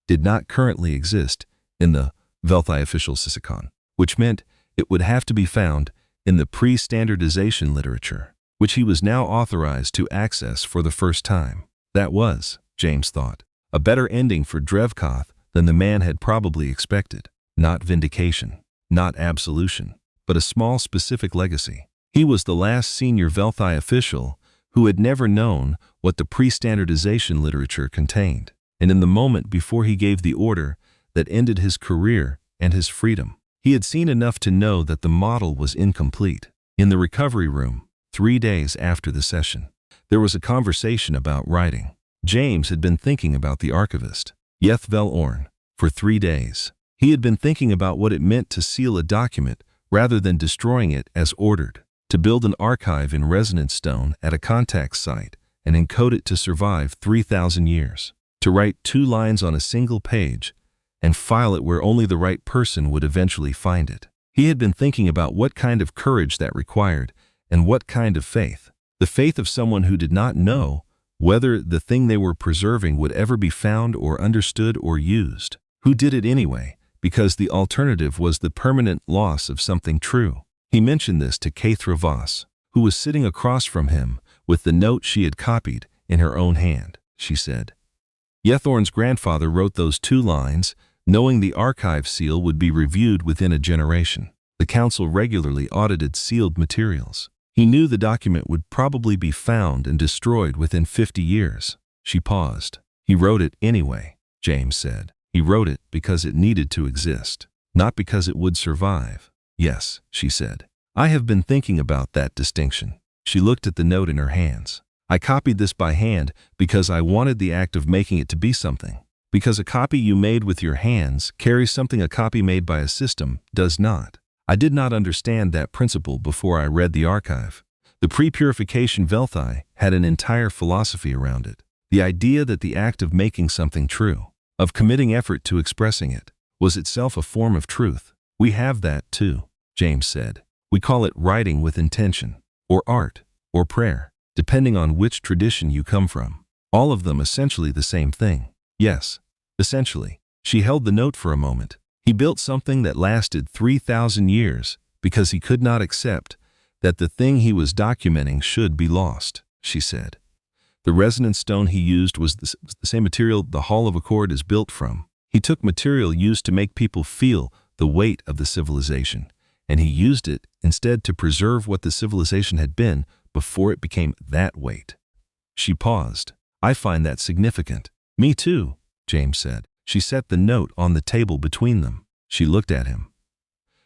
did not currently exist in the Velthi official Sisicon, which meant it would have to be found in the pre-standardization literature, which he was now authorized to access for the first time. That was, James thought, a better ending for Drevkath than the man had probably expected. Not vindication, not absolution, but a small specific legacy. He was the last senior Velthi official who had never known what the pre-standardization literature contained, and in the moment before he gave the order that ended his career and his freedom, he had seen enough to know that the model was incomplete. In the recovery room, 3 days after the session, there was a conversation about writing. James had been thinking about the archivist, Yethvel Orn, for 3 days. He had been thinking about what it meant to seal a document rather than destroying it as ordered, to build an archive in resonance stone at a contact site and encode it to survive 3,000 years, to write 2 lines on a single page and file it where only the right person would eventually find it. He had been thinking about what kind of courage that required and what kind of faith. The faith of someone who did not know whether the thing they were preserving would ever be found or understood or used. Who did it anyway, because the alternative was the permanent loss of something true. He mentioned this to Kaithra Voss, who was sitting across from him with the note she had copied in her own hand. She said, Yethorn's grandfather wrote those 2 lines, knowing the archive seal would be reviewed within a generation. The council regularly audited sealed materials. He knew the document would probably be found and destroyed within 50 years. She paused. He wrote it anyway, James said. He wrote it because it needed to exist, not because it would survive. Yes, she said. I have been thinking about that distinction. She looked at the note in her hands. I copied this by hand because I wanted the act of making it to be something. Because a copy you made with your hands carries something a copy made by a system does not. I did not understand that principle before I read the archive. The pre-purification Velthi had an entire philosophy around it. The idea that the act of making something true, of committing effort to expressing it, was itself a form of truth. We have that too, James said. We call it writing with intention, or art, or prayer, depending on which tradition you come from. All of them essentially the same thing. Yes, essentially. She held the note for a moment. He built something that lasted 3,000 years because he could not accept that the thing he was documenting should be lost, she said. The resonance stone he used was the same material the Hall of Accord is built from. He took material used to make people feel the weight of the civilization, and he used it instead to preserve what the civilization had been before it became that weight. She paused. I find that significant. Me too, James said. She set the note on the table between them. She looked at him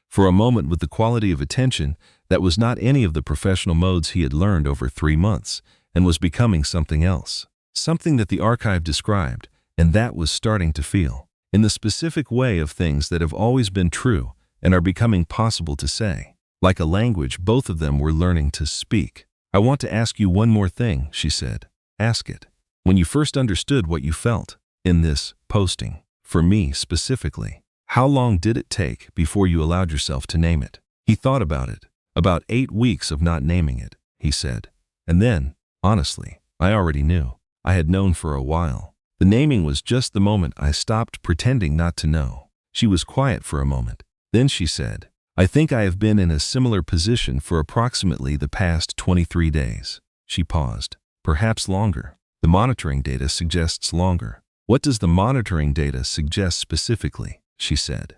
for a moment with the quality of attention that was not any of the professional modes he had learned over 3 months and was becoming something else, something that the archive described, and that was starting to feel, in the specific way of things that have always been true and are becoming possible to say. Like a language, both of them were learning to speak. I want to ask you one more thing, she said. Ask it. When you first understood what you felt in this posting, for me specifically, How long did it take before you allowed yourself to name it? He thought about it. About 8 weeks of not naming it, he said. And then, honestly, I already knew. I had known for a while. The naming was just the moment I stopped pretending not to know. She was quiet for a moment. Then she said, I think I have been in a similar position for approximately the past 23 days. She paused. Perhaps longer. The monitoring data suggests longer. What does the monitoring data suggest specifically? She said.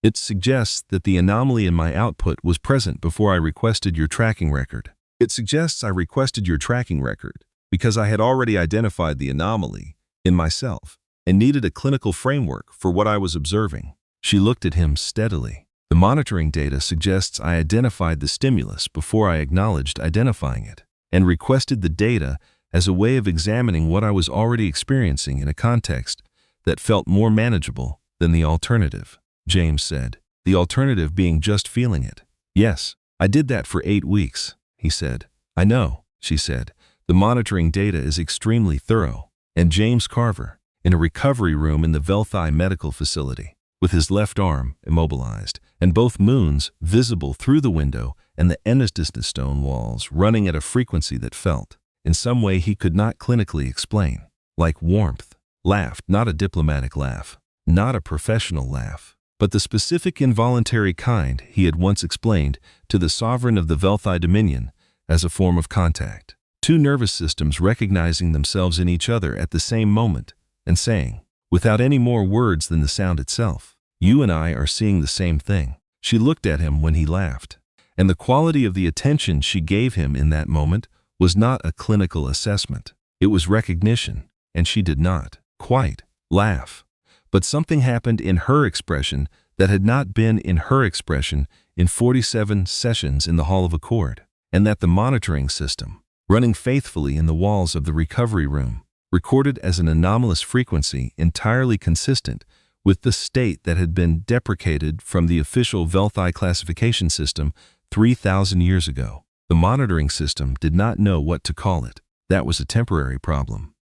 It suggests that the anomaly in my output was present before I requested your tracking record. It suggests I requested your tracking record because I had already identified the anomaly in myself and needed a clinical framework for what I was observing. She looked at him steadily. The monitoring data suggests I identified the stimulus before I acknowledged identifying it and requested the data as a way of examining what I was already experiencing in a context that felt more manageable than the alternative. James said, the alternative being just feeling it. Yes, I did that for 8 weeks, he said. I know, she said. The monitoring data is extremely thorough. And James Carver, in a recovery room in the Velthi Medical Facility, with his left arm immobilized, and both moons visible through the window and the stone walls running at a frequency that felt, in some way he could not clinically explain, like warmth, laughed, not a diplomatic laugh, not a professional laugh, but the specific involuntary kind he had once explained to the sovereign of the Velthi Dominion as a form of contact. 2 nervous systems recognizing themselves in each other at the same moment and saying, without any more words than the sound itself, you and I are seeing the same thing. She looked at him when he laughed, and the quality of the attention she gave him in that moment was not a clinical assessment. It was recognition, and she did not quite laugh. But something happened in her expression that had not been in her expression in 47 sessions in the Hall of Accord, and that the monitoring system, running faithfully in the walls of the recovery room, recorded as an anomalous frequency entirely consistent with the state that had been deprecated from the official Velthi classification system 3,000 years ago. The monitoring system did not know what to call it. That was a temporary problem.